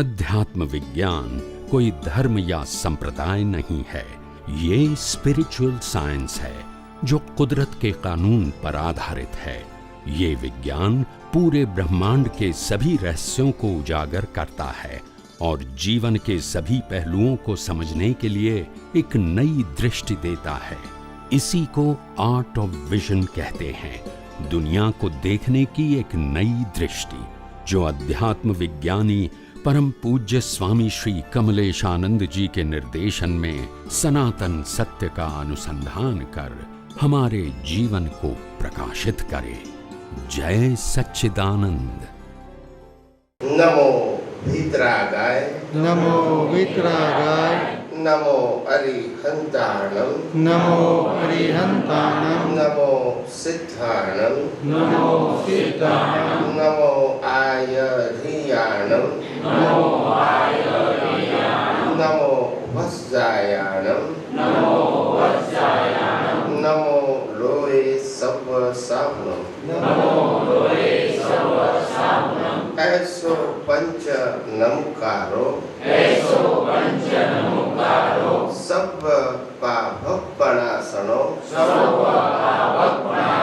अध्यात्म विज्ञान कोई धर्म या संप्रदाय नहीं है, ये स्पिरिचुअल साइंस है जो कुदरत के कानून पर आधारित है। ये विज्ञान पूरे ब्रह्मांड के सभी रहस्यों को उजागर करता है और जीवन के सभी पहलुओं को समझने के लिए एक नई दृष्टि देता है। इसी को आर्ट ऑफ विजन कहते हैं, दुनिया को देखने की एक नई दृष्टि, जो अध्यात्म विज्ञानी परम पूज्य स्वामी श्री कमलेशानंद जी के निर्देशन में सनातन सत्य का अनुसंधान कर हमारे जीवन को प्रकाशित करे। जय सच्चिदानंद। नमो भित्रागाय, नमो वित्रागाय, नमो अरिहंताणं, नमो अरिहंताणं, नमो सिद्धाणं, नमो सिद्धाणं, नमो आयधियाणं, नमो आयर्याणं, नमो वज्रायाणं, नमो वज्रायाणं, नमो लोये सव सावणं, नमो लोये सर्व सावणं, ऐसो पंच नमकारो, ऐसो पंच नमोकारो, सब पापपणासनो, सर्व पापपणासनो,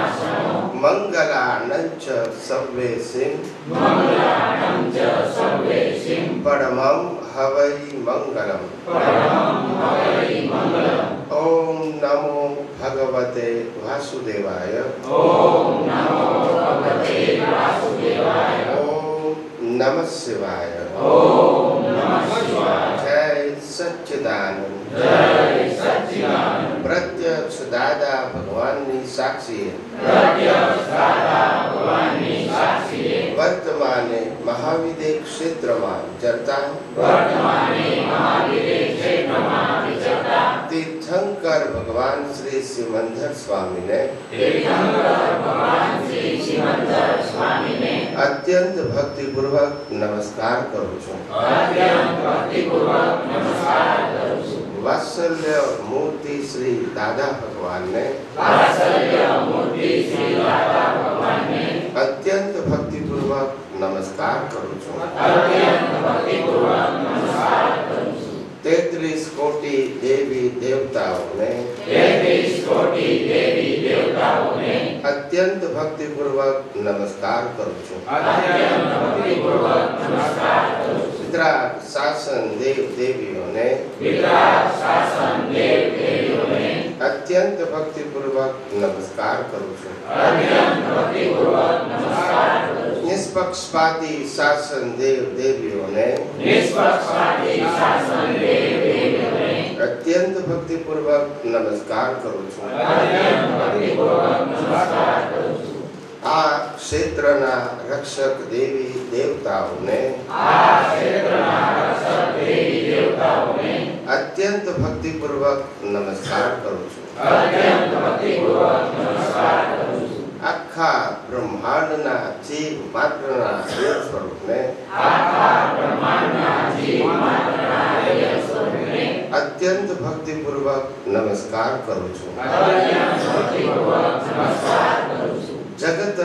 मंगलानंच सर्वेसिं, मंगलानं च सर्वेसिं, परमं हवै मंगलम्। परमं हवै मंगलम्। ओम नमो भगवते वासुदेवाय, ओम नमो भगवते वासुदेवाय, ओम नमः शिवाय, ओम नमः शिवाय। जय सच्चिदानंद। जय सच्चिदानंद। प्रत्यक्ष दादा भगवाननी साक्षी प्रत्यक्ष दादा भगवाननी साक्षी वर्तमाने महाविदे क्षेत्રમાં જતા वर्तमाने महावीरे क्षेत्રમાં વિચરતા तीर्थंकर भगवान श्री सिमंदर स्वामी ने तीर्थंकर भगवान श्री सिमंदर स्वामीને अत्यंत भक्तिपूर्वक नमस्कार करूं છું। અત્યંત ભક્તિપૂર્વક નમસ્કાર કરું છું। वात्सल्य मूर्ति श्री दादा भगवान ने વાત્સલ્ય મૂર્તિ શ્રી દાદા ભગવાનને अत्यंत भक्तिपूर्वक नमस्कार करूं છું। અત્યંત ભક્તિપૂર્વક નમસ્કાર કરું છું। 33 कोटि देवी देवताओं ने 33 कोटि देवी देवताओने अत्यंत भक्तिपूर्वक नमस्कार करूं છું। અત્યંત ભક્તિપૂર્વક નમસ્કાર કરું છું। वितराग शासन देव देवियों ने વિતરાગ શાસન દેવ દેવીઓને अत्यंत भक्तिपूर्वक नमस्कार करूं છું। અત્યંત ભક્તિપૂર્વક નમસ્કાર કરું છું। निष्पक्षपाती शासन देव देवियों ने નિષ્પક્ષપાતી શાસન દેવ દેવીઓને अत्यंत भक्तिपूर्वक नमस्कार करूं છું। અત્યંત ભક્તિપૂર્વક નમસ્કાર કરું છું। आ क्षेत्रना रक्षक देवी देवताओं ने આ ક્ષેત્રના રક્ષક દેવી દેવતાઓને अत्यंत भक्तिपूर्वक नमस्कार करूं છું। અત્યંત ભક્તિપૂર્વક નમસ્કાર કરું છું। आखा ब्रह्मांडना जीव मात्रना एक स्वरूपने આખા બ્રહ્માંડના જીવ માત્રના એક સ્વરૂપને अत्यंत भक्तिपूर्वक नमस्कार करूं છું। અત્યંત ભક્તિપૂર્વક નમસ્કાર કરું છું। जगत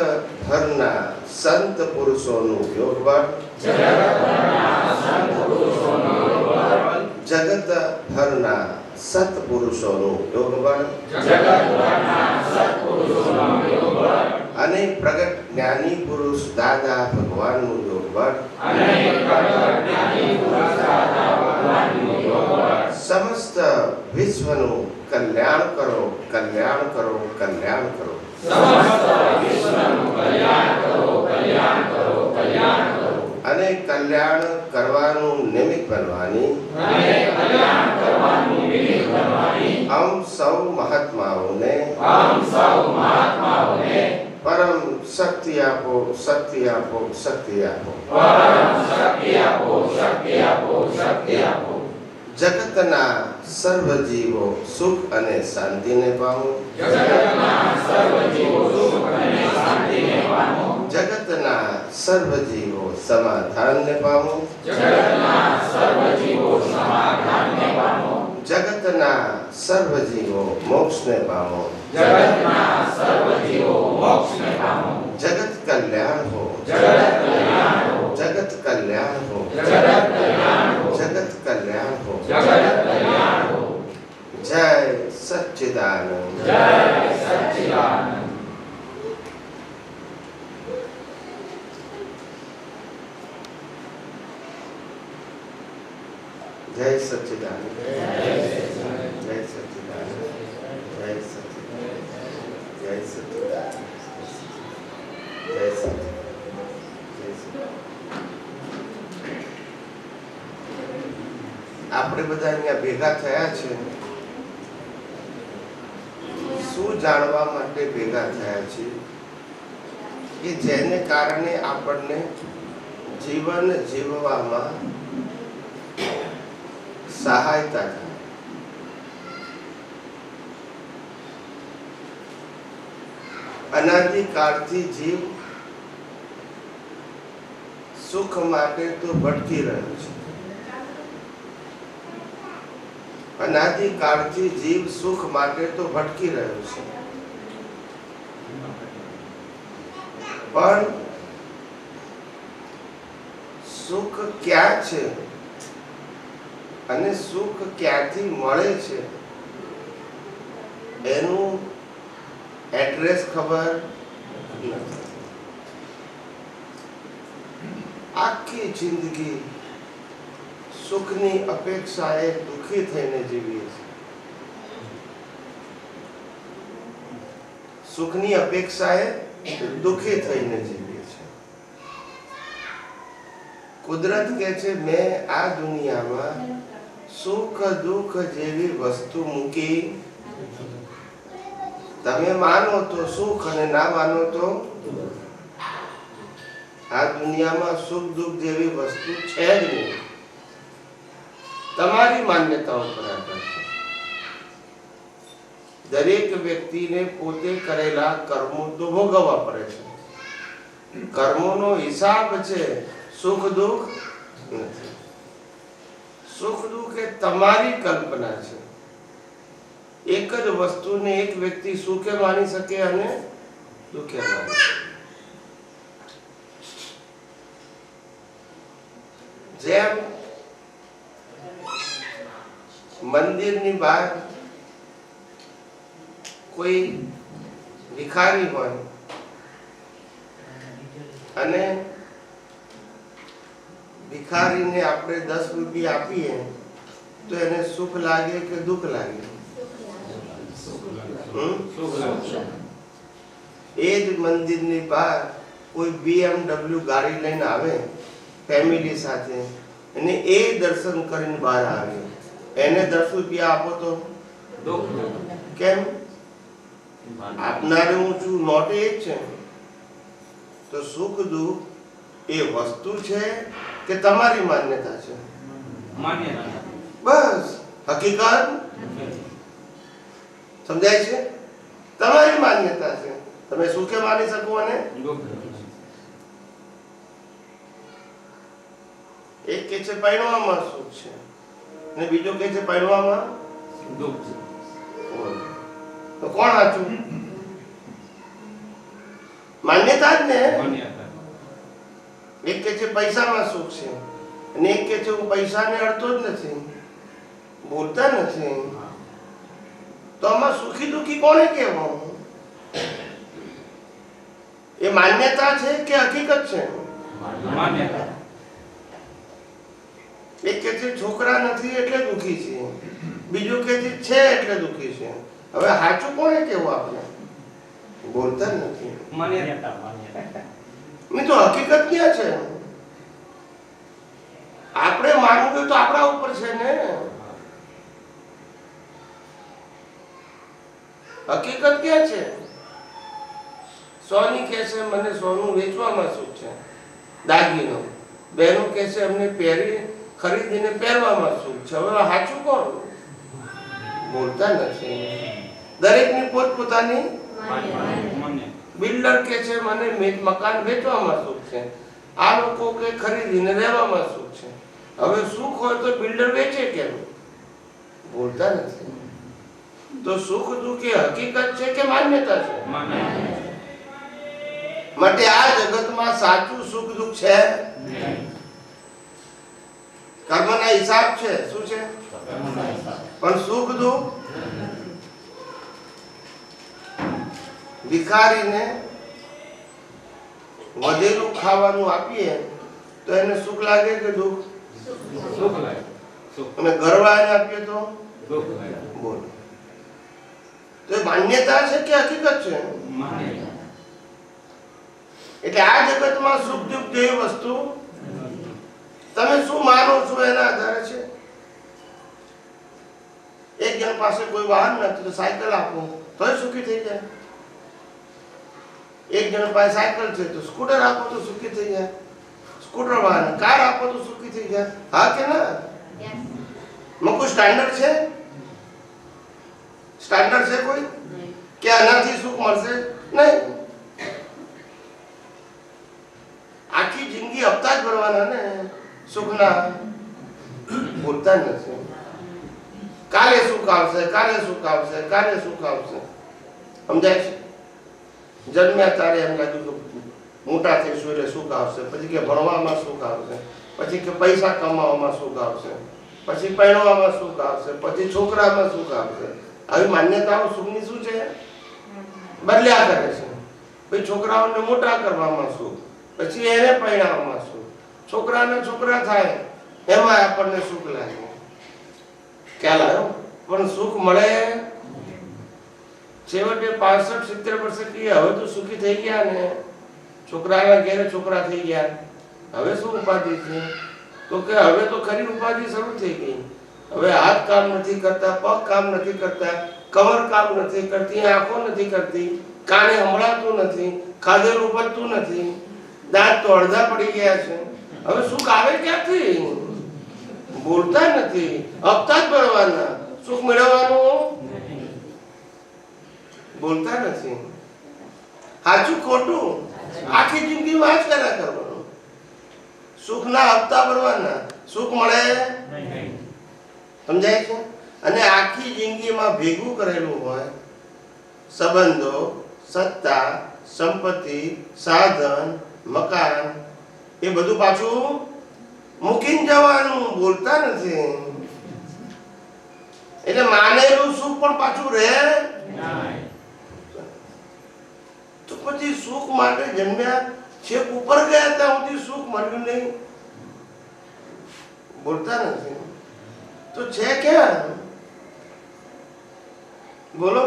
भरना संत पुरुषों योगबळ, જગતભરના સંત પુરુષોનો યોગબળ, जगत भरना सत्पुरुषों योगबळ જગતભરના સત્પુરુષોનો યોગબળ અને प्रगट ज्ञानी पुरुष दादा भगवानનું योगबळ અને પ્રગટ જ્ઞાની પુરુષ દાદા ભગવાનનું યોગબળ समस्त विश्वનું कल्याण करो, कल्याण करो, कल्याण करो। સમસ્ત વિશ્વનું કલ્યાણ કરો, કલ્યાણ કરો, કલ્યાણ કરો અને કલ્યાણ કરવાનું નિમિત્ત બનવાની અને કલ્યાણ કરવાનું નિમિત્ત બનવાની हम સૌ મહાત્માઓને આમ સૌ મહાત્માઓને પરમ શક્તિ આપો, શક્તિ આપો, શક્તિ આપો। પરમ શક્તિ આપો, શક્તિ આપો, શક્તિ આપો। જગતના સર્વ જીવો સુખ અને શાંતિને પામો, જગતના સર્વ જીવો સુખ અને શાંતિને પામો, જગતના સર્વ જીવો સમાધાનને પામો, જગતના સર્વ જીવો સમાધાનને પામો, જગતના સર્વ જીવો મોક્ષને પામો, જગતના સર્વ જીવો મોક્ષને પામો, જગત કલ્યાણ હો, જગત કલ્યાણ હો, જગત जगत कल्याण हो, जगत कल्याण हो, जगत कल्याण हो। जगत कल्याण हो। जय सच्चिदानंद, जय सच्चिदानंद। जय सच्चिदानंद, जय सच्चिदानंद। जय सच्चिदानंद, जय सच्चिदानंद, जय सच्चिदानंद, जय सच्चिदानंद, जय सच्चिदानंद। આપણે બધા અહીંયા ભેગા થયા છે શું જાણવા માટે ભેગા થયા છે કે જેને કારણે આપણને જીવન જીવવામાં સહાયતા થાય। અનાદિકાળથી જીવ સુખ માટે તો ભટકી રહ્યો છે। અનાદિકાળથી જીવ સુખ માટે તો ભટકી રહ્યો છે, પણ સુખ ક્યાં છે અને સુખ ક્યાંથી મળે છે એનું એડ્રેસ ખબર નથી। આખી જિંદગી સુખની અપેક્ષાએ દુઃખી થઈને જીવીએ છીએ। સુખની અપેક્ષાએ દુઃખી થઈને જીવીએ છીએ। કુદરત કહે છે મેં આ દુનિયામાં સુખ દુઃખ જેવી વસ્તુ મૂકી, તમે માનો તો સુખ અને ના માનો તો આ દુનિયામાં સુખ દુઃખ જેવી વસ્તુ છે જ નહીં। તમારી માન્યતાઓ પર આધાર છે। દરેક વ્યક્તિને પોતે કરેલા કર્મો તો ભોગવવા પડે છે। કર્મોનો હિસાબ છે, સુખ દુઃખ નથી। સુખ દુઃખ એ તમારી કલ્પના છે। એક જ વસ્તુને એક વ્યક્તિ સુખે માની શકે અને દુઃખે માની શકે। જેમ મંદિરની બહાર કોઈ ભિખારી હોય અને ભિખારીને આપણે 10 રૂપિયા આપીએ તો એને સુખ લાગે કે દુઃખ લાગે? એ જ મંદિરની બહાર કોઈ BMW ગાડી લઈને આવે ફેમિલી સાથે અને એ દર્શન કરીને બહાર આવે, એને 10 રૂપિયા આપો તો કેમ? આપનારે હું છું, નોટ એ જ છે। તો સુખ દુઃખ એ વસ્તુ છે કે તમારી માન્યતા છે? બસ હકીકત સમજાય છે? તમારી માન્યતા છે। તમે સુખે માની શકો અને એક કે છે પૈણવામાં સુખ છે અને બીજો કે છે પૈણવામાં દુઃખ છે। તો કોણ સાચું? માન્યતા જ ને। એક કે છે પૈસામાં સુખ છે અને એક કે છે હું પૈસાને અડતો જ નથી, બોલતા નથી। તો આમાં સુખી દુઃખી કોને કહેવું? એ માન્યતા છે કે હકીકત છે? માન્યતા। એક કે છે છોકરા નથી એટલે દુઃખી છે, બીજું કે છે એટલે દુઃખી છે। હવે સાચું કોને કહેવું? આપણે બોલતા નથી। મેં તો હકીકત ક્યાં છે? આપણે માનવું તો આપણા ઉપર છે ને। હકીકત ક્યાં છે? સોની કહે છે મને સોનું વેચવામાં સુખ છે, દાગીનો। બહેનો કહે છે અમને ખરીદીને પહેરવામાં સુખ છે। હવે સાચું કોણ? બોલતા નથી। દરેકની પોતપોતાની બિલ્ડર કે છે મને મકાન વેચવામાં સુખ છે, આ લોકો કે ખરીદીને રહેવામાં સુખ છે। હવે સુખ હોય તો બિલ્ડર વેચે કેમ? બોલતા નથી। તો સુખ દુઃખ એ હકીકત છે કે માન્યતા છે? માટે આ જગતમાં સાચું સુખ દુઃખ છે? કર્મના હિસાબ છે. શું છે? પણ સુખ દુઃખ ભિખારીને વધેલું ખાવાનું આપીએ તો એને સુખ લાગે કે દુઃખ? સુખ લાગે. અને ઘરવાળાને આપીએ તો દુઃખ લાગે. બોલ. તો એ માન્યતા છે કે હકીકત છે? માન્યતા. એટલે આ જગતમાં સુખ દુઃખ જેવી વસ્તુ તમે શું માનો છો એના આધારે છે. એક જણ પાસે કોઈ વાહન નથી તો સાયકલ આપો તોય સુખી થઈ જાય. એક જણ પાસે સાયકલ છે તો સ્કૂટર આપો તો સુખી થઈ જાય. સ્કૂટર વાહન કાર આપો તો સુખી થઈ જાય. હા કે ના? કોઈ સ્ટાન્ડર્ડ છે? સ્ટાન્ડર્ડ છે કોઈ કે આનાથી સુખ મળશે? નહીં. આખી જિંદગી હપ્તા જ ભરવાના ને સુખના. ભૂલતા નથી. કાલે સુખ આવશે, કાલે સુખ આવશે, કાલે સુખ આવશે. સમજાય છે? જન્મ્યા ત્યારે એમ લાગ્યું કે મોટા થઈશું એટલે સુખ આવશે. પછી કે ભણવામાં સુખ આવશે. પછી કે પૈસા કમાવામાં સુખ આવશે. પછી પરણવામાં સુખ આવશે. પછી છોકરામાં સુખ આવશે. આવી માન્યતાઓ સુખની શું છે? બદલ્યા કરે છે. પછી છોકરાઓને મોટા કરવામાં સુખ, પછી એને પરણાવવામાં સુખ, છોકરાને છોકરા થાય એમાં આપણને સુખ લાગે. ખ્યાલ આવ્યો? પણ સુખ મળે છેવટે 65-70 વર્ષે કે હવે તો સુખી થઈ ગયા ને, છોકરાના ઘેરે છોકરા થઈ ગયા, હવે શું ઉપાધિ છે? તો કે હવે તો ખરી ઉપાધિ શરૂ થઈ ગઈ. હવે હાથ કામ નથી કરતા, પગ કામ નથી કરતા, કમર કામ નથી કરતી, આંખો નથી કરતી, કાને સંભળાતું નથી, ખાધેલું પચતું નથી, દાંત તો અડધા પડી ગયા છે. હવે સુખ આવે ક્યાંથી? બોલતા નથી. હપ્તા જ ભરવાના. સુખ મેળવવાનું બોલતા નથી. સાચું ખોટું આખી જિંદગીમાં જ કર્યા કરવાનું. સુખના હપ્તા ભરવાના, સુખ મળે. સમજાય છે? અને આખી જિંદગીમાં ભેગું કરેલું હોય સંબંધો, સત્તા, સંપત્તિ, સાધન, મકાન, એ બધું પાછું મૂકીને જવાનું. બોલતા નથી. એટલે માનેલું સુખ પણ પાછું રહે. તો પછી સુખ માટે જન્મ્યા, છેક ઉપર ગયા ત્યાં સુધી સુખ મળ્યું નહીં. બોલતા નથી. તો છે ક્યાં? બોલો.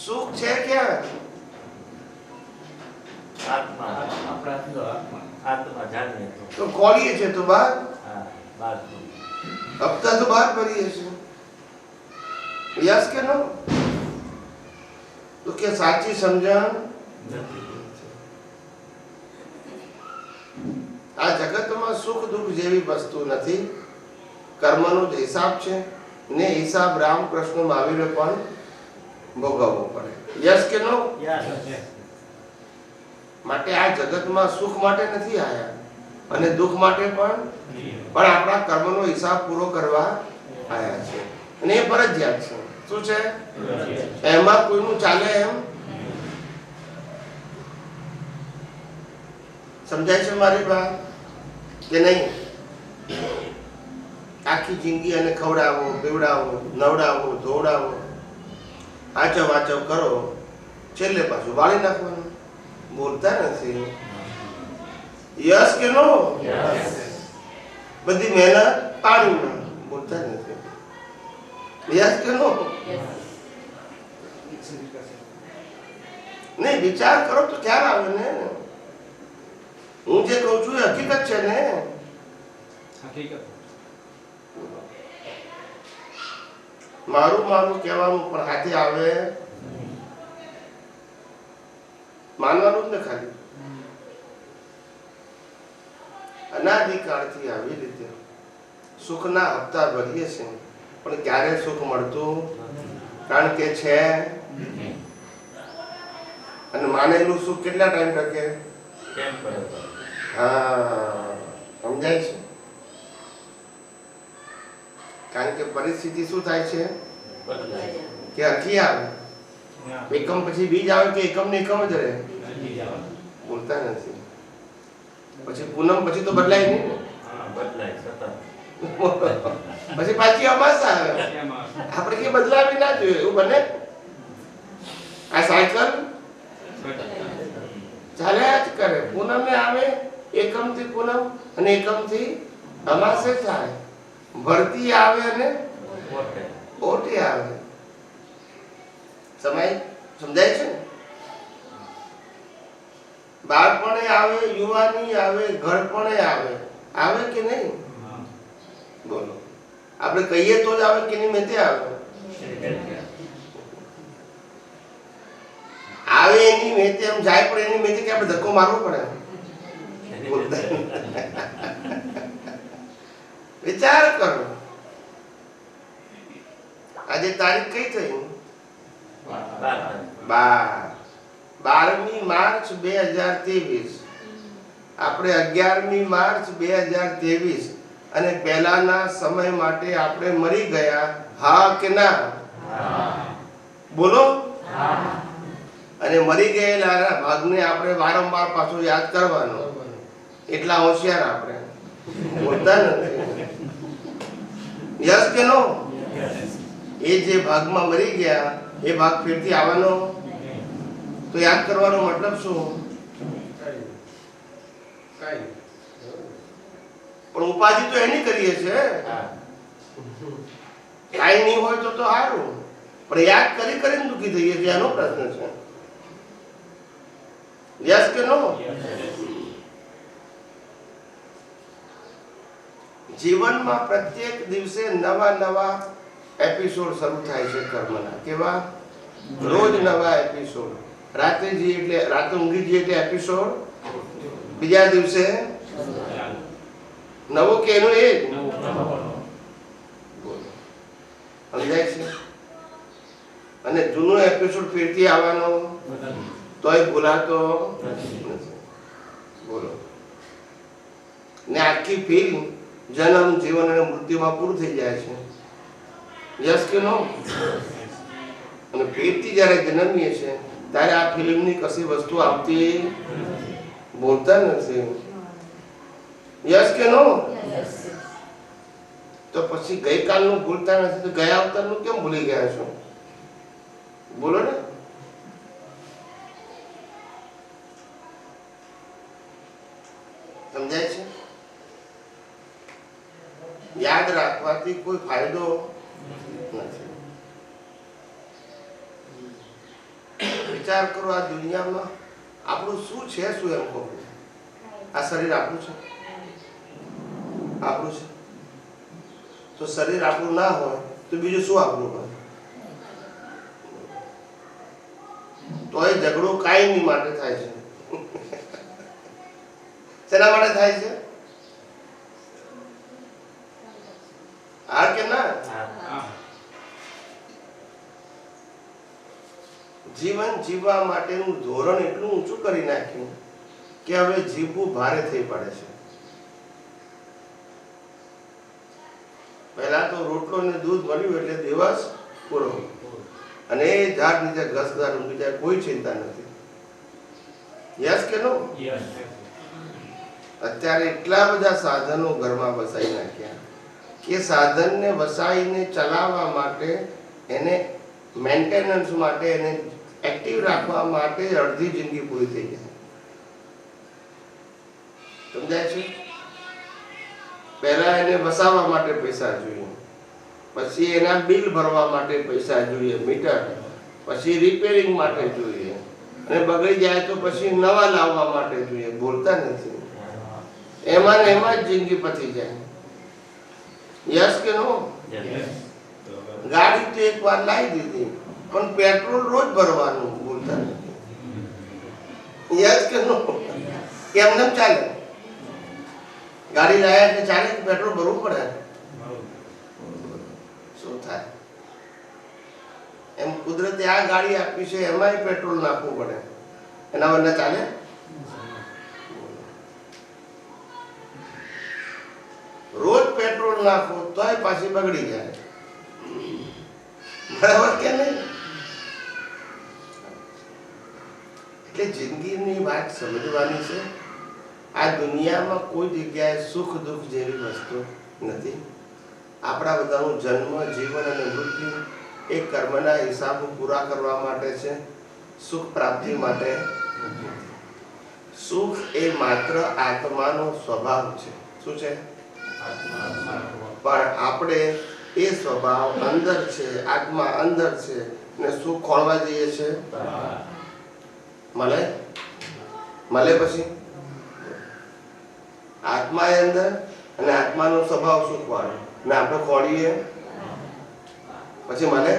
સુખ છે ક્યાં? તો ખોલીએ છે તો બહાર, હપ્તા તો બહાર ભરીએ છે. યસ કે નો? તો કે સાચી સમજણ. આ જગતમાં સુખ દુઃખ જેવી વસ્તુ નથી. કર્મનો જ હિસાબ છે ને હિસાબ રામકૃષ્ણ મહાવીરે પણ ભોગવવો પડે. યસ કે નો? માટે આ જગતમાં સુખ માટે નથી આયા અને દુઃખ માટે પણ આપણા કર્મનો હિસાબ પૂરો કરવા આયા છે. અને એ ફરજિયાત છે. શું છે? એમાં કોઈનું ચાલે એમ. સમજાય છે મારી વાત કે નહીં? આખી જિંદગી અને ખવડાવો, પીવડાવો, નવડાવો, ધોવડાવો, આચવ આચવ કરો, છેલ્લે પાછું વાળી નાખવાનું. બોલતા નથી. યસ કે નો? બધી મહેનત પાણીમાં. બોલતા નથી. યસ કે નો? નહીં, વિચાર કરો તો ખ્યાલ આવે ને. હું જે કહું છું એ હકીકત છે ને. હકીકત. મારું કહેવાનું પણ હાથે આવે. માનવાનું જ ને ખાલી. અનાદિકાળથી આવી રીતે સુખના હપ્તા ભરીએ છે પણ ક્યારે સુખ મળતું? કારણ કે છે. અને માનેલું સુખ કેટલા ટાઈમ ટકે? હા, સમજાય છે? કારણ કે પરિસ્થિતિ શું થાય છે કે અખી આવે. એકમ પછી બીજ આવે કે એકમ ને એકમ જ રહે. બોલતા નથી. પછી પૂનમ પછી તો બદલાય નહીં ને. બદલાય સતત. પછી પાછી અમાસ આવે. આપણે કે બદલાવી ના જોઈએ એવું બને. આ સાયકલ ચાલ્યા જ કરે. પૂનમે આવે, એકમ થી પૂનમ અને એકમ થી અમાસે થાય. ભરતી આવે અને ઓટી આવે. સમજાય છે ને? બાળપણે આવે, યુવાની આવે, ઘરપણે આવે. આવે કે નહીં? બોલો. આપણે કહીએ તો જ આવે કે નહીં? મેં આવે આવે એની મેતે એમ જાય, પણ એની મેતે કે આપણે ધક્કો મારવો પડે. વિચાર કરો. આજે તારીખ કઈ થઈ? 12મી માર્ચ 2023. આપણે 11મી માર્ચ 2023 અને પહેલાના સમય માટે આપણે મરી ગયા. હા કે ના? બોલો. અને મરી ગયેલા ભાગને આપણે વારંવાર પાછો યાદ કરવાનો. એટલા હોશિયાર આપણે બોલતા નથી. યસ કે નો? એ જે ભાગમાં મરી ગયા એ ભાગ ફેરથી આવવાનો તો યાદ કરવાનો મતલબ શું? પણ ઉપાધિ તો એની કરીએ છે. કાઈ નહીં હોય તો સારું, પણ યાદ કરી કરીને દુઃખી થઈએ છીએ. એનો પ્રશ્ન છે. યસ કે નો? જીવનમાં પ્રત્યેક દિવસે નવા નવા એપિસોડ શરૂ થાય છે કર્મના. કેવા? રોજ નવા એપિસોડ. રાતે જઈએ એટલે રાતે ઊંઘી જઈએ એટલે એપિસોડ બીજા દિવસે નવો કે એનો એ સમજાય છે? અને જૂનો એપિસોડ ફેરથી આવવાનો તોય ભૂલાતો નથી. બોલો. ને આખી ફિલ્મ જન્મ, જીવન અને મૃત્યુમાં પૂરું થઈ જાય છે. યસ કે નો? અને ફેરથી જયારે જન્મીએ છીએ ત્યારે આ ફિલ્મની કશી વસ્તુ આવતી બોલતા નથી. યસ કે નો? તો પછી ગઈકાલનું ભૂલતા નથી તો ગયા અવતારનું કેમ ભૂલી ગયા છો? બોલો ને. સમજાય છે? યાદ રાખવાથી કોઈ ફાયદો નથી. વિચાર કરો, આ દુનિયામાં આપણું શું છે? શું એમ કહું? આ શરીર આપણું છે? આપણું છે. તો શરીર આપણું ના હોય તો બીજું શું આપણું હોય? તો એ ઝઘડો કાયમી માટે થાય છે. શેના માટે થાય છે? હા કે ના? જીવન જીવવા માટેનું ધોરણ એટલું ઊંચું કરી નાખ્યું કે હવે જીવવું ભારે થઈ પડે છે. પહેલા તો રોટલો ને દૂધ મળ્યું એટલે દિવસ પૂરો, અને એ ઝાડ નીચે ઘસદાર ઊંઘી જાય, કોઈ ચિંતા નથી. યસ કે નો? અત્યારે એટલા બધા સાધનો ઘરમાં વસાઈ નાખ્યા કે સાધનને વસાઈને ચલાવવા માટે, એને મેન્ટેનન્સ માટે, એને એક્ટિવ રાખવા માટે અડધી જિંદગી પૂરી થઈ જાય. સમજાય છે? પહેલા એને વસાવવા માટે પૈસા જોઈએ, પછી એના બિલ ભરવા માટે પૈસા જોઈએ, મીટર, પછી રિપેરિંગ માટે જોઈએ, અને બગડી જાય તો પછી નવા લાવવા માટે જોઈએ. બોલતા નથી. એમાં ને એમાં જ જિંદગી પતી જાય. યસ કે નો? ગાડી તો એક વાર લાવી દીધી પણ પેટ્રોલ રોજ ભરવાનું. બોલતા નથી. યસ કે નો? એમને ચાલે? ગાડી લાયા એટલે ચાલે કે પેટ્રોલ ભરવું પડે? શું થાય? એમ કુદરતે આ ગાડી આપી છે એમાંય પેટ્રોલ નાખવું પડે, એના વગર ચાલે? રોજ પેટ્રોલ નાખો તોય પાછી બગડી જાય. બરાબર કે નહીં? એટલે જિંદગીની વાત સમજવાની છે. આ દુનિયામાં કોઈ જગ્યાએ સુખ દુઃખ જેવી વસ્તુ નથી. આપણા બધાનું જન્મ, જીવન અને મૃત્યુ એ કર્મના હિસાબો પૂરા કરવા માટે છે, સુખ પ્રાપ્તિ માટે. સુખ એ માત્ર આત્માનો સ્વભાવ છે. શું છે? પણ આપણે એ સ્વભાવ અંદર છે, આત્મા અંદર છે, ને સુખ ખોળવા જઈએ છે. મળે પછી આત્મા એ અંદર અને આત્માનો સ્વભાવ સુખ વાળો, ને આપણે ખોળીએ પછી મળે.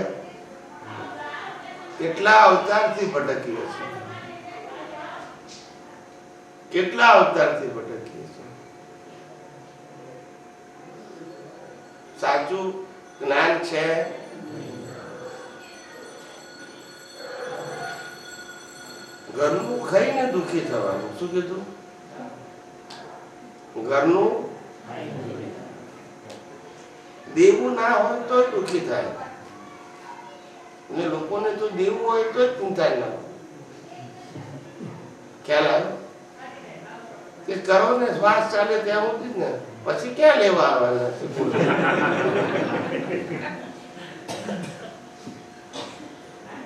કેટલા અવતારથી ભટકીએ છીએ, કેટલા અવતારથી ભટકીએ છીએ. સાચું જ્ઞાન છે. ઘરનું ખાઈને દુઃખી થવાનું. શું કીધું? ઘરનું દેવું ના હોય તો દુઃખી થાય, ને લોકોને તો દેવું હોય તો જ ચિંતા ના હોય. ખ્યાલ આવે કે કરો ને શ્વાસ ચાલે ત્યાં સુધી જ ને, પછી ક્યાં લેવા આવવાના?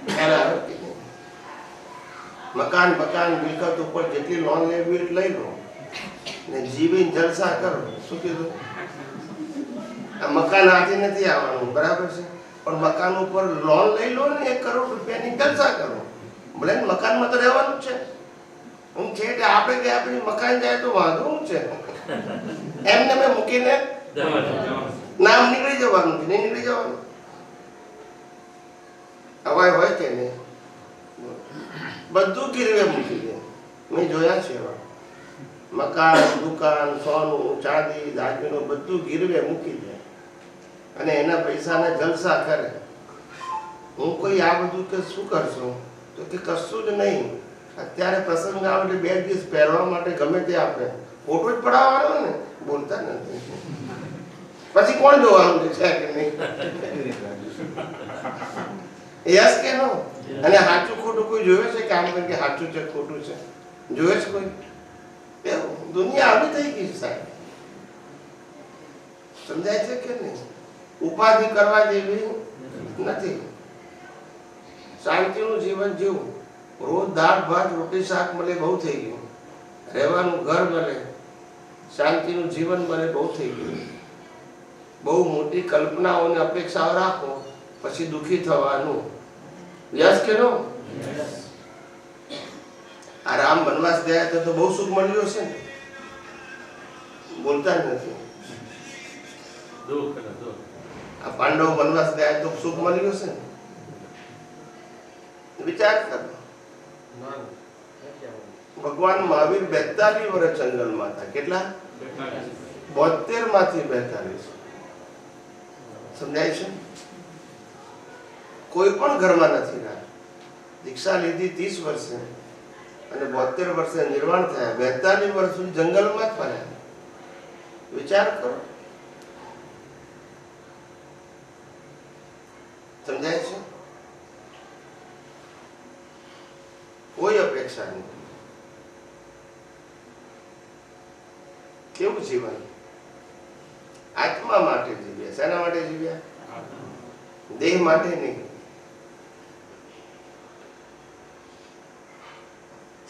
ખ્યાલ આવે કે મકાન મિલકત ઉપર જેટલી લોન લેવી એટલે લઈ લો ને જીવીને જલસા કરો. શું કીધું? આ મકાન હાથે નથી આવવાનું, બરાબર છે, પણ મકાન ઉપર લોન લઈ લો ને 1 કરોડ રૂપિયાની, જલસા કરો. ભલે મકાનમાં તો રહેવાનું છે. હું છે કે આપણે કે આપણી મકાન જાય તો વાંધો શું છે? એમને મેં મૂકીને નામ નીકળી જવાનું છે, નહીં નીકળી જવાનું. હવાય હોય કે નહીં, બધું ગીરવે મૂકી દે. મેં જોયા છે એવા મકાન, દુકાન, સોનું, ચાંદી, દાગીનો બધું ગીરવે મૂકી દે અને એના પૈસાના જલસા કરે. હું કોઈ આ બધું કે શું કરશો? તો કે કશું જ નહીં, અત્યારે પ્રસંગ આવે એટલે 2 દિવસ પહેરવા માટે ગમે તે આપે, ફોટો જ પડાવવાનો ને, બોલતા નથી. પછી કોણ જોવાનું છે કે નહીં? યસ કે નો? અને સાચું ખોટું કોઈ જોયું છે? કામ કરીને સાચું છે ખોટું છે જોયે છે કોઈ? એવું દુનિયા આવી થઈ ગઈ સાહેબ. સમજાય છે કે નહીં? ઉપાધિ કરવા જેવી નથી. શાંતિનું જીવન જીવવું. રોજ દાળ ભાત રોટી શાક મળે બહુ થઈ ગયું. રહેવાનું ઘર મળે, શાંતિનું જીવન મળે બહુ થઈ ગયું. બહુ મોટી કલ્પનાઓને અપેક્ષાઓ રાખો પછી દુઃખી થવાનું. યસ કે નો? આ રામ વનવાસ ગયા તો બહુ સુખ મળ્યું હશે ને? બોલતા જ નથી. આ પાંડવ વનવાસ ગયા તો સુખ મળ્યું હશે ને? વિચાર કરો. ભગવાન મહાવીર 42 વર્ષ જંગલમાં હતા. કેટલા? 72 માંથી 42. સમજાય છે? કોઈ પણ ઘરમાં નથી રહ્યા. દીક્ષા લીધી 30 વર્ષે અને 72 વર્ષે નિર્વાણ થયા. 42 વર્ષ સુધી જંગલમાં જ ફર્યા. વિચાર કરો. સમજાય છે? કોઈ અપેક્ષા નહીં. કેવું જીવન? આત્મા માટે જીવ્યા. શેના માટે જીવ્યા? દેહ માટે નહીં.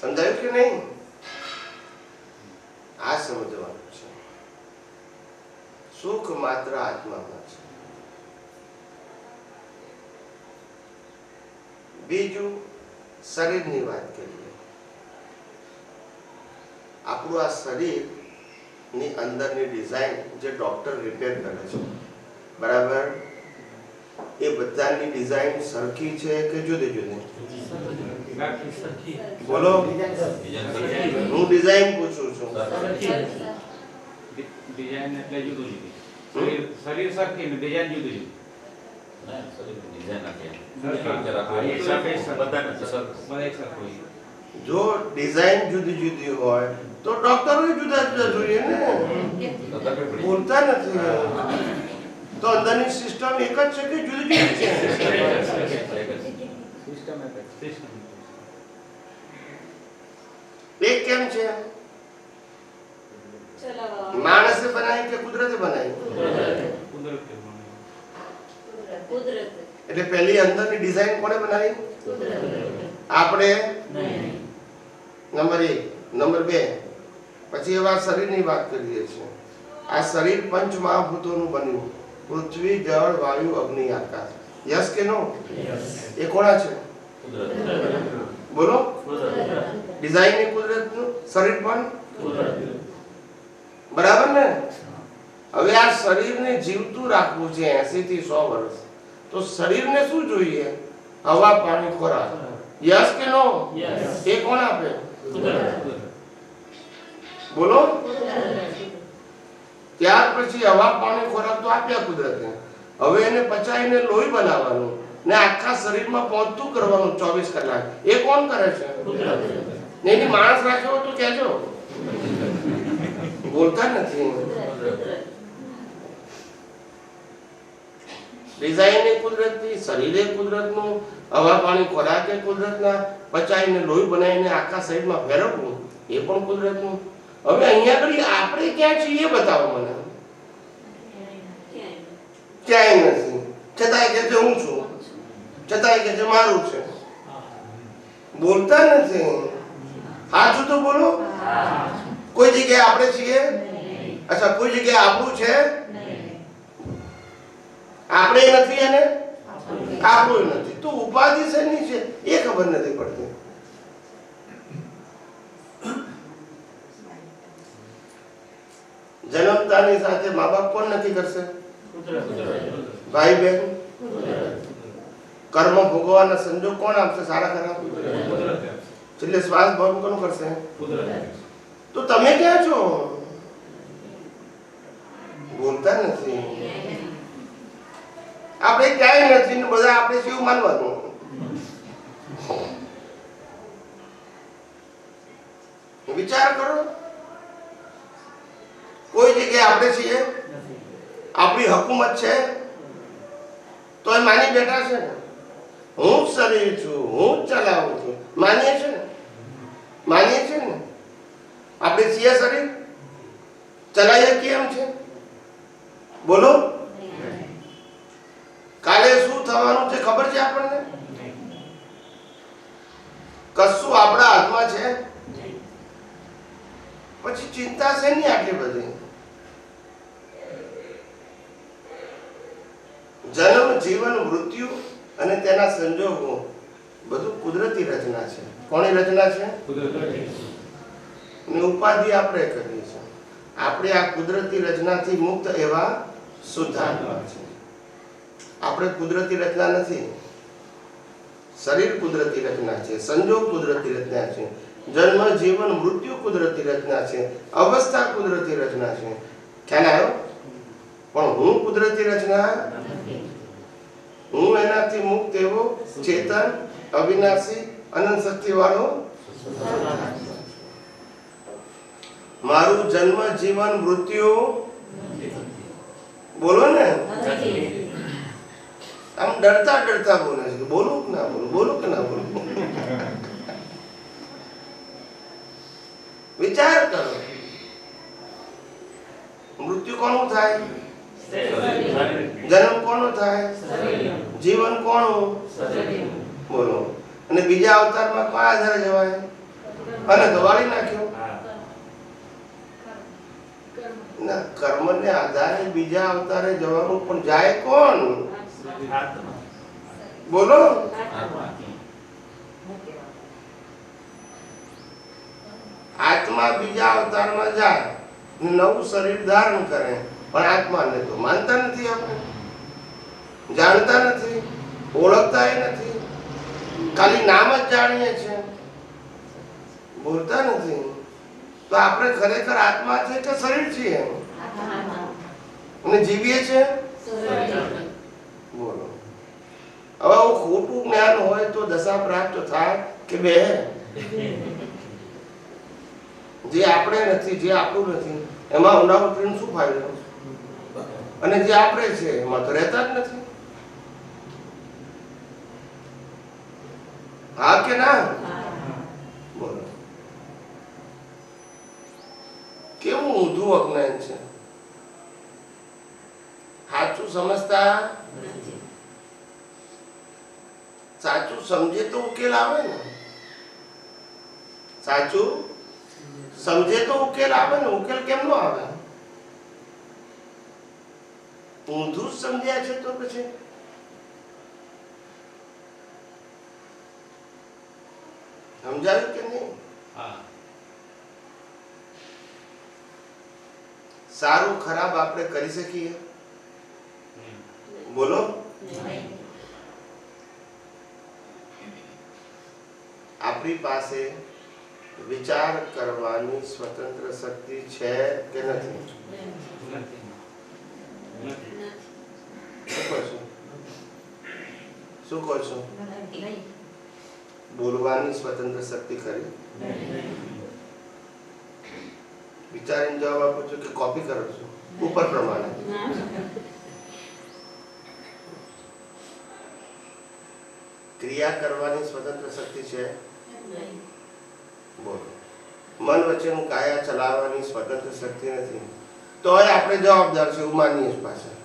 સમજાયું કે નહીં? આ સમજવાનું છે. સુખ માત્ર આત્મામાં છે. બીજું શરીરની વાત કરીએ. આપણું આ શરીર ની અંદરની ડિઝાઇન જે ડોક્ટર રિપેર કરે છે, બરાબર, એ બધાની ડિઝાઇન સરખી છે કે જુદી જુદી? બોલો. હું ડિઝાઇન પૂછું છું. ડિઝાઇન એટલે જુદું જુદું. શરીર સરખી ને ડિઝાઇન જુદું જુદું. જો ડિઝાઇન જુદી જુદી હોય તો ડોક્ટરો જુદા જુદા જોઈએ ને. બોલતા નથી. તો અંદરની સિસ્ટમ એક જ છે કે જુદી જુદી છે? એક કેમ છે? બનાવી? કુદરત. એટલે પહેલી અંદરની ડિઝાઇન કોણે બનાવી? આપણે. નંબર 1. નંબર 2, પછી એવા શરીરની વાત કરીએ છીએ. આ શરીર પંચ મહાભૂતોનું બન્યું: પૃથ્વી, જળ, વાયુ, અગ્નિ, આકાશ. યસ કે નો? એ કોના છે? બોલો. ડિઝાઇન એ કુદરતનું, શરીર પણ બરાબર ને? હવે આ શરીરને જીવતું રાખવું છે 80 થી 100 વર્ષ, તો શરીરને શું જોઈએ? હવા, પાણી, ખોરાક. યસ કે નો? એ કોણ આપે? બોલો. ત્યાર પછી હવા, પાણી, ખોરાક તો આપ્યા કુદરતે. હવે એને પચાવીને લોહી બનાવવાનું ને આખા શરીરમાં પહોંચતું કરવાનું 24 કલાક. એ કોણ કરે છે? એની માણસ રાખ્યો તો કહેજો. બોલતા નથી. ડિઝાઇન એ કુદરતની, શરીર એ કુદરતનું, હવા, પાણી, ખોરાક એ કુદરતના, પચાવીને લોહી બનાવીને આખા શરીરમાં ફેરવવું એ પણ કુદરતનું. હવે અહીંયા આગળ આપણે ક્યાં છીએ એ બતાવો મને. ક્યાંય નથી. છતાંય કે છે હું છું, છતાંય કે છે મારું છે. બોલતા નથી. સાચું તો બોલો. કોઈ જગ્યાએ આપણે છીએ? અચ્છા, કોઈ જગ્યાએ આપણું છે? આપણે નથી અને આપણું નથી. તો ઉપાધિ શેની છે એ ખબર નથી પડતી. જન્મતાની સાથે મા બાપ કોણ નક્કી કરશે? ભાઈ બહેન. કર્મ ભોગવવાના સંજોગ કોણ આપશે? સારા ખરાબ. છેલ્લે શ્વાસ બંધ કોણ કરશે? તો તમે ક્યાં છો? બોલતા નથી. આપણે ક્યાંય નથી ને બધા આપણે શું માનવાનું? વિચાર કરો. કોઈ જગ્યાએ આપણે છીએ? આપણી હુકુમત છે તો એ માની બેઠા છે ને. હું જ શરીર છું, હું જ ચલાવું છું. માનીએ છે ને? માનીએ છે ને? આપણે છીએ શરીર? ચલાવીએ કેમ છે? બોલો. કાલે શું થવાનું છે ખબર છે આપણને? કશું આપણા હાથમાં છે? પછી ચિંતા શેની આટલી બધી? જન્મ, જીવન, મૃત્યુ અને તેના સંજોગો બધું કુદરતી રચના છે. કોની રચના છે? કુદરતી. ઉપાધિ આપણે કરીએ છીએ. આપણે આ કુદરતી રચનાથી મુક્ત એવા શુદ્ધાત્મા છે. આપણે કુદરતી રચના નથી. શરીર કુદરતી રચના છે, સંજોગ કુદરતી રચના છે, જન્મ, જીવન, મૃત્યુ કુદરતી રચના છે, અવસ્થા કુદરતી રચના છે. ખ્યાલ આવ્યો? પણ હું કુદરતી રચના, હું એનાથી મુક્ત એવો ચેતન, અવિનાશી, અનંત શક્તિ વાળો. મારું જન્મ, જીવન, મૃત્યુ બોલો ને. આમ ડરતા ડરતા બોલે છે. બોલું કે ના બોલું? બોલું કે ના બોલું? વિચાર કરો. મૃત્યુ કોનું થાય? જન્મ કોનો થાય? જીવન કોનું? બોલો. અને બીજા અવતારમાં કયા આધારે જવાય? અને દવાળી નાખ્યો ના. કર્મને આધારે બીજા અવતારે જવાનું, પણ જાય કોણ? બોલો. આત્મા બીજા અવતારમાં જાય, નવું શરીર ધારણ કરે, પણ આત્માને તો માનતા નથી. આપણે જાણતા નથી, ઓળખતા નથી. ખાલી નામ જ જાણીએ છીએ, બોલતા નથી. તો આપણે ખરેખર આત્મા છે કે શરીર છીએ? અને જીવીએ છીએ? બોલો. હવે ખોટું જ્ઞાન હોય તો દશા પ્રાપ્ત થાય કે બે? જે આપણે નથી, જે આપણું નથી, એમાં ઊંડા ઉતરીને શું ફાયદો? અને જે આપણે છે એમાં તો રહેતા જ નથી. હા કે ના? બોલો. કેવું ઊંધું અજ્ઞાન છે. સાચું સમજતા સાચું સમજે તો ઉકેલ આવે ને, સાચું સમજે તો ઉકેલ આવે ને. ઉકેલ કેમ નો આવે? ઊંધું સમજ્યા છે તો પછી સમજાયું કે નહીં? સારું ખરાબ આપણે કરી શકીએ? બોલો. આપણી પાસે વિચાર કરવાની સ્વતંત્ર શક્તિ છે કે નથી? શું કહો છો? બોલવાની સ્વતંત્ર શક્તિ ખરી? વિચારીને જવાબ આપો છો કે કોપી કરો છો ઉપર પ્રમાણે? ક્રિયા કરવાની સ્વતંત્ર શક્તિ છે? બોલો. મન વચ્ચેનું કાયા ચલાવવાની સ્વતંત્ર શક્તિ નથી, તોય આપણે જવાબદાર છે એવું માનીએ છીએ. પાછા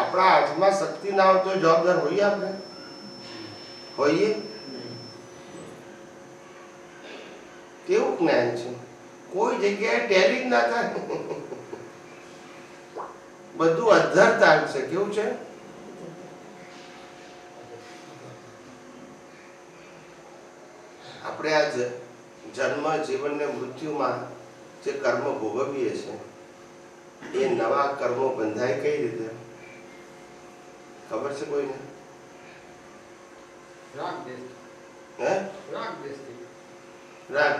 આપણા હાથમાં શક્તિ ના હોય તો જવાબદાર હોઈએ? આપણે હોઈએ? કેવું જ્ઞાન છે? કોઈ જગ્યાએ ટેલી જ ના થાય, બધું અધ્ધરતા છે. કેવું છે? આપણે આ જન્મ જીવન ને મૃત્યુમાં જે કર્મ ભોગવીએ છીએ એ નવા કર્મો બંધાય કઈ રીતે? ખબર છે કોઈને? રાગ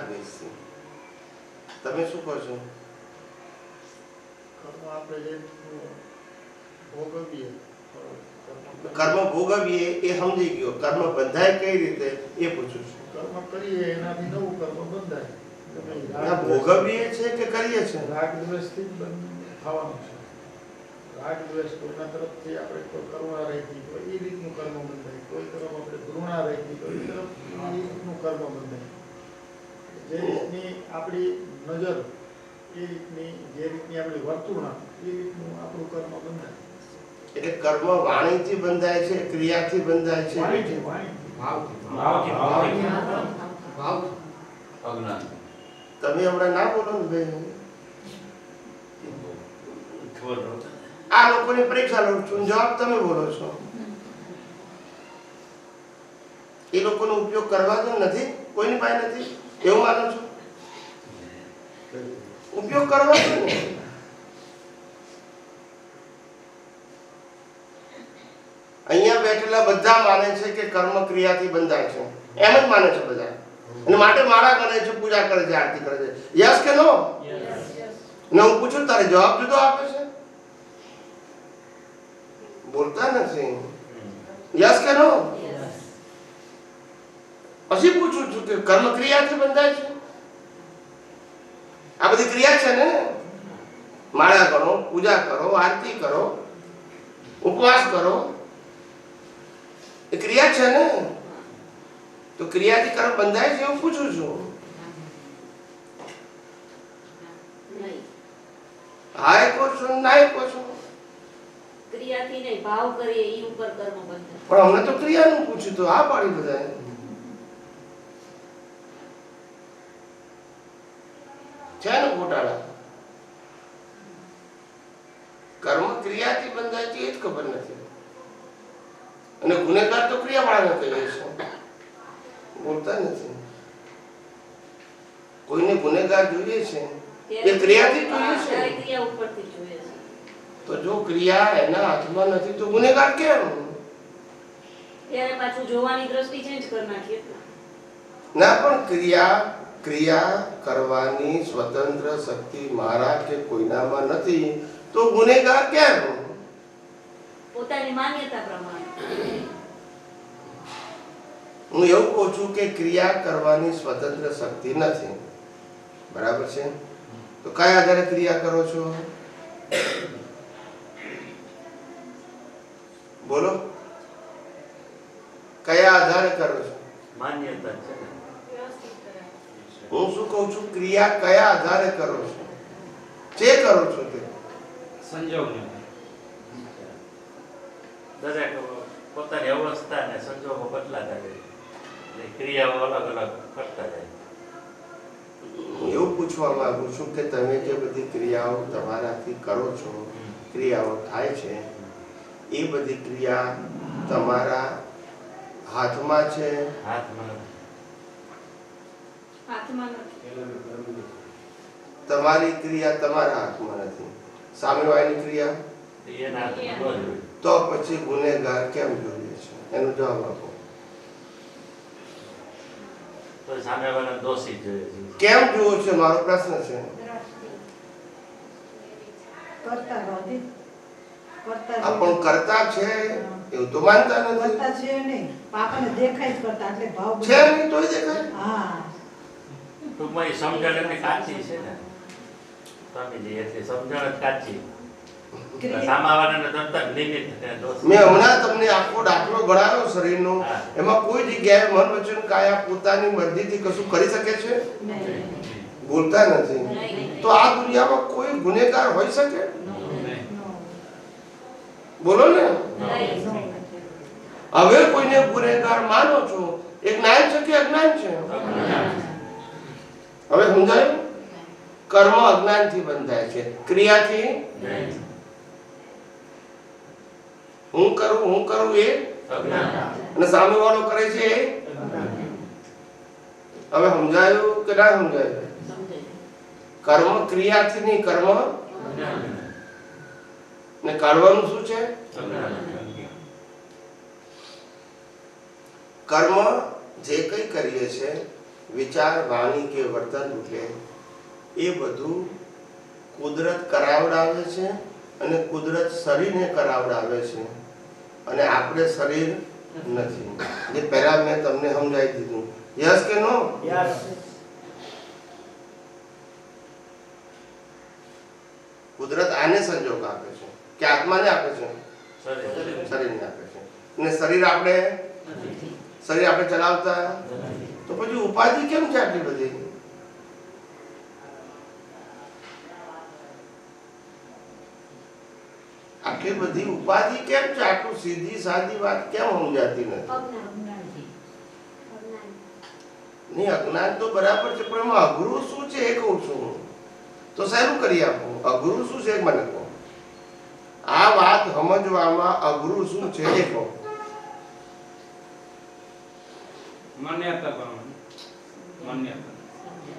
દ્વેષથી. તમે શું કહો છો? કર્મ ભોગવીએ એ સમજી ગયો, કર્મ બંધાય કઈ રીતે એ પૂછું છું. કર્મ કરીએ એનાથી નવું કર્મ બંધાય. ભોગવીએ છે કે કરીએ છે? રાગ દ્વેષથી જ થવાનું છે. રાગ દ્વેષ કોઈના તરફથી આપણે કોઈ કરુણા રહેતી તો એ રીતનું કર્મ બંધાય, કોઈ તરફ આપણે ઘૃણા રહેતી તો એ તરફ એ રીતનું કર્મ બંધાય. જે રીતની આપણી નજર, એ રીતની જે રીતની આપણી વર્તુળા, એ રીતનું આપણું કર્મ બંધાય. એટલે કર્મ વાણીથી બંધાય છે, ક્રિયાથી બંધાય છે? તમે હમણાં ના બોલો ને ભાઈ. આ લોકોની પરીક્ષા લઉં છું, જવાબ તમે બોલો છો. એ લોકોનો ઉપયોગ કરવા તો નથી, કોઈની પાસે નથી એવું માનો છો? ઉપયોગ કરવા તો અહીંયા બેઠેલા બધા માને છે કે કર્મ ક્રિયાથી બંધાય છે, એમ જ માને છે બધા. અને માટે માળા કરે છે, પૂજા કરે છે, આરતી કરે છે. યસ કે નો? ને હું પૂછું તારે જવાબ જુદો આપે છે, બોલતા નથી. યસ કે નો? પછી પૂછું છું કે કર્મ ક્રિયાથી બંધાય છે? આ બધી ક્રિયા છે ને. માળા કરો, પૂજા કરો, આરતી કરો, ઉપવાસ કરો, એ ક્રિયા છે ને. તો ક્રિયાથી કર્મ બંધાય છે એવું પૂછું છું. હા એ કહો છો, ના એ કહો છો. ક્રિયાથી નહીં, ભાવ કરીએ ઈ ઉપર કર્મ બંધાય. પણ અમને તો ક્રિયાનું પૂછ્યું તો આ પાડી બધાએ. છે ને ગોટાળા? કર્મ ક્રિયાથી બંધાય છે એ જ ખબર નથી. અને ગુનેગાર તો ક્રિયાવાળાને કહીએ છે, બોલતા નથી. કોઈને ગુનેગાર જોઈએ છે એ ક્રિયાથી જોઈએ છે. ક્રિયા ઉપરથી જોઈએ છે. તો જો ક્રિયા એના હાથમાં નથી તો ગુનેગાર કેમ? ત્યારે પાછું જોવાની દ્રષ્ટિ ચેન્જ કરી નાખીએ. ના, પણ ક્રિયા કરવાની સ્વતંત્ર શક્તિ મારા કે કોઈનામાં નથી તો ગુનેગાર કેમ? પોતાની માન્યતા પ્રમાણે. હું એવું કહું છું કે ક્રિયા કરવાની સ્વતંત્ર શક્તિ નથી, બરાબર છે? તો કયા આધારે ક્રિયા કરો છો? બોલો, કયા આધારે કરો છો? માન્યતા છે. હું શું કહું છું, ક્રિયા કયા આધારે કરો છો? જે કરો છો તે સંજોગને દરેક પોતાની અવસ્થા અને સંજોગો બદલાતા જાય એટલે ક્રિયાઓ અલગ અલગ કરતા જાય. હું એવું પૂછવા માંગુ છું કે તમે જે બધી ક્રિયાઓ તમારાથી કરો છો, ક્રિયાઓ થાય છે, એ બધી ક્રિયા તમારા હાથમાં છે? હાથમાં હાથમાં નથી. તમારી ક્રિયા તમારા હાથમાં નથી, સામેવાળાની ક્રિયા? એના હાથમાં ન હોય. તો પછી ગુનેગાર કેમ જોઈએ છે? એનો જવાબ આપો. તો સામેવાળાને દોષી જોઈએ છે. કેમ જોવો છે મારો પ્રશ્ન છે. કરતા ભાભી કરતા આ પણ કરતા છે એવું તો માનતા નથી. કરતા છે નહીં, પાપાને દેખાય જ કરતા એટલે ભાવ છે નહીં તોય દેખાય. હા ટૂંકમાં એ સમજણ એની કાચી છે ને સ્વામીજી, એટલે સમજણ જ કાચી. સામાવાળાને તરત જ નિમિત્ત ને દોષ. મેં હમણાં તમને આખો દાખલો ગણાવ્યો શરીરનો. હા. એમાં કોઈ જગ્યાએ મન વચન કાયા પોતાની મરજીથી કશું કરી શકે છે? નહીં. બોલતા નથી. નહીં. તો આ દુનિયામાં કોઈ ગુનેગાર હોઈ શકે? નો. બોલો ને. નહીં. હવે કોઈને ગુનેગાર માનો છો, એ જ્ઞાન છે કે અજ્ઞાન છે? હવે સમજાયું? કર્મ અજ્ઞાનથી બંધાય છે, ક્રિયાથી. હું કરું એ અને સામેવાળો કરે છે એ. હવે સમજાયું કે ના સમજાયું? કર્મ ક્રિયાથી નહીં, કર્મ ને કાઢવાનું શું છે? કર્મ જે કંઈ કરીએ છે, વિચાર, વાણી કે વર્તન રૂપે, એ બધું કુદરત કરાવડાવે છે અને કુદરત શરીરને કરાવડાવે છે અને આપણે શરીર નથી. જે પહેલા મેં તમને સમજાવી દીધું. યસ કે નો? કુદરત આને સંજોગ આપે છે કે આત્માને આપે છે? શરીરને આપે છે. અને શરીર આપણે ચલાવતા, તો પછી ઉપાધિ કેમ છે આટલી બધી? આટલી બધી ઉપાધિ કેમ છે? આટલું સીધી સાદી વાત કેમ સમજાતી નથી? નહીં, અજ્ઞાન તો બરાબર છે, પણ એમાં અઘરું શું છે એ કહું છું. તો સારું કરી આપો. અઘરું શું છે મને કહો. આ વાત સમજવામાં અઘરું શું છે એ કહો.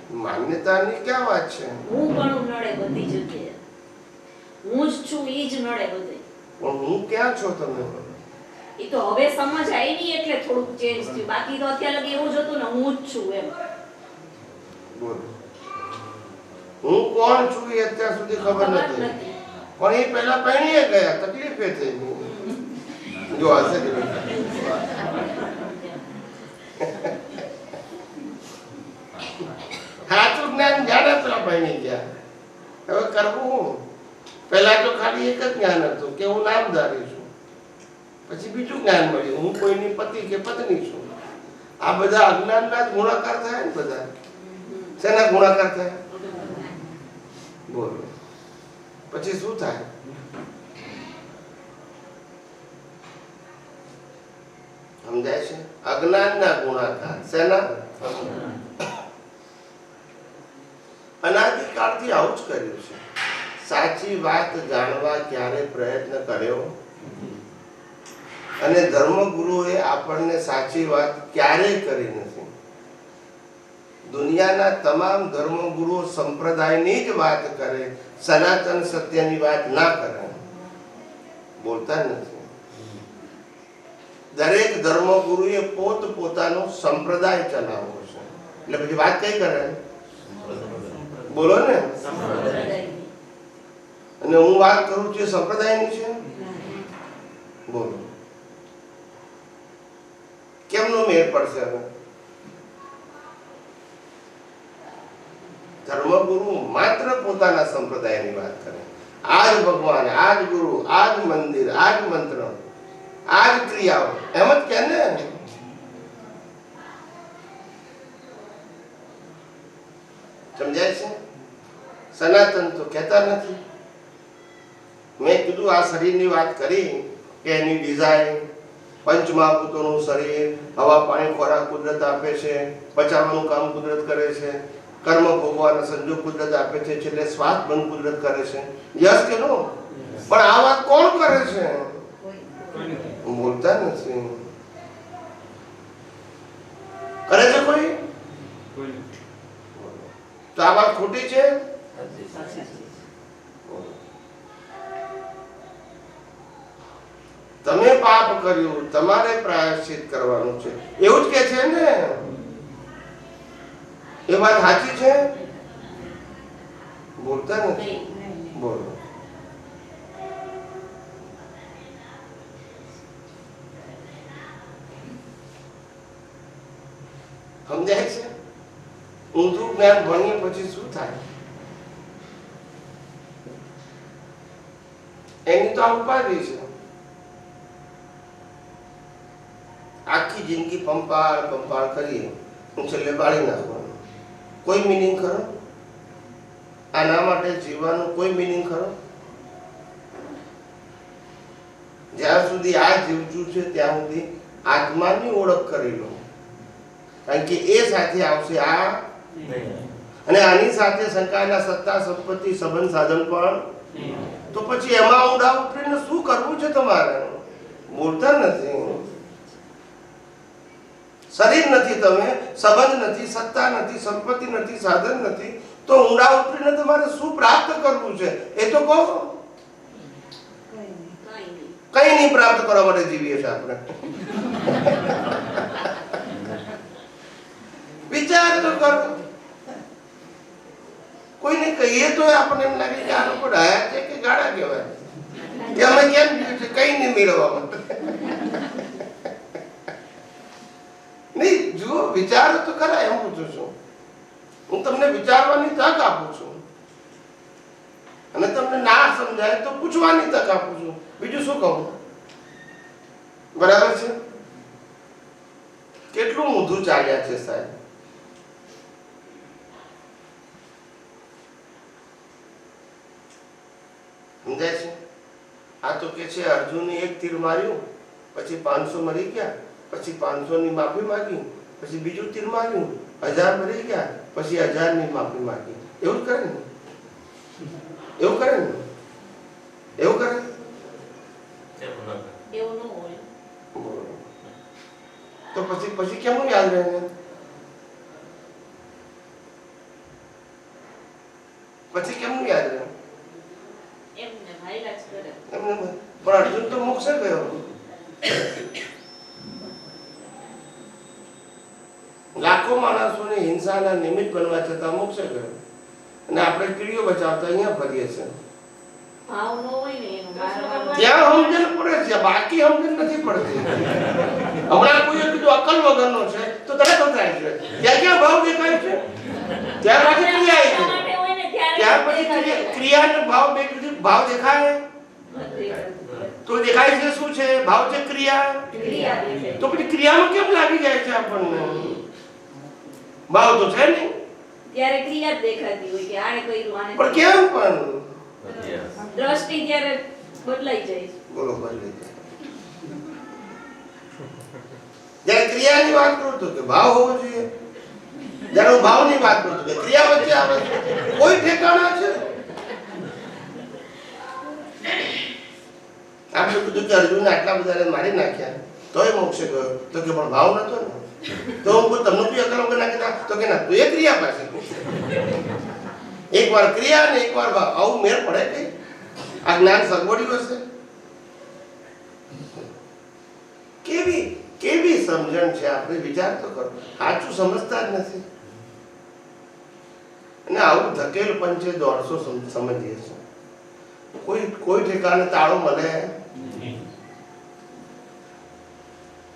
માન્યતાની ક્યાં વાત છે? હું પણ નડે બધી જગ્યાએ. હું જ છું ઈ જ નડે બધે. પણ હું ક્યાં છો તમે? એ તો હવે સમજ આવી નહીં એટલે થોડુંક ચેન્જ થયું. બાકી તો અત્યાર લગી એવું જ હતું ને, હું જ છું એમ. બોલો. હું કોણ છું એ અત્યાર સુધી ખબર નથી, પણ એ પહેલા પહેણીએ ગયા, તકલીફ એ થઈ ગઈ. જો હશે સાચું જ્ઞાન જાણે પેલા પહેણી ગયા. હવે કરવું પહેલા તો ખાલી એક જ જ્ઞાન હતું કે હું નામધારી છું. પછી બીજું જ્ઞાન મળ્યું, હું કોઈની પતિ કે પત્ની છું. આ બધા અજ્ઞાનના જ ગુણાકાર થાય ને. બધા શેના ગુણાકાર થાય? બોલો. પછી શું થાય? સમજાય છે? અજ્ઞાનના ગુણાકાર. શેના? અનાદિકાળથી આવું જ કર્યું છે. સાચી વાત જાણવા ક્યારે પ્રયત્ન કર્યો? અને ધર્મગુરુએ આપણને સાચી વાત ક્યારેય કરી નથી. દુનિયાના તમામ ધર્મગુરુઓ સંપ્રદાયની જ વાત કરે, સનાતન સત્યની વાત ના કરે. બોલતા નથી. દરેક ધર્મગુરુએ પોતાનો સંપ્રદાય ચલાવવો છે. એટલે પછી વાત કઈ કરે? બોલો ને. અને હું વાત કરું છું સંપ્રદાયની છે. બોલો. કેમનો મેળ પડશે? હવે ધર્મગુરુ માત્ર પોતાના સંપ્રદાયની વાત કરે. આજ ભગવાન, આજ ગુરુ, આજ મંદિર, આજ મંત્ર, આજ ક્રિયાઓ, એમ જ કે ને. સમજાય છે? સનાતન તો કહેતા નથી. મેં કીધું આ શરીરની વાત કરી કે એની ડિઝાઇન, પંચમહાભૂતોનું શરીર, હવા પાણી ખોરાક કુદરત આપે છે, પચાવવાનું કામ કુદરત કરે છે, કર્મ ભોગવાના સંજોગ કુદરત આપે છે, છેલ્લે શ્વાસ બંધ કુદરત કરે છે. યસ કે નો? પણ આ વાત કોણ કરે છે? બોલતા નથી. કરે છે કોઈ? તો આ વાત ખોટી છે? તમે પાપ કર્યું, તમારે પ્રાયશ્ચિત કરવાનું છે, એવું જ કે છે ને? એ વાત સાચી છે? બોલતા નથી. બોલો. સમજાય છે? ઊંધું જ્ઞાન ભણીએ પછી શું થાય? એની તો આ ઉપાધિ છે. આખી જિંદગી પંપાળ કરીએ, છેલ્લે બાળી નાખવાનું. કોઈ મિનિંગ ખરો? આના માટે જીવવાનું કોઈ મિનિંગ ખરો? જ્યાં સુધી આ જીવજું છે ત્યાં સુધી આત્માની ઓળખ કરી લો, કારણ કે એ સાથે આવશે આ, અને આની સાથે સંકળાયેલા સત્તા, સંપત્તિ, સંબંધ, સાધન પણ. તો પછી એમાં ઊંડા ઉતરીને શું કરવું છે તમારે? બોલતા નથી. શરીર નથી, તમે સંબંધ નથી, સત્તા નથી, સંપત્તિ નથી, સાધન નથી, તો ઊંડા ઉતરીને તમારે શું પ્રાપ્ત કરવું છે એ તો કહો. કઈ નહીં પ્રાપ્ત કરવા માટે જીવીએ છીએ આપણે. વિચાર તો કરો. કોઈને કહીએ તો આપણને એમ લાગે કે આ લોકો ડાયા છે કે ગાડા કહેવાય, કે અમે કેમ જીવ્યું છે કઈ નહીં મેળવવા માટે. નહીં, જુઓ, વિચારો તો ખરા. એમ પૂછું છું, હું તમને વિચારવાની તક આપું છું, અને તમને ના સમજાય તો પૂછવાની તક આપું છું. બીજું શું કહું? બરાબર છે? કેટલું ઊંધું ચાલ્યા છે સાહેબ. સમજાય છે? આ તો કે છે અર્જુને એક તીર માર્યું, પછી 500 મરી ગયા, પછી 500 ની માફી માંગી, પછી બીજું તીર માર્યું, 1000 મરી ગયા, પછી 1000 ની માફી માંગી. એવું કરે ને? એવું કરે ને? એવું કરે? એવું ન હોય. તો પછી કેમ યાદ રહે? પછી કેમ યાદ રહે? એમને ભાઈલા જ કરે. એમને પણ અર્જુન તો મોક્ષે ગયો. લાખો માણસોને હિંસાના નિમિત્ત બનવા છતાં મોક્ષે ગયો, અને આપણે કીડીઓ બચાવતા અહીંયા ફરીએ છીએ. ભાવ ન હોય ને એનો મારવાનો. ત્યાં સમજણ પડે છે, બાકી સમજણ નથી પડતી. હમણાં કોઈએ કીધું અકલ વગરનો છે તો તરત થાય છે. ત્યાં ક્યાં ભાવ દેખાય છે? ત્યાર પછી ક્રિયા આવી છે. માટે હોય ને ત્યારે ત્યાર પછી ક્રિયા અને ભાવ બે ભાવ દેખાય તો દેખાય છે શું છે? ભાવ છે ક્રિયા. ક્રિયા દેખાય. તો પછી ક્રિયામાં કેમ લાગી જાય છે આપણને? ભાવ તો છે નહીં. ત્યારે ક્રિયા જ દેખાતી હોય કે આને કર્યું, આને પણ કેમ? પણ દ્રષ્ટિ ત્યારે બદલાઈ જાય છે. બોલો, બદલાઈ જાય. જ્યારે ક્રિયાની વાત કરું તો કે ભાવ હોવો જોઈએ, જ્યારે હું ભાવની વાત કરું તો કે ક્રિયા વચ્ચે આવે છે. કોઈ ઠેકાણા છે? આપણે કીધું કે અર્જુનને આટલા બધા મારી નાખ્યા તોય મોક્ષે ગયો, તો કે પણ ભાવ નતો ને. તો હું તમને કોઈ અકલ વગર નાખી તો કે ના, તો એ ક્રિયા પાસે. એકવાર ક્રિયા ને એકવાર ભાવ, આવું મેળ પડે કઈ? આ જ્ઞાન સગવડ્યું હશે? કેવી સમજણ છે? આપણે વિચાર તો કરો. સાચું સમજતા જ નથી, અને આવું ધકેલ પંચે 150 સમજીએ છીએ. કોઈ ઠેકાણે તાળો મળે.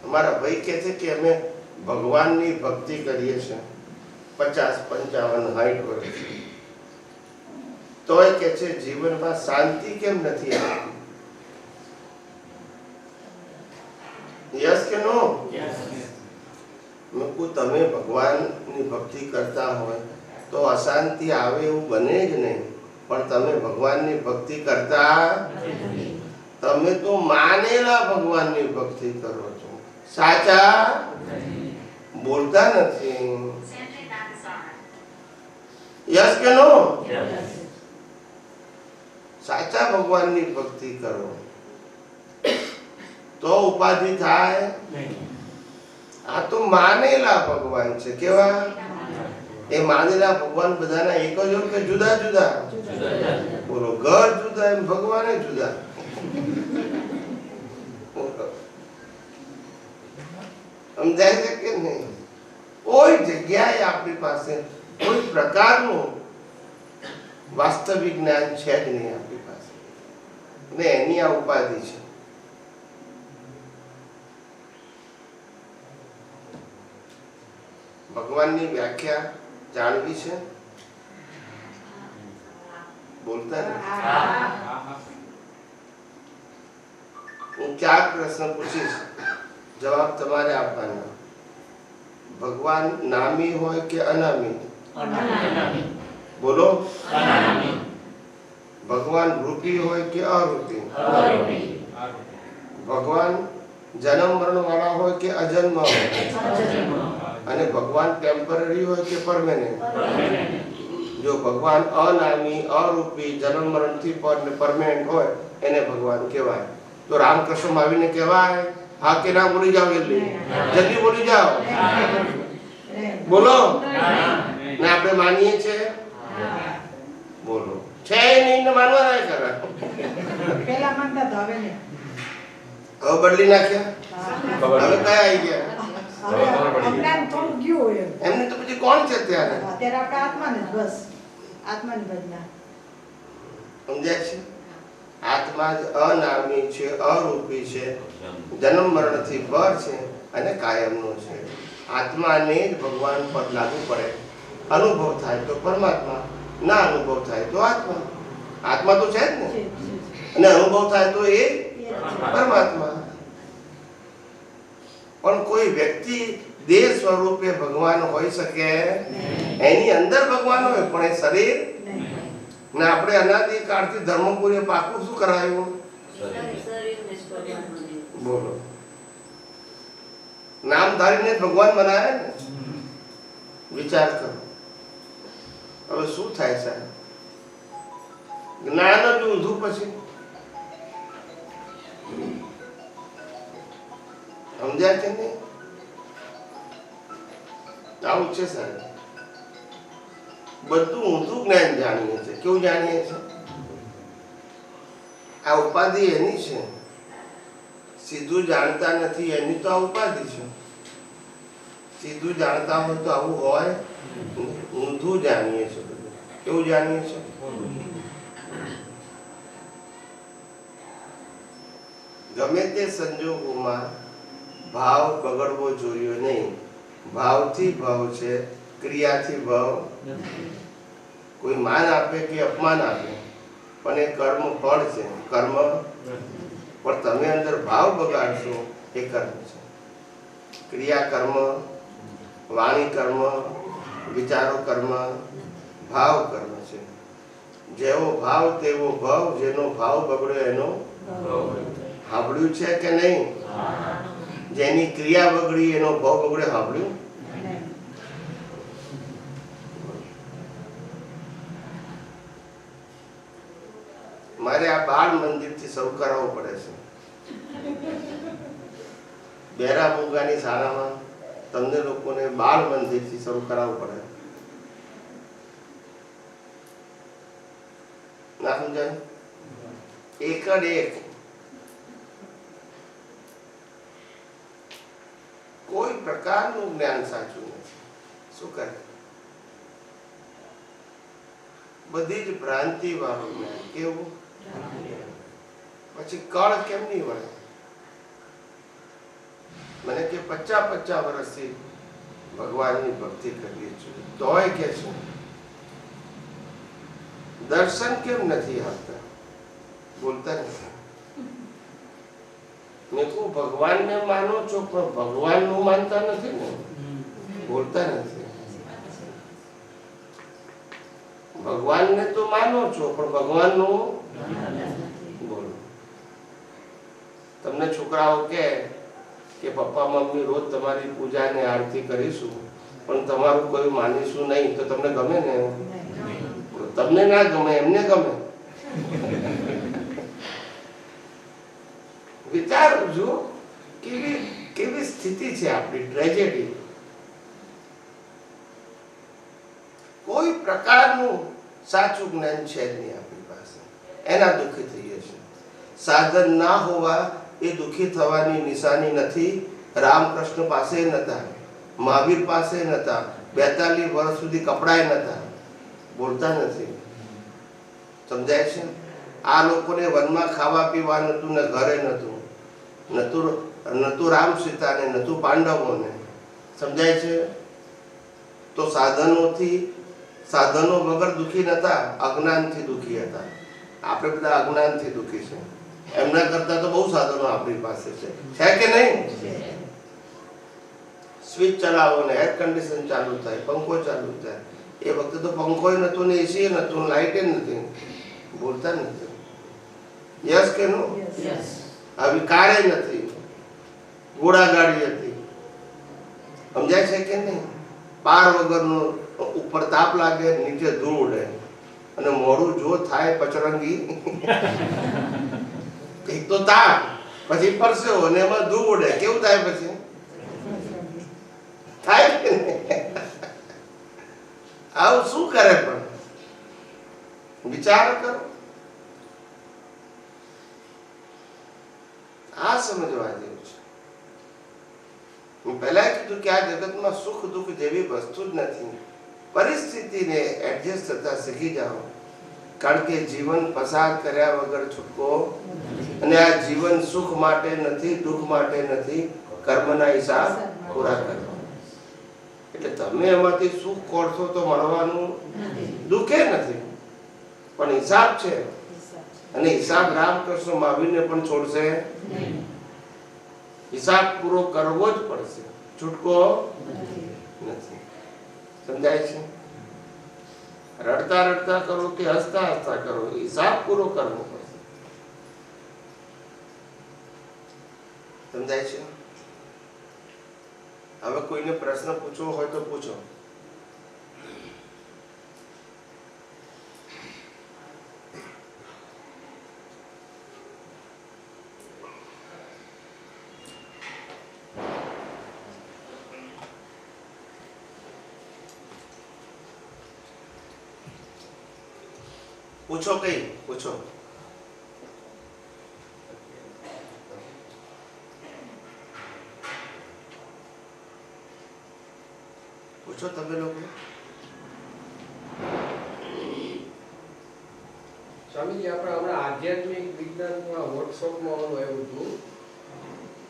અમારા ભાઈ કહે છે કે અમે ભગવાનની ભક્તિ કરીએ છીએ 50, 55, 60 વર્ષ, તોય કે છે જીવનમાં શાંતિ કેમ નથી આવતી? યસ કે નો? મેં કહું તમે ભગવાનની ભક્તિ કરતા હોય તો અશાંતિ આવે એવું બને જ નહીં. પણ તમે ભગવાનની ભક્તિ કરતા, તમે તો માનેલા ભગવાનની ભક્તિ કરો છો, સાચા બોલતા નથી. યસ કે નો? સાચા ભગવાનની ભક્તિ કરો તો ઉપાધિ થાય. આ તો માનેલા ભગવાન છે. કેવા? એ માનેલા ભગવાન બધાના એક જ હોય કે જુદા જુદા? બોલો, ઘર જુદા એમ ભગવાન જુદા. સમજાય છે કે નહીં? કોઈ જગ્યાએ આપણી પાસે કોઈ પ્રકારનું વાસ્તવિક જ્ઞાન છે જ નહીં આપણી પાસે, ને એની આ ઉપાધિ છે. ભગવાનની વ્યાખ્યા જાણવી છે? બોલતા નથી. હું 4 પ્રશ્ન પૂછીશ, જવાબ તમારે આપવાના. ભગવાન નામી હોય કે અનામી? બોલો. ભગવાન રૂપી હોય કે અરૂપી? ભગવાન જન્મ મરણ વાળા હોય કે અજન્મ હોય? અને ભગવાન ટેમ્પરરી હોય કે પરમેનન્ટ? જો ભગવાન અનામી, અરૂપી, જન્મ મરણ થી પરમેનન્ટ હોય એને ભગવાન કહેવાય. તો રામકૃષ્ણ આવીને કહેવાય? હા કે ના? બોલી જાઓ, જલ્દી બોલી જાઓ. બોલો. ને આપણે માનીએ છીએ? બોલો. છે નહીં ને માનવા ના ખરા? પેલા માનતા તો હવે નહીં. હવે બદલી નાખ્યા. હવે કયા આવી ગયા? હવે અજ્ઞાન થોડું ગયું હોય એમ. એમને તો પછી કોણ છે અત્યારે? અત્યારે આપણે આત્માને જ બસ આત્માની બદલા. સમજ્યા છે? આત્મા જ અનામી છે, અરૂપી છે, જન્મ મરણ થી પર છે અને કાયમનો છે. આત્માને જ ભગવાન પર લાગુ પડે. અનુભવ થાય તો પરમાત્મા, ના અનુભવ થાય તો આત્મા. આત્મા તો છે જ ને, અને અનુભવ થાય તો એ પરમાત્મા. પણ કોઈ વ્યક્તિ દેહ સ્વરૂપે ભગવાન હોઈ શકે? એની અંદર ભગવાન હોય પણ એ શરીર ને. આપણે અનાદિ કાળથી ધર્મપુરે પાકું શું કરાયું? બોલો. નામ ધારીને ભગવાન બનાયા ને. વિચાર કરો. હવે શું થાય સાહેબ? જ્ઞાન જ ઊંધું પછી. સમજ્યા કે નહીં? આવું છે સાહેબ. બધું ઊંધું જ્ઞાન જાણીએ છીએ. કેવું જાણીએ છીએ? આ ઉપાધિ એની છે. સીધું જાણતા નથી એની તો આ ઉપાધિ છે. સીધું જાણતા હોય તો આવું હોય? ઊંધું જાણીએ છીએ. કેવું જાણીએ છીએ? ગમે તે સંજોગોમાં ભાવ બગડવો જોઈએ નહીં. ભાવથી ભાવ છે, ક્રિયાથી ભાવ. કોઈ માન આપે કે અપમાન આપે પણ એ કર્મ ફળ છે, કર્મ. પણ તમે અંદર ભાવ બગાડશો એ કર્મ છે. ક્રિયા કર્મ, વાણી કર્મ, વિચારો કર્મ, ભાવ કર્મ છે. જેવો ભાવ તેવો ભાવ. જેનો ભાવ બગડ્યો એનો સાંભળ્યું છે કે નહીં? જેની ક્રિયા બગડી એનો ભાવ બગડ્યો, સાંભળ્યું? મારે આ બાળ મંદિર થી શરૂ કરાવવું પડે છે. બેરા મુંગાની શાળામાં તમને લોકોને બાળ મંદિર થી શરૂ કરાવવું પડે. ના સમજાય? એક જ એક. કોઈ પ્રકારનું જ્ઞાન સાચું નથી. શું કરે? બધી જ ભ્રાંતિ વાળું જ્ઞાન. કેવું? પછી કળ કેમ નહીં વળે? મને કે 50 વર્ષથી ભગવાનની ભક્તિ કરીએ છીએ તોય કે છે દર્શન કેમ નથી આવતા? બોલતા નથી. મેં કહું ભગવાનને માનો છો પણ ભગવાનનું માનતા નથી ને. બોલતા નથી. ભગવાનને તો માનો છો પણ ભગવાનનું બોલો. તમને છોકરાઓ કે પપ્પા મમ્મી રોજ તમારી પૂજા ને આરતી કરીશું પણ તમારું કોઈ માનીશું નહીં તો તમને ગમે ને? તમને ના ગમે, એમને ગમે. વિચારજો કેવી સ્થિતિ છે આપણી, ટ્રેજેડી. કોઈ પ્રકારનું સાચું જ્ઞાન છે જ નહીં આપણી પાસે, એના દુઃખી થઈએ છે. સાધન ના હોવા એ દુઃખી થવાની નિશાની નથી. રામકૃષ્ણ પાસે નતા, મહાવીર પાસે નતા, 42 વર્ષ સુધી કપડાય નતા, બોલતા નથી. સમજાય છે? આ લોકોને વનમાં ખાવા પીવા નતું ને ઘરે નતું, નતું રામ સીતા ને નતું પાંડવોને. સમજાય છે? તો સાધનો વગર દુઃખી નતા, અજ્ઞાનથી દુઃખી હતા. આપણે બધા અજ્ઞાનથી દુઃખી છે. એમના કરતા તો બહુ સાધનો આપણી પાસે છે કે નહીં? સ્વિચ ચલાવો ને એર કન્ડિશન ચાલુ થાય, પંખો ચાલુ થાય. એ વખતે તો પંખોય નતો ને એસી નતું, લાઇટ નથી, બોલતા નથી. યસ કે નો? આવી કારે નથી, ઘોડાગાડી હતી. સમજાય છે કે નહીં? પાર વગરનું, ઉપર તાપ લાગે, નીચે ધૂળ ઉડે, અને મોડું જો થાય પચરંગી એક તો તાપ, પછી પરસેવો અને એમાં ધૂળ ઉડે. કેવું થાય પછી? થાય કે નહીં? આવું શું કરે? પણ વિચાર કરો. આ સમજવા જેવું છે. હું પહેલા કીધું કે આ જગતમાં સુખ દુઃખ જેવી વસ્તુ જ નથી. પરિસ્થિતિને એડજસ્ટ થતા શીખી જાઓ, કારણ કે જીવન પસાર કર્યા વગર છૂટકો. અને આ જીવન સુખ માટે નથી, દુઃખ માટે નથી, કર્મના હિસાબ પૂરા કરવા. એટલે તમે એમાંથી સુખ કોરશો તો મળવાનું દુઃખે નથી, પણ હિસાબ છે. અને હિસાબ રામકૃષ્ણ મહાવીરને પણ છોડશે. હિસાબ પૂરો કરવો જ પડશે, છૂટકો નથી. સમજાય છે? રડતા રડતા કરો કે હસતા હસતા કરો, હિસાબ પૂરો કરવો પડશે. સમજાય છે? હવે કોઈને પ્રશ્ન પૂછવો હોય તો પૂછો. પૂછો, કઈ પૂછો. પૂછો તમે લોકો. સ્વામીજી, આપણે હમણાં આધ્યાત્મિક વિજ્ઞાનમાં વર્કશોપમાં ઓલું આવ્યું હતું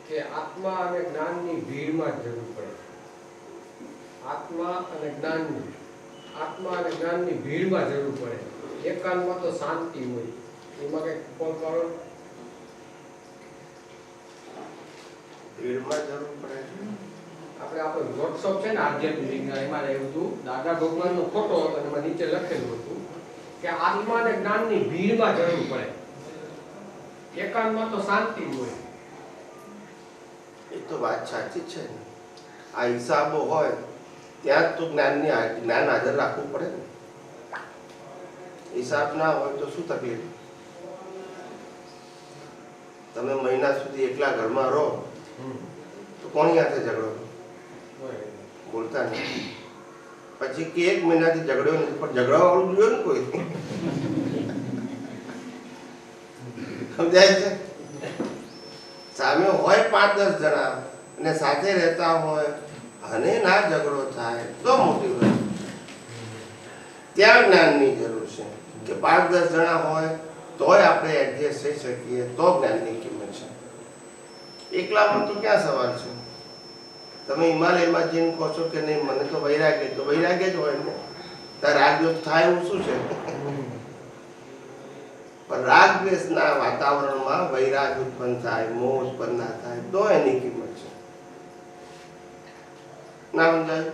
કે આત્મા અને જ્ઞાનની ભીડમાં જ જરૂર પડે. આત્મા અને જ્ઞાનની ભીડમાં જરૂર પડે. એકાંતમાં તો શાંતિ હોય. એમાં કઈ કોલ કરો. ભીડમાં જરૂર પડે. આપણે વર્કશોપ છે ને આધ્યાત્મિક વિજ્ઞાન, એમાં એવું હતું, દાદા ભગવાનનો ફોટો હતો અને એમાં નીચે લખેલું હતું કે આત્મા અને જ્ઞાનની ભીડમાં જરૂર પડે. એકાંતમાં તો શાંતિ હોય. એ તો વાત સાચી છે ને. આ હિસાબો હોય ત્યાં જ તો જ્ઞાન હાજર રાખવું પડે ને. હિસાબ ના હોય તો શું તકલીફ? તમે મહિના સુધી એકલા ઘરમાં રહો તો કોની સાથે ઝઘડો? બોલતા નહીં. પછી કે 1 મહિનાથી ઝઘડ્યો નથી, પણ ઝઘડવા વાળું જોયું ને કોઈ? સમજાય છે? સામે હોય 5-10 જણા અને સાથે રહેતા હોય અને ના ઝઘડો થાય તો મોટી વાત. ત્યાં જ્ઞાનની જરૂર છે કે 5-10 જણા હોય તોય આપણે એડજસ્ટ થઈ શકીએ, તો જ્ઞાનની કિંમત છે. એકલામાં તો ક્યાં સવાલ છે? તમે હિમાલયમાં જઈને કહો છો કે નહીં મને તો વૈરાગ્ય, તો વૈરાગ્ય જ હોય ને. ત્યાં રાગ દ્વેષ થાય એવું શું છે? પણ રાગ દ્વેષના વાતાવરણમાં વૈરાગ ઉત્પન્ન થાય, મોહ ઉત્પન્ન ના થાય તો એની કિંમત છે. ના સમજાય?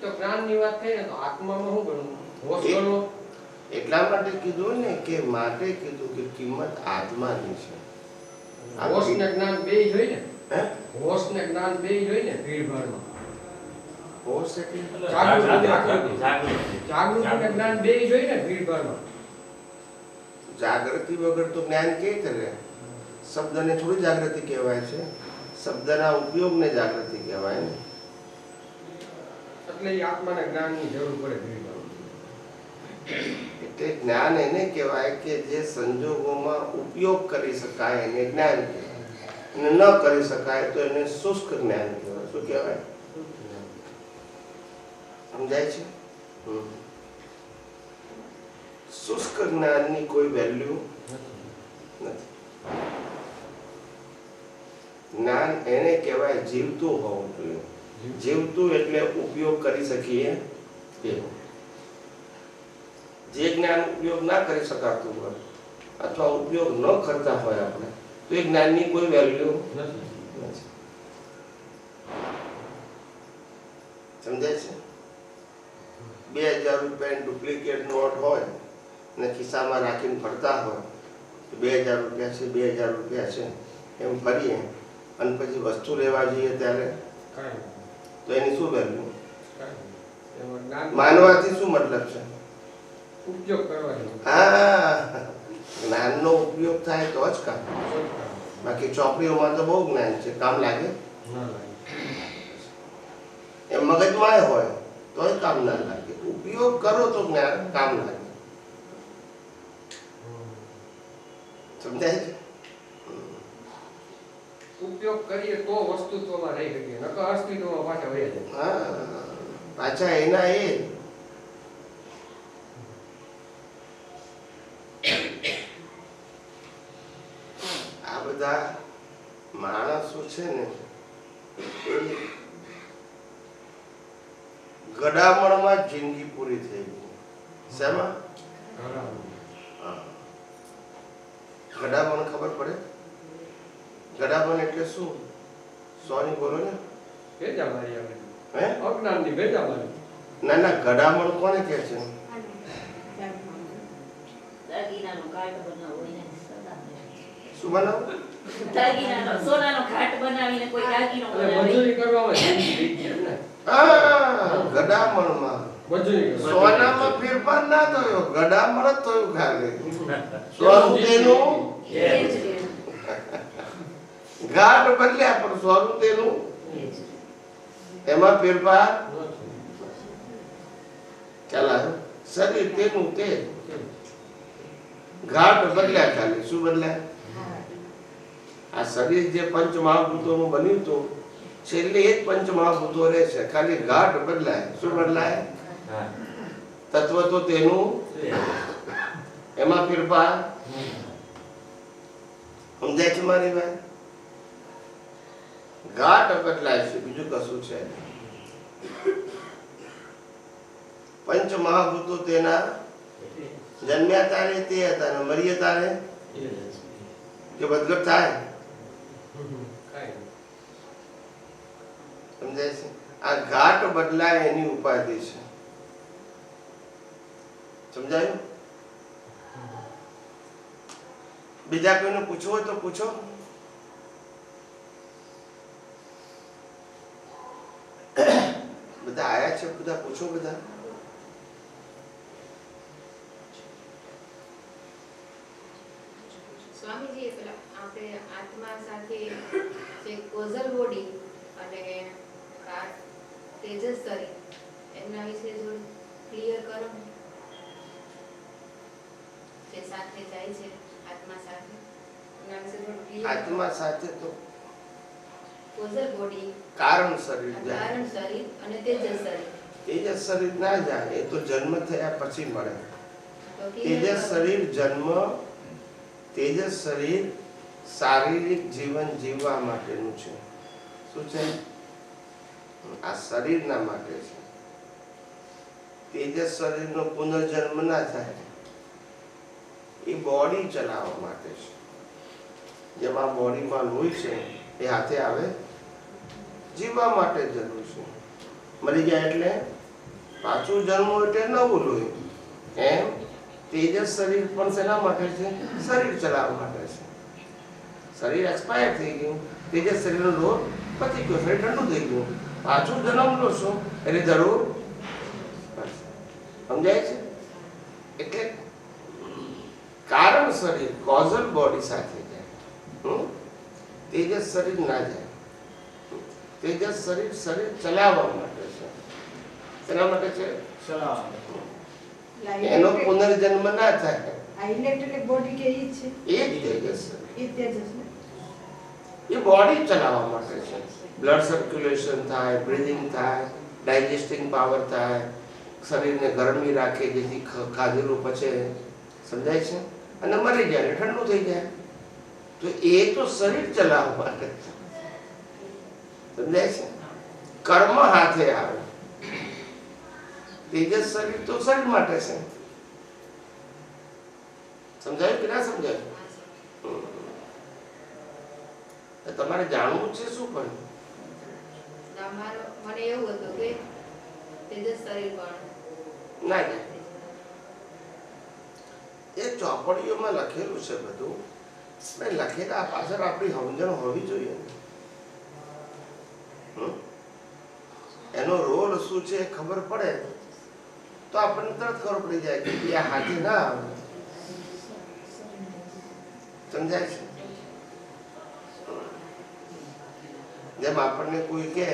તો જ્ઞાનની વાત થઈ ને તો આત્મામાં શું કરવું? હોશ કરવો. એટલા માટે કીધું ને કે માટે કીધું કે કિંમત આત્માની છે. હોશ ને જ્ઞાન બેય જ હોય ને. હે? હોશ ને જ્ઞાન બેય જ હોય ને ભીડભાડમાં. હોશ એટલે જાગૃતિ જાગૃતિ ને જ્ઞાન બેય જ હોય ને ભીડભાડમાં. જાગૃતિ વગર તો જ્ઞાન કેવી રીતે રહે? શબ્દને થોડી જાગૃતિ કહેવાય છે, શબ્દના ઉપયોગને જાગૃતિ કહેવાય ને. એટલે એ આત્માને જ્ઞાનની જરૂર પડે ભીડભાડમાં. એટલે જ્ઞાન એને કહેવાય કે જે સંજોગોમાં ઉપયોગ કરી શકાય એને જ્ઞાન કહેવાય, અને ન કરી શકાય તો એને શુષ્ક જ્ઞાન કહેવાય. શું કહેવાય? સમજાય છે? શુષ્ક જ્ઞાનની કોઈ વેલ્યુ નથી. જ્ઞાન એને કહેવાય જીવતું હોવું જોઈએ. જીવતું એટલે ઉપયોગ કરી શકીએ એવું. જે જ્ઞાન ઉપયોગ ના કરી શકાતું હોય અથવા ઉપયોગ ન કરતા હોય આપણે, તો એ જ્ઞાનની કોઈ વેલ્યુ નથી. સમજાય છે? 2000 રૂપિયાની ડુપ્લિકેટ નોટ હોય ને ખિસ્સામાં રાખીને ફરતા હોય, 2000 રૂપિયા છે, 2000 રૂપિયા છે એમ ફરીએ, અને પછી વસ્તુ લેવા જઈએ ત્યારે તો એની શું વેલ્યુ? માનવાથી શું મતલબ છે? ઉપયોગ કરવાનો. હા, જ્ઞાનનો ઉપયોગ થાય તો જ કામ. બાકી ચોપડીઓમાં તો બહુ જ્ઞાન છે, કામ લાગે? એ મગજમાં હોય તોય કામ ના લાગે. ઉપયોગ કરો તો જ્ઞાન કામ લાગે. સમજાય છે? ઉપયોગ કરીએ તો વસ્તુત્વમાં રહી શકીએ, નકર અસ્તિત્વમાં પાછા વહી જાય. હા, પાછા એના એ આ બધા માણસો છે ને એ ગડામણમાં જિંદગી પૂરી થઈ ગઈ. શેમાં? ગડામણ ખબર પડે? ગડામણ એટલે શું? સોની બોલો ને. ભેજા મારી આવે. હે? અજ્ઞાનની ભેજા મારી. ના ના, ગડામણ કોને કહે છે? દાગીનાનો ઘાટ બનાવવો એને સદા. શું બનાવો? દાગીનાનો સોનાનો ઘાટ બનાવીને કોઈ દાગીનો અને બનાવી. મજૂરી કરવામાં જિંદગી રહી ગઈ એમ ને. હા, ગડામણમાં મજૂરી કરવા. સોનામાં ફેરફાર ના થયો, ગડામણ જ થયું ખાલી. સોનું તેનું એ જ રે. ઘાટ બદલ્યા પણ સોનું તેનું એ જ રે. એમાં ફેરફાર ચાલે. શરીર તેનું તે, ઘાટ બદલ્યા ખાલી. શું બદલ્યા? આ શરીર જે પંચ મહાભૂતોનું બન્યું હતું, છેલ્લે એ જ પંચ મહાભૂતો રહે છે, ખાલી ઘાટ બદલાય. શું બદલાય? તત્વ તો તેનું, એમાં ફેરફાર. સમજાય છે મારી વાત? ઘાટ બદલાય છે, બીજું કશું છે? પંચ મહાભૂતો તેના જન્મ્યા તારે તે હતા ને મરીએ તારે કે બદલત થાય. સમજાય છે? આ ઘાટ બદલાય એની ઉપાધિ છે. સમજાયું? બીજા કોઈને પૂછવું હોય તો પૂછો. બધા આયા છે, બધા પૂછો. બધા સ્વામીજી, પેલા આપણે આત્મા સાથે જે કોઝલ બોડી અને તેજસ શરીર એમના વિશે થોડું ક્લિયર કરો. જે સાથે જાય છે આત્મા સાથે, એમના વિશે થોડું ક્લિયર. આત્મા સાથે તો કોઝલ બોડી, કારણ શરીર જાય, કારણ શરીર અને તેજસ શરીર. તેજસ શરીર ના જાય, એ તો જન્મ થયા પછી મળે. તો clear તેજસ કરો. શરીર જન્મ, તેજસ શરીર શારીરિક જીવન જીવવા માટેનું છે. શું છે? આ શરીરના માટે છે. તેજસ શરીરનો પુનર્જન્મ ના થાય, એ બોડી ચલાવવા માટે છે. જેમાં બોડીમાં લોહી છે એ હાથે આવે, જીવવા માટે જરૂર છે. મરી ગયા એટલે પાછું જન્મ એટલે નવું લોહી. એમ તેજસ શરીર પણ શેના માટે છે? શરીર ચલાવવા માટે છે. શરીર એક્સપાયર થઈ ગયું, તેજસ શરીરનો લોહ પતી ગયો, શરીર ઠંડુ થઈ ગયું, પાછું જન્મ લો છો એટલે જરૂર પડશે. સમજાય છે? એટલે કારણ શરીર કોઝલ બોડી સાથે જાય, તેજસ શરીર ના જાય. તેજસ શરીર શરીર ચલાવવા માટે છે. શેના માટે છે? એનો પુનર્જન્મ ના થાય. આ ઇલેક્ટ્રિક બોડી કે ઈ છે, એ જ તેજસ શરીર. ઈ તેજસ ને. એ બોડી ચલાવવા માટે છે. બ્લડ સર્ક્યુલેશન થાય, બ્રીધિંગ થાય, ડાયજેસ્ટિંગ પાવર થાય, શરીરને ગરમી રાખે જેથી ખાધેલું પચે. સમજાય છે? અને મરી જાય ઠંડુ થઈ જાય. તો એ તો શરીર ચલાવવા માટે છે. સમજાય છે? કર્મ હાથે આવે. તેજસ શરીર તો શરીર માટે છે. સમજાયું કે ના સમજાયું? તમારે જાણવું છે શું? પણ મને એવું હતું કે તેજસ શરીર પણ ના જાય. એ ચોપડીઓમાં લખેલું છે બધું. લખેલા પાછળ આપણી સમજણ હોવી જોઈએ. એનો રોલ શું છે ખબર પડે તો આપણને તરત ખબર પડી જાય કે આ હાથે ના આવે. સમજાય છે? જેમ આપણને કોઈ કહે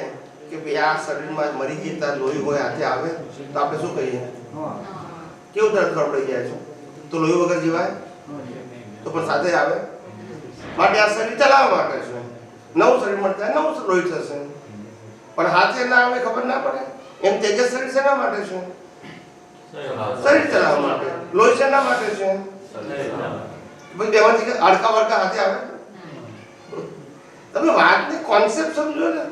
કે ભાઈ આ શરીરમાં મરી જતા લોહી હોય હાથે આવે તો આપણે શું કહીએ? કેવું તરત ખબર પડી જાય છે? તો લોહી વગર જીવાય? તો પણ સાથે આવે. માટે આ શરીર ચલાવવા માટે છે. નવું શરીર મળતા નવું લોહી થશે. પણ હાથે ના આવે ખબર ના પડે. એમ તેજસ શરીર શેના માટે છે? શરીર ચલાવવા માટે. લોહી શેના માટે છે? ભાઈ બેમાંથી હાડકા વડકા હાથે આવે? તમે વાતની કોન્સેપ્ટ સમજો ને.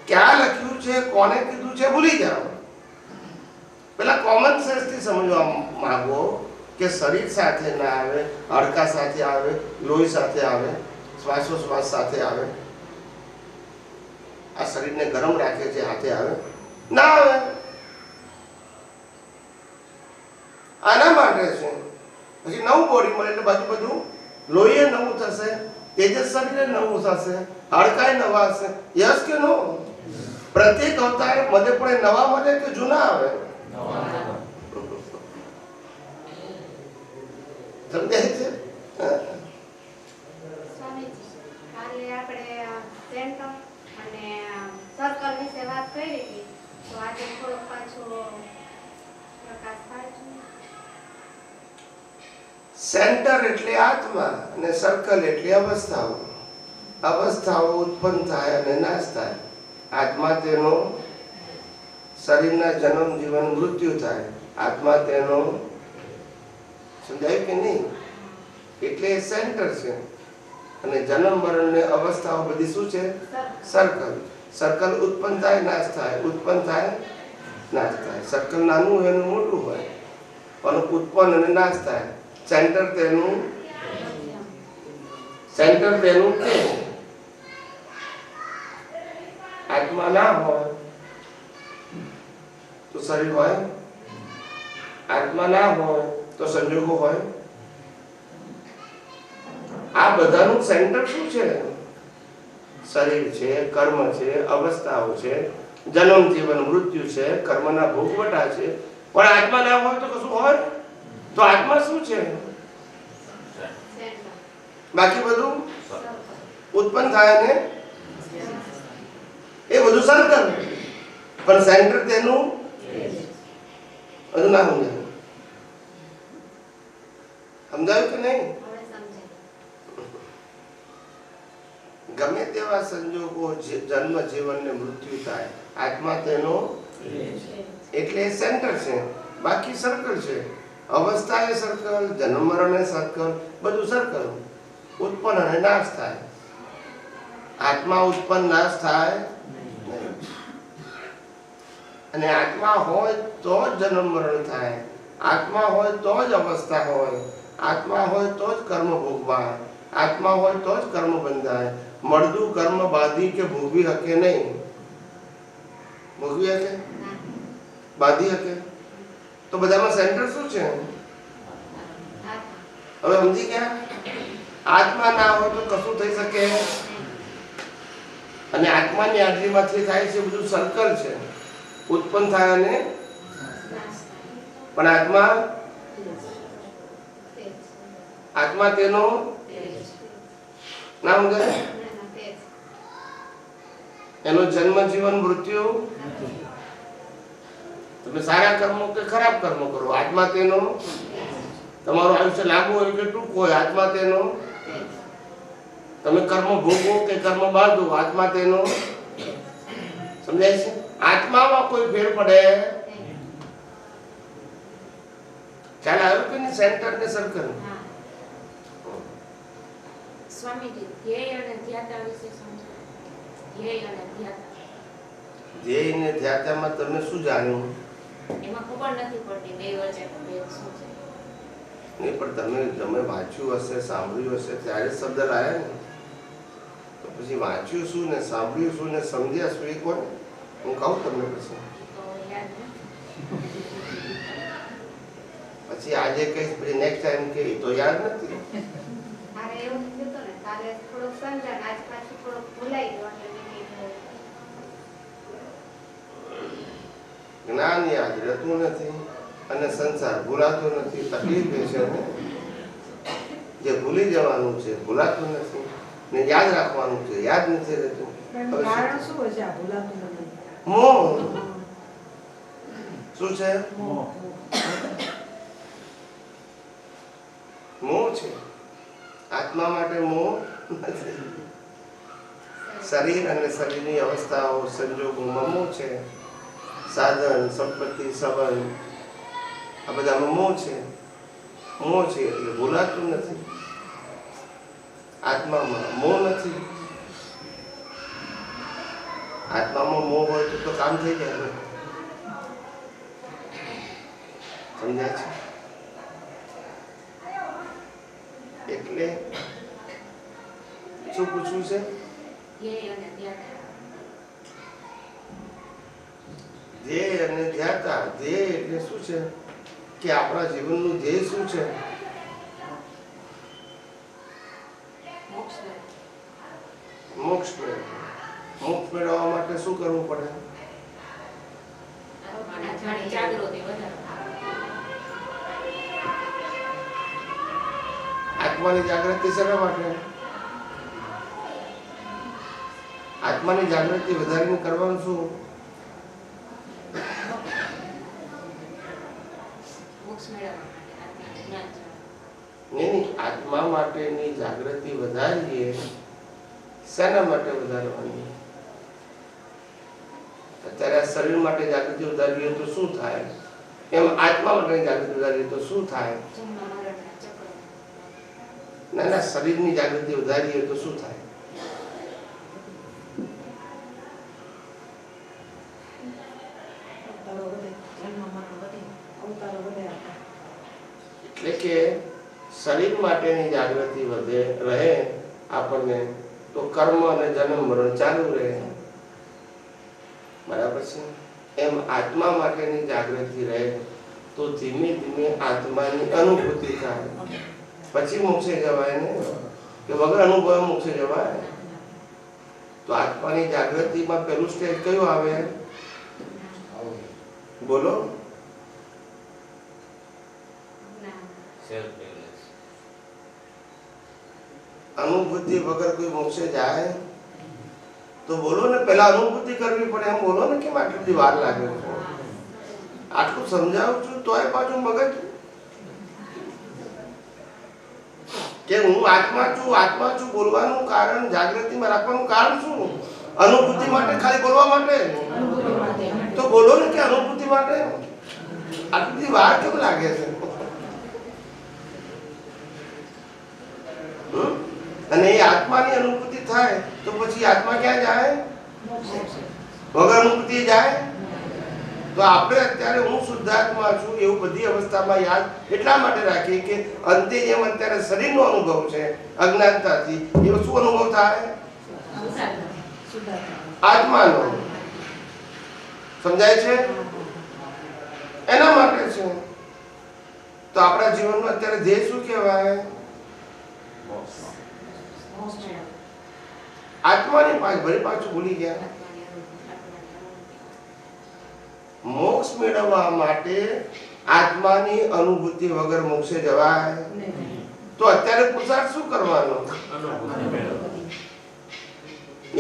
ક્યાં લખ્યું છે, કોને કીધું છે, ભૂલી જાઓ. પેલા કોમન સેન્સ થી સમજવા માંગો કે શરીર સાથે ના આવે, હાડકા સાથે આવે, લોહી સાથે આવે, શ્વાસોશ્વાસ સાથે આવે. આ શરીરને ગરમ રાખે છે હાથે આવે? ના આવે. આના માટે છે. પછી નવું બોડી મળે એટલે બાજુ બધું લોહી નવું થશે, તેજસ શરીર નવું થશે, હાડકાય નવા હશે. યસ કે નો? પ્રત્યેક અવતાર મધ્ય પડે નવા મળે કે જૂના આવે? સમજાય છે? સ્વામીજી, કાલે આપણે સેન્ટર અને સર્કલ વિશે વાત કરી હતી, તો આજે થોડોક પાછો પ્રકાશ પાડજો. સેન્ટર એટલે આત્મા અને સર્કલ એટલે અવસ્થાઓ. અવસ્થાઓ ઉત્પન્ન થાય અને નાશ થાય. આત્મા તેનો શરીરના જન્મ જીવન મૃત્યુ થાય. આત્મા તેનો સમજાયું કે નહીં? એટલે સેન્ટર છે. અને જન્મ મરણ ને અવસ્થાઓ બધી શું છે? સર્કલ. સર્કલ ઉત્પન્ન થાય નાશ થાય, ઉત્પન્ન થાય નાશ થાય. સર્કલ નાનું હોય અને મોટું હોય, પણ ઉત્પન્ન અને નાશ થાય. સેન્ટર તેનું કે આત્મા ના હોય તો શરીર હોય, આત્મા ના હોય તો સંજોગો હોય. આ બધાનું સેન્ટર શું છે? શરીર છે, કર્મ છે, અવસ્થાઓ છે, જન્મ જીવન મૃત્યુ છે, કર્મના ભોગવટા છે. પણ આત્મા ના હોય તો કશું હોય? તો આત્મા શું છે? બાકી બધું ઉત્પન્ન થાય ને એ બધું સર્કલ. પણ સેન્ટર તેનું હજુ ના સમજાયું. સમજાયું કે નહીં? ગમે તેવા સંજોગો જન્મ જીવન ને મૃત્યુ થાય, આત્મા તેનો એટલે સેન્ટર છે. બાકી સર્કલ છે. અવસ્થા એ સર્કલ, જન્મ મરણ એ સર્કલ, બધું સર્કલ. ઉત્પન્ન અને નાશ થાય. આત્મા ઉત્પન્ન નાશ થાય નહીં. અને આત્મા હોય તો જ જન્મ મરણ થાય. આત્મા હોય તો જ અવસ્થા હોય. આત્મા હોય તો જ કર્મ ભોગવાય. આત્મા હોય તો જ કર્મ બંધાય. મળદું કર્મ બાંધી કે ભોગવી શકે નહીં. ભોગવી શકે? બાંધી શકે? તો બધામાં સેન્ટર શું છે? હવે સમજી ગયા? આત્મા ના હોય તો કશું થઈ શકે? અને આત્માની હાજરીમાંથી થાય છે બધું સર્કલ છે, ઉત્પન્ન થાય અને પણ આત્મા તેનો ના સમજે? એનો જન્મ જીવન મૃત્યુ. તમે સારા કર્મો કે ખરાબ કર્મો કરો, આત્મા તેનો. તમારું આયુષ્ય લાંબુ હોય કે ટૂંકું હોય, આત્મા તેનો. તમે કર્મ ભોગવો કે કર્મ બાંધો, આત્મા તેનો. સમજાય છે? આત્મામાં કોઈ ફેર પડે? ખ્યાલ આવ્યો કે નહીં? સેન્ટર ને સર્કલ. સ્વામીજી, ધ્યેય અને ધ્યાતા વિશે સમજાવો. ધ્યેય અને ધ્યાતા. ધ્યેય ને ધ્યાતામાં તમે શું જાણ્યું? એમાં ખબર નથી પડતી બે વચ્ચે ભેદ શું છે. નહીં, પણ તમે વાંચ્યું હશે, સાંભળ્યું હશે ત્યારે શબ્દ લાયા ને. તો પછી વાંચ્યું શું ને સાંભળ્યું શું ને સમજ્યા શું એ કોને? હું કહું તમને પછી. તો યાદ પછી આજે કહીશ, પછી નેક્સ્ટ ટાઈમ કે તો યાદ નથી. તારે એવું થયું હતું ને, તારે થોડુંક સમજાણ, આજ પાછું થોડુંક ભૂલાઈ ગયું એટલે મેં કીધું. જ્ઞાન યાદ રહેતું નથી અને સંસાર ભૂલાતો નથી. તકલીફ એ છે ને, જે ભૂલી જવાનું છે ભૂલાતું નથી, ને યાદ રાખવાનું છે યાદ નથી રહેતું. પણ કારણ શું હશે આ ભૂલાતું નથી? મોહ. શું છે? મોહ છે. આત્મા માટે મોહ નથી. શરીર અને શરીરની અવસ્થાઓ સંજોગોમાં મોહ છે. સાધન, સંપત્તિ, સંબંધ, આ બધામાં મોહ છે. મોહ છે એટલે ભૂલાતું નથી. આત્મામાં મોહ નથી. આત્મામાં મોહ હોય તો કામ થઈ જાય ને. સમજાય છે? એટલે શું પૂછવું છે? ધ્યેય અને ધ્યાતા. ધ્યેય અને ધ્યાતા. ધ્યેય એટલે શું છે કે આપણા જીવનનું ધ્યેય શું છે? મોક્ષ. મોક્ષ મેળવવો. મોક્ષ મેળવવા માટે શું કરવું પડે? આત્માની જાગૃતિ વધારવી. આત્માની જાગૃતિ શેના માટે? આત્માની જાગૃતિ વધારીને કરવાનું શું? મોક્ષ મેળવવા માટે આત્માનું જ્ઞાન છે. નહીં, આત્મા માટેની જાગૃતિ વધારીએ. શેના માટે વધારવાની? અત્યારે આ શરીર માટે જાગૃતિ વધારીએ તો શું થાય? એમ આત્મા માટેની જાગૃતિ વધારીએ તો શું થાય? જન્મ મરણના ચક્ર. ના, શરીરની જાગૃતિ વધારીએ તો શું થાય? અવતારો વધે, જન્મ મરણ વધે, અવતારો વધે. એટલે કે શરીર માટેની જાગૃતિ વધે રહે આપણને તો કર્મ અને જન્મ મરણ ચાલુ રહે. બરાબર છે? એમ આત્મા માટેની જાગૃતિ રહે તો ધીમે ધીમે આત્માની અનુભૂતિ થાય. પછી મોક્ષે જવાય ને, કે વગર અનુભવે મોક્ષે જવાય? તો આત્માની જાગૃતિમાં પહેલું સ્ટેજ કયું આવે? બોલો. અનુભૂતિ વગર કોઈ મોક્ષે જાય? તો બોલો ને, પહેલા અનુભૂતિ કરવી પડે. એમ બોલો ને, કેમ આટલી બધી વાર લાગે છે? આટલું સમજાવું છું તોય પાછું મગજ કે હું આત્મા છું બોલવાનું કારણ, જાગૃતિમાં રાખવાનું કારણ શું? અનુભૂતિ માટે, ખાલી બોલવા માટે? તો બોલો ને કે અનુભૂતિ માટે. આટલી બધી વાર કેમ લાગે છે? અને એ આત્માની અનુભૂતિ થાય તો પછી આત્મા ક્યાં જાય? વગર અનુભૂતિ જાય? તો આપણે અત્યારે હું શુદ્ધાત્મા છું એવું બધી અવસ્થામાં યાદ એટલા માટે રાખીએ કે અંતે જેમ અત્યારે શરીરનો અનુભવ છે અજ્ઞાનતાથી, એવો શું અનુભવ થાય? આત્માનો. સમજાય છે? એના માટે છે. તો આપણા જીવનમાં અત્યારે ધ્યેય શું કહેવાય? આત્માની પાછું ભૂલી ગયા. મોક્ષ મેળવવા માટે આત્માની અનુભૂતિ વગર મોક્ષે જવાય. તો અત્યારે પુરુષાર્થ શું કરવાનો?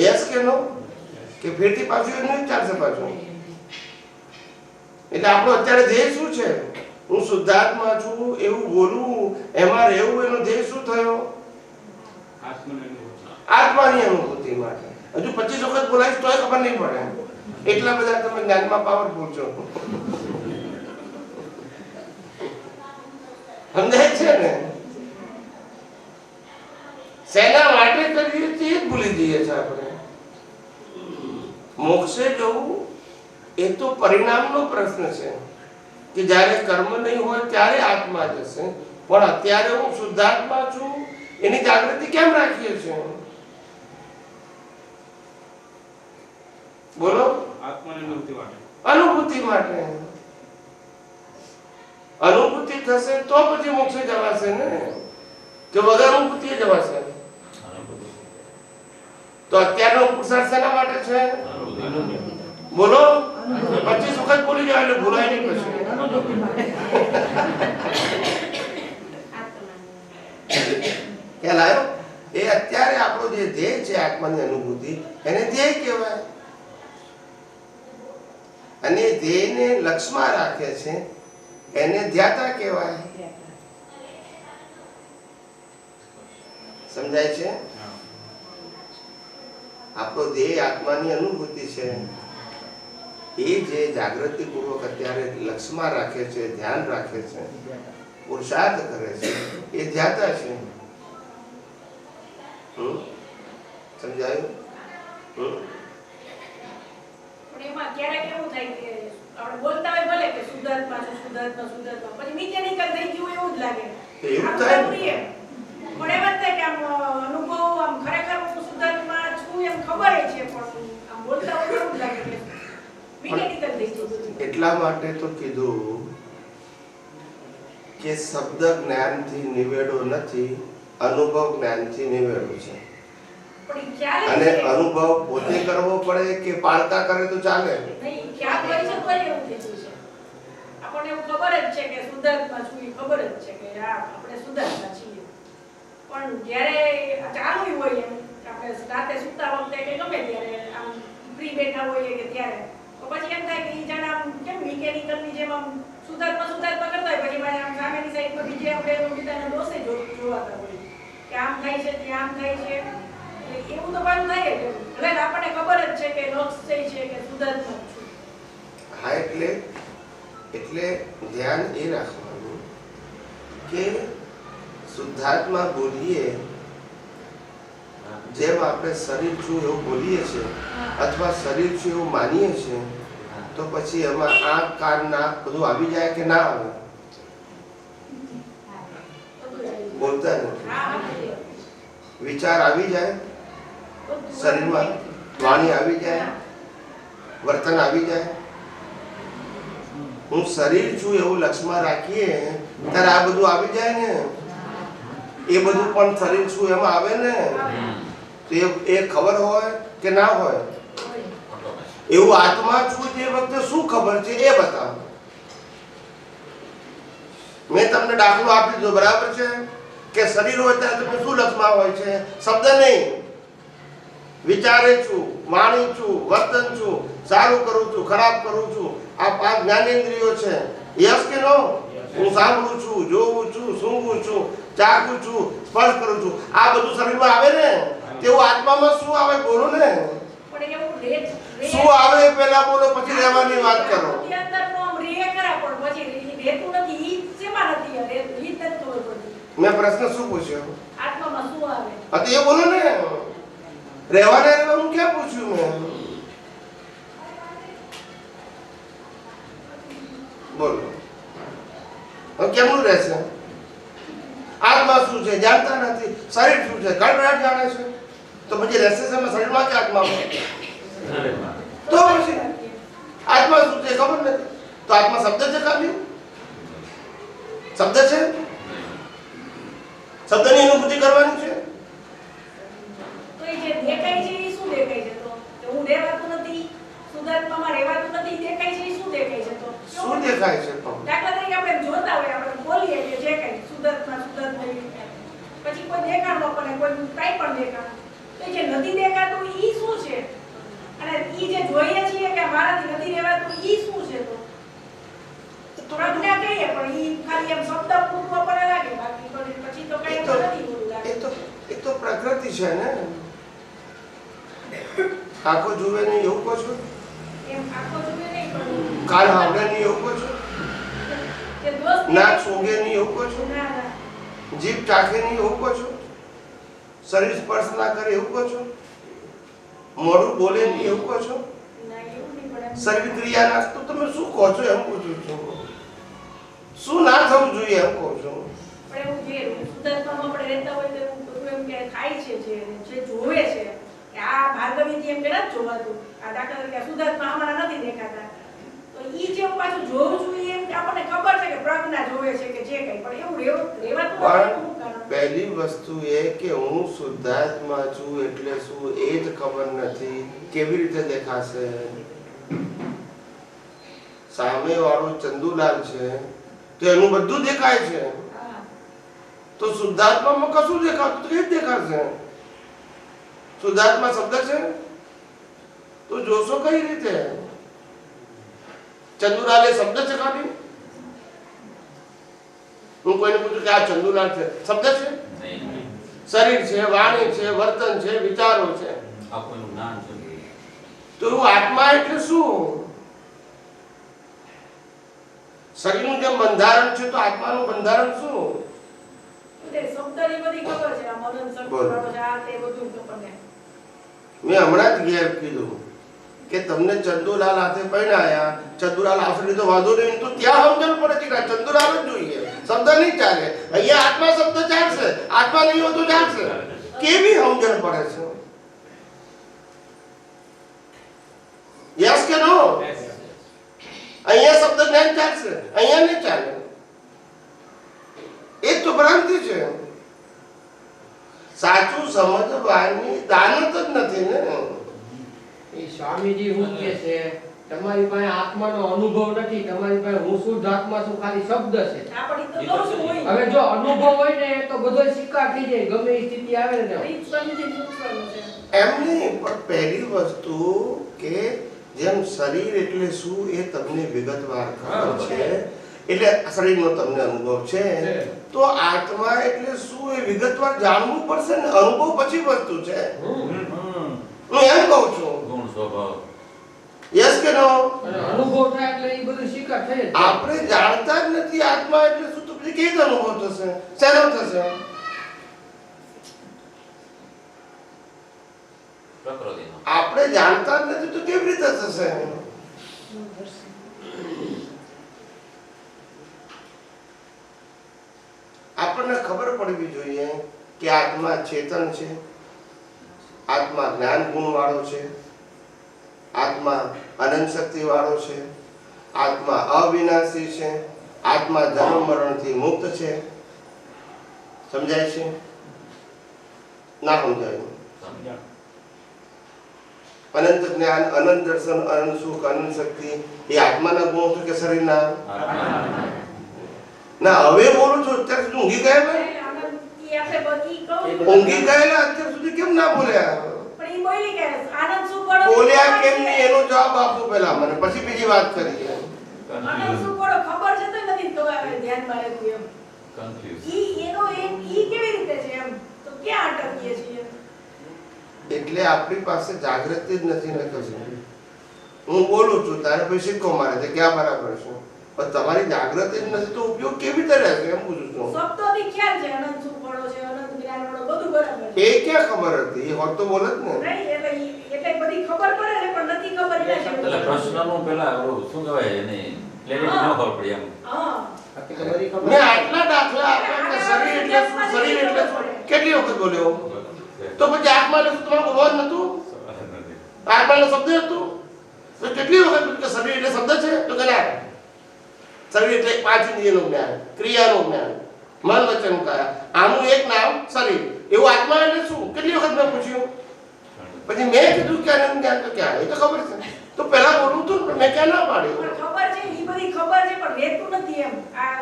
યસ કે નો? કે ફેરથી પાછું એ નહીં ચાલશે પાછું? એટલે આપણો અત્યારે ધ્યેય શું છે? હું શુદ્ધાત્મા છું એવું બોલું, એમાં રહેવું, એનો ધ્યેય શું થયો? આત્માની અનુભૂતિ માટે. હજુ 25 વખત બોલાવીશ તોય ખબર નહીં પડે. એટલા બધા તમે જ્ઞાનમાં પાવરફુલ છો. સમજાય છે ને? શેના માટે કરીએ તે જ ભૂલી જઈએ છીએ આપણે. મોક્ષે જવું એ તો પરિણામનો પ્રશ્ન છે કે જ્યારે કર્મ નહીં હોય ત્યારે આત્મા જશે. પણ અત્યારે હું શુદ્ધાત્મા છું એની જાગૃતિ કેમ રાખીએ છીએ? બોલો. અનુભૂતિ માટે. અનુભૂતિ થશે તો પછી મોક્ષે જવાશે ને, કે વગર અનુભૂતિ જવાશે? તો અત્યારનો પુરુષાર્થ શેના માટે છે? બોલો. 25 વખત બોલી જાય એટલે ભૂલાય નહીં પછી. ખ્યાલ આવ્યો? એ અત્યારે આપણો જે ધ્યેય છે આત્માની અનુભૂતિ, એને ધ્યેય કહેવાય. અને ધ્યેયને લક્ષ્યમાં રાખે છે એને ધ્યાતા કહેવાય. સમજાય છે? આપણો ધ્યેય આત્માની અનુભૂતિ છે. એ જે જાગૃતિ પૂર્વક અત્યારે લક્ષ્યમાં રાખે છે, ધ્યાન રાખે છે, પુરુષાર્થ કરે છે, એ ધ્યાતા છે. સમજાયું? પણ એમાં ક્યારેક એવું થાય કે આપણે બોલતા હોય ભલે કે શુદ્ધાત્મા છે, શુદ્ધાત્મા, શુદ્ધાત્મા, પછી મિકેનિકલ થઈ ગયું એવું જ લાગે. એવું થાય. પણ એમ જ થાય કે આમ અનુભવ, આમ ખરેખર હું શુદ્ધાત્મા છું એમ ખબર છે, પણ આમ બોલતા હોય એવું જ લાગે કે મિકેનિકલ થઈ ગયું. એટલા માટે તો કીધું કે શબ્દ જ્ઞાનથી નિવેડો નથી, અનુભવ જ્ઞાનથી નિવેડો છે. અને અનુભવ પોતે કરવો પડે કે પાળતા કરે તો ચાલે? નહીં, ખ્યાલ હોય છે તો એવું થઈ ગયું છે. આપણને એવું ખબર જ છે કે શુદ્ધાત્મા છું, એ ખબર જ છે કે આપણે શુદ્ધાત્મા છીએ. પણ જ્યારે ચાલુ હોય એમ આપણે રાતે સુતા વખતે કે ગમે ત્યારે આમ ફ્રી બેઠા હોઈએ કે ત્યારે, તો પછી એમ થાય કે ઈ જાણે આમ કેમ મિકેનિકલની જેમ આમ શુદ્ધાત્મા કરતા હોય, પછી પાછા આમ સામેની સાઈડમાં બીજે આપણે બીજાના દોષે જોવાતા હોય કે આમ થાય છે, ત્યાં આમ થાય છે. એવું તો પાછું થાય જ. એટલે આપણને ખબર જ છે કે લક્ષ્ય છે કે શુદ્ધાત્મા છું. હા, એટલે ધ્યાન એ રાખવાનું કે શુદ્ધાત્મા બોલીએ જેમ આપણે શરીર છું એવું બોલીએ છીએ અથવા શરીર છું એવું માનીએ છીએ, તો પછી એમાં આંખ, કાન, નાક બધું આવી જાય કે ના આવે? બોલતા નથી. વિચાર આવી જાય શરીરમાં, વાણી આવી જાય, વર્તન આવી જાય. હું શરીર છું એવું લક્ષ્યમાં રાખીએ ત્યારે આ બધું આવી જાય ને. એ બધું પણ શરીર છું એમાં આવે ને. તો એ ખબર હોય કે ના હોય? એવું આત્મા છું તે વખતે શું ખબર છે એ બતાવો. મેં તમને દાખલો આપી દીધો, બરાબર છે? કે શરીર હોય ત્યારે તમે શું લક્ષ્યમાં હોય છે? શબ્દ નહીં, વિચારે છું, વાણી છું, વર્તન છું, સારું કરું છું, ખરાબ કરું છું. આ 5 જ્ઞાનેન્દ્રિયો છે. યસ કે નો? હું સાંભળું છું, જોઉં છું, સૂંઘું છું, ચાખું છું, સ્પર્શ કરું છું. આ બધું શરીરમાં આવે ને. તેવું આત્મામાં શું આવે? બોલો ને. શું આવે પેલા બોલો, પછી રહેવાની વાત કરો. મેં પ્રશ્ન શું પૂછ્યો? આત્મામાં શું આવે? એ બોલો ને. રહેવાને હું ક્યાં પૂછ્યું મેં? બોલો. કેમનું રહેશે? આત્મા શું છે જાણતા નથી, શરીર શું છે ઘડઘડાટ જાણે છે, તો પછી રહેશે શરીરમાં કે આત્મામાં? તો પછી આત્મા શું છે ખબર નથી. તો આત્મા શબ્દ છે ખાલી? શબ્દ છે? શબ્દની અનુભૂતિ કરવાની છે. તો એ જે દેખાય છે એ શું દેખાય છે? તો કે હું રહેવાતું નથી, શુદ્ધાત્મામાં રહેવાતું નથી, દેખાય છે એ શું દેખાય છે? તો શું દેખાય છે? પણ દાખલા તરીકે આપણે જોતા હોય, આપણે બોલીએ કે જે કઈ શુદ્ધાત્મા પછી કોઈ દેખાણ ન કરે, કોઈ કાંઈ પણ દેખાણ, તો જે નથી દેખાતું ઈ શું છે? અને ઈ જે જોઈએ છીએ કે મારાથી નથી રહેવાતું ઈ શું છે? તો પ્રજ્ઞા કહીએ પણ ઈ ખાલી એમ શબ્દ પૂર્વ પર લાગે, બાકી પછી તો કઈ નથી બોલું લાગે. એ તો પ્રકૃતિ છે ને. આંખો જુએ નહીં એવું કહો છો? એમ આખો જોવે નહીં પણ કાન સાંભળે નહીં એવું કહો છો? કે દોસ્ત નાક સૂંઘે નહીં એવું કહો છો? ના ના જીભ ચાખે નહીં એવું કહો છો? શરીર સ્પર્શ ના કરે એવું કહો છો? મોઢું બોલે નહીં એવું કહો છો? ના એવું નહીં પણ એમ શરીર ક્રિયા ના, તો તમે શું કહો છો એમ પૂછું છું. શું ના થવું જોઈએ એમ કહો છો? પણ એવું જે શુદ્ધાત્મામાં આપણે રહેતા હોય તો એવું બધું એમ કે થાય છે, જે જોવે છે કે આ ભાર્ગવીથી એમ કે નથી જોવાતું, આ દાખલા તરીકે શુદ્ધાત્મા અમારા નથી દેખાતા, તો ઈ જે હું પાછું જોઉં છું ઈ એમ કે આપણને ખબર છે કે પ્રજ્ઞા જોવે છે કે જે કંઈ, પણ એવું રહેવાતું નથી. પણ શું કારણ? પહેલી વસ્તુ એ કે હું શુદ્ધાત્મા છું એટલે શું એ જ ખબર નથી. કેવી રીતે દેખાશે? સામે વાળો ચંદુલાલ છે તો એનું બધું દેખાય છે, હા. તો શુદ્ધાત્મામાં કશું દેખાતું તો કેવી દેખાશે? શુદ્ધાત્મા શબ્દ છે તો જોશો કઈ રીતે? ચંદુલાલ એ શબ્દ છે ખાલી? હું કોઈને પૂછું કે આ ચંદુલાલ છે, શબ્દ છે? શરીર છે, વાણી છે, વર્તન છે, વિચારો છે, આપણું જ્ઞાન છે. તો હું આત્મા એટલે શું? શરીરનું જેમ બંધારણ છે તો આત્માનું બંધારણ શું? તે શબ્દની બધી ખબર છે, આ મનન શક્તિ છે, આ તે બધું આપણને. મેં હમણાં જ ઘેર કીધું કે તમને ચંદુલાલ હાથે પરણાયા, ચંદુલાલ આવશે તો વાંધો નહીં, તો ત્યાં સમજણ પડે છે કે ચંદુલાલ જ જોઈએ, શબ્દ નહીં ચાલે. અહીંયા આત્મા શબ્દ ચાલશે, આત્મા નહીં હોય તો ચાલશે. કેવી સમજણ પડે છે? યસ કે નો? અહીંયા શબ્દ જ્ઞાન ચાલશે, અહીંયા નહીં ચાલે. એ તો ભ્રાંતિ છે. સાચું સમજવાની દાનત જ નથી ને. એ સ્વામીજી શું કહે છે, તમારી પાસે આત્માનો અનુભવ નથી, તમારી પાસે હું શુદ્ધ આત્મા છું ખાલી શબ્દ છે. આપણી તો દોષ હોય. હવે જો અનુભવ હોય ને તો બધો સ્વીકાર થઈ જાય, ગમે એ સ્થિતિ આવે ને. રીત સમજી પૂછવાનું છે. એમ નહીં, પણ પહેલી વસ્તુ કે જેમ શરીર એટલે શું એ તમને વિગતવાર ખબર છે, એટલે શરીરનો તમને અનુભવ છે, તો આત્મા એટલે શું એ વિગતવાર જાણવું પડશે ને. અનુભવ પછી વસ્તુ છે. હું એમ કહું છું. ગુણ સ્વભાવ. યસ કે નો? અને અનુભવ થાય એટલે એ બધું સ્વીકાર થઈ જ જાય. આપણે જાણતા જ નથી આત્મા એટલે શું, તો પછી કેવી રીતે અનુભવ થશે? શેનો થશે? પ્રકૃતિનો. આપણે જાણતા જ નથી તો કેવી રીતે થશે? આપણને ખબર પડવી જોઈએ કે આત્મા ચેતન છે, આત્મા જ્ઞાન ગુણ વાળો છે, આત્મા અનંત શક્તિ વાળો છે, આત્મા અવિનાશી છે, આત્મા જન્મ મરણથી મુક્ત છે. સમજાય છે? ના સમજાય? સમજણ. અનંત જ્ઞાન, અનંત દર્શન, અનંત સુખ, અનંત શક્તિ એ આત્માના ગુણો છે કે શરીરના? ના, હવે બોલું છું. અત્યાર સુધી ઊંઘી ગયેલા? ઈ આપણે બધી કહું. ઊંઘી ગયેલા અત્યાર સુધી કેમ ના બોલ્યા? પણ ઈ બોલી કે આનંદ સુખ વાળો બોલ્યા કેમ નહીં એનો જવાબ આપો પહેલા મને, પછી બીજી વાત કરીએ. આનંદ સુખ વાળો ખબર છે તો નથી તો આપણે ધ્યાનમાં રહેતું એમ. કન્ફ્યુઝ. ઈ કેવી રીતે છે એમ? તો ક્યાં અટકીએ છીએ? એટલે આપણી પાસે જાગૃતિ જ નથી ને કશું. હું બોલું છું તારે પછી સિક્કો મારે છે ક્યાં બરાબર છે, પણ તમારી જાગૃતિ જ નથી તો ઉપયોગ કેવી રીતે રહેશે એમ પૂછું છું. શબ્દોથી ખ્યાલ છે આનંદ સુખ વાળો છે, અનંત જ્ઞાન વાળો, બધું બરાબર છે. એ ક્યાં ખબર હતી? એ હોત તો બોલે જ ને. નહીં એટલે બધી ખબર પડે છે પણ નથી ખબર એના જેવું. એટલે પ્રશ્નનું પેલા ઓલું શું કહેવાય એને ક્લેરિટી ન ખબર પડી એમ. હા. મેં આટલા દાખલા આપ્યા કે શરીર એટલે શું, શરીર એટલે શું, કેટલી વખત બોલ્યો? તો પછી આત્મા એટલે શું તમારે બોલવા જ નતું? આત્મા એટલે શબ્દ હતું તો કેટલી વખત કે શરીર એટલે શબ્દ છે? તો કે ના. શરીર એટલે 5 ઇન્દ્રિયનું જ્ઞાન, ક્રિયાનું જ્ઞાન, મન વચન કાયા, આનું એક નામ શરીર. એવું આત્મા એટલે શું? કેટલી વખત મેં પૂછ્યું, પછી મેં કીધું કે આનંદ જ્ઞાન તો ક્યાં, એ તો ખબર છે. તો પહેલા બોલું તું મેં ક્યાં ના પાડી? પણ ખબર છે, ઈ બધી ખબર છે, પણ રહેતું નથી એમ.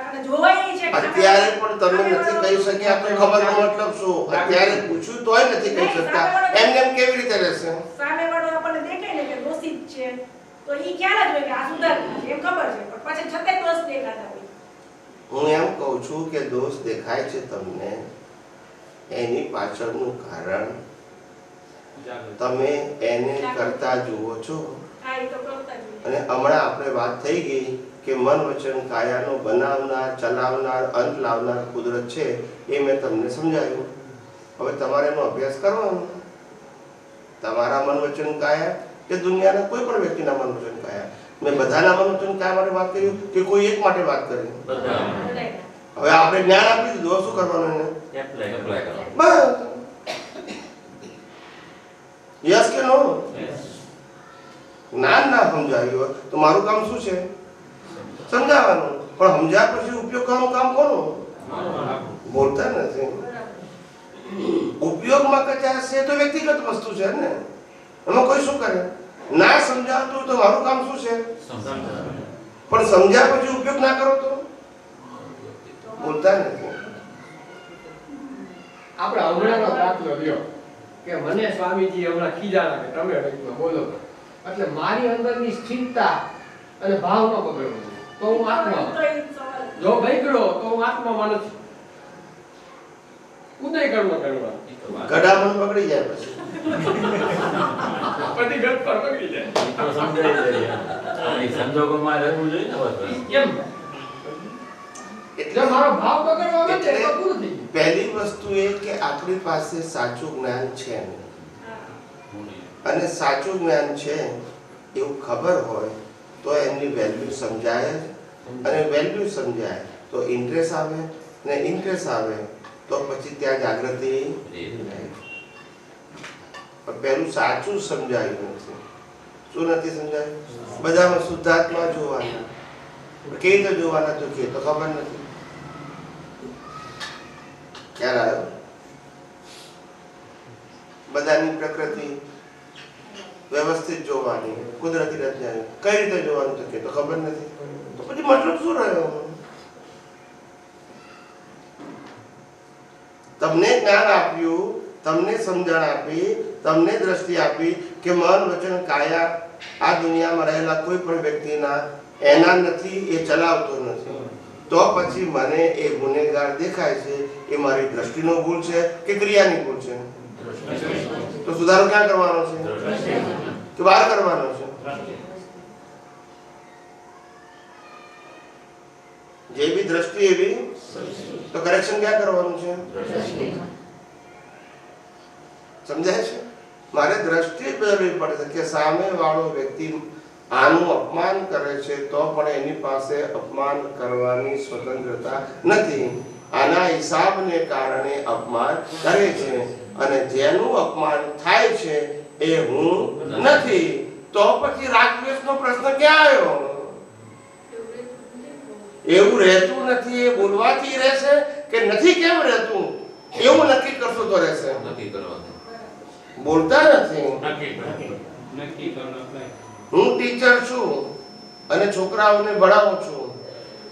અને જોવાય ઈ છે. અત્યારે પણ તમે નથી કહી શક્યા તો ખબરનો મતલબ શું? અત્યારે પૂછ્યું તોય નથી કહી શકતા. એમને એમ કેવી રીતે રહેશે? સામેવાળો આપણને દેખાય ને કે દોષિત છે, તો ઈ ખ્યાલ જ હોય કે આ સુધારણા છે એમ ખબર છે, પણ પછી છતાંય દોષ દેખાતા હોય. હું એમ કહું છું કે દોષ દેખાય છે તમને, એની પાછળનું કારણ તમે એને કરતા જુઓ છો. હા, ઈ તો કરતા જ હોય. અને હમણાં આપણે વાત થઈ ગઈ કે મન વચન કાયાનો બનાવનાર, ચલાવનાર, અંત લાવનાર કુદરત છે, એ મેં તમને સમજાવ્યું. હવે તમારે એનો અભ્યાસ કરવાનો. તમારા મન વચન કાયા કે દુનિયાના કોઈ પણ વ્યક્તિના મન વચન કાયા, મેં બધાના મન વચન કાયા માટે વાત કરી કે કોઈ એક માટે વાત કરી? હવે આપણે જ્ઞાન આપી દીધું, શું કરવાનું એને? એપ્લાય કરવાનું. બસ. યસ કે નો? જ્ઞાન ના સમજાવ્યું હોય તો મારું કામ શું છે? સમજાવવાનું. પણ સમજ્યા પછી ઉપયોગ કરવાનું કામ કોનું? બોલતા નથી. ઉપયોગમાં કચાશ છે તો વ્યક્તિગત વસ્તુ છે ને, એમાં કોઈ શું કરે? ના સમજાવતું તો મારું કામ શું છે? પણ સમજ્યા પછી ઉપયોગ ના કરો તો બોલતા નથી. આપણે હમણાંનો દાખલો લ્યો કે મને સ્વામીજી હમણાં ખીજાણા કે તમે વચમાં બોલો, એટલે મારી અંદરની સ્થિરતા અને ભાવ ન બગડવો તો હું આત્મા. તો ઈ સવાલ. જો બગડ્યો તો હું આત્મામાં નથી. ઉદય કર્મ કરવા ગડામણ બગડી જાય પછી. પછી ગત પર બગડી જાય. ઈ તો સમજાઈ જાય. એ સંજોગોમાં રહેવું જોઈએ ને બસ. કેમ? જો મારો ભાવ બગડવા આવે એટલે તો પૂરું થઈ ગયું. પહેલી વસ્તુ એ કે આપણી પાસે સાચું જ્ઞાન છે નહીં. અને સાચું જ્ઞાન છે એવું ખબર હોય તો એમની વેલ્યુ સમજાય જ. અને વેલ્યુ સમજાય તો ઇન્ટરેસ્ટ આવે, ને ઇન્ટરેસ્ટ આવે તો પછી ત્યાં જાગૃતિ રહે. પણ પહેલું સાચું સમજાયું નથી. શું નથી સમજાયું? બધામાં શુદ્ધાત્મા જોવાના. કેવી રીતે જોવાના તો કે તો ખબર નથી. ખ્યાલ આવ્યો? બધાની પ્રકૃતિ વ્યવસ્થિત જોવાની, કુદરતી રચના કઈ રીતે જોવાનું તો કે તો ખબર નથી. તો પછી મતલબ શું રહ્યો? તમને જ્ઞાન આપ્યું, તમને સમજણ આપી, તમને દ્રષ્ટિ આપી કે મન વચન કાયા આ દુનિયામાં રહેલા કોઈ પણ વ્યક્તિના એના નથી, એ ચલાવતો નથી. તો પછી મને એ ગુનેગાર દેખાય છે, એ મારી દ્રષ્ટિનો ભૂલ છે કે ક્રિયાની ભૂલ છે? તો સુધારો ક્યાં કરવાનો છે? કે બહાર કરવાનો છે? જે બી દ્રષ્ટિ એવી તો કરેક્શન ક્યાં કરવાનું છે? સમજાય છે? મારે દ્રષ્ટિ બદલવી પડે કે સામે વાળો વ્યક્તિ આનું અપમાન કરે છે તો પણ એની પાસે અપમાન કરવાની સ્વતંત્રતા નથી. આના હિસાબને કારણે અપમાન કરે છે, અને જેનું અપમાન થાય છે એ હું નથી. તો પછી રાગદ્વેષનો પ્રશ્ન ક્યાં આવ્યો? એવું રહેતું નથી, એ બોલવાથી રહેશે કે નથી કેમ રહેતું એવું નક્કી કરશો તો રહેશે. નક્કી કરવાનું. બોલતા નથી. નક્કી કરવાનું. હું ટીચર છું અને છોકરાઓને ભણાવું છું.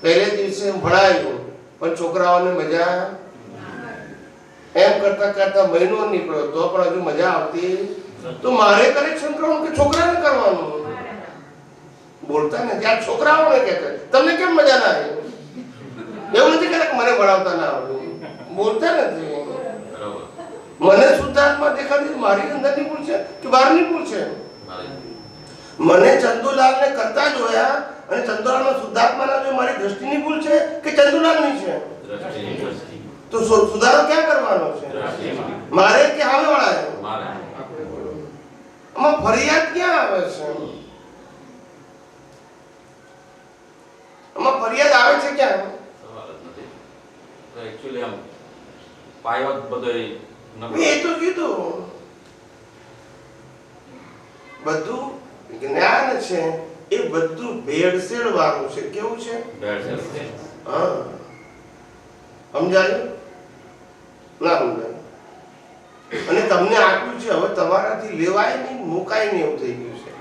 પહેલે દિવસે હું ભણાવ્યું પણ છોકરાઓને મજા એમ કરતા કરતા મહિનો નીકળ્યો તો પણ હજુ મજા આવતી. તો મારે કરેક્શન કરવાનું કે છોકરાને કરવાનું? બોલતા નથી. આ છોકરાઓને કે તમને કેમ મજા ના આવી? એવું નથી કે મને ભણાવતા ના આવડ્યું. બોલતા નથી. મને શુદ્ધાત્મા દેખાડી મારી અંદરની ભૂલ છે કે બહારની ભૂલ છે? મને ચંદુલાલને કરતા જોયા અને ચંદુલાલમાં શુદ્ધાત્માના જો મારી દ્રષ્ટિની ભૂલ છે કે ચંદુલાલની છે? તો સુધારો ક્યાં કરવાનો છે? મારે કે સામે વાળા? આમાં ફરિયાદ ક્યાં આવે છે? આમાં ફરિયાદ આવે છે ક્યાં? એક્ચ્યુઅલી આમ પાયો બધો એ તો કીધું બધું જ્ઞાન છે એ એ બધું ભેળસેળ વાળું છે. કેવું છે? હા, સમજાયું? ના સમજાયું? અને તમને આપ્યું છે, હવે તમારાથી લેવાય નહીં, મુકાય નહીં એવું થઈ ગયું છે.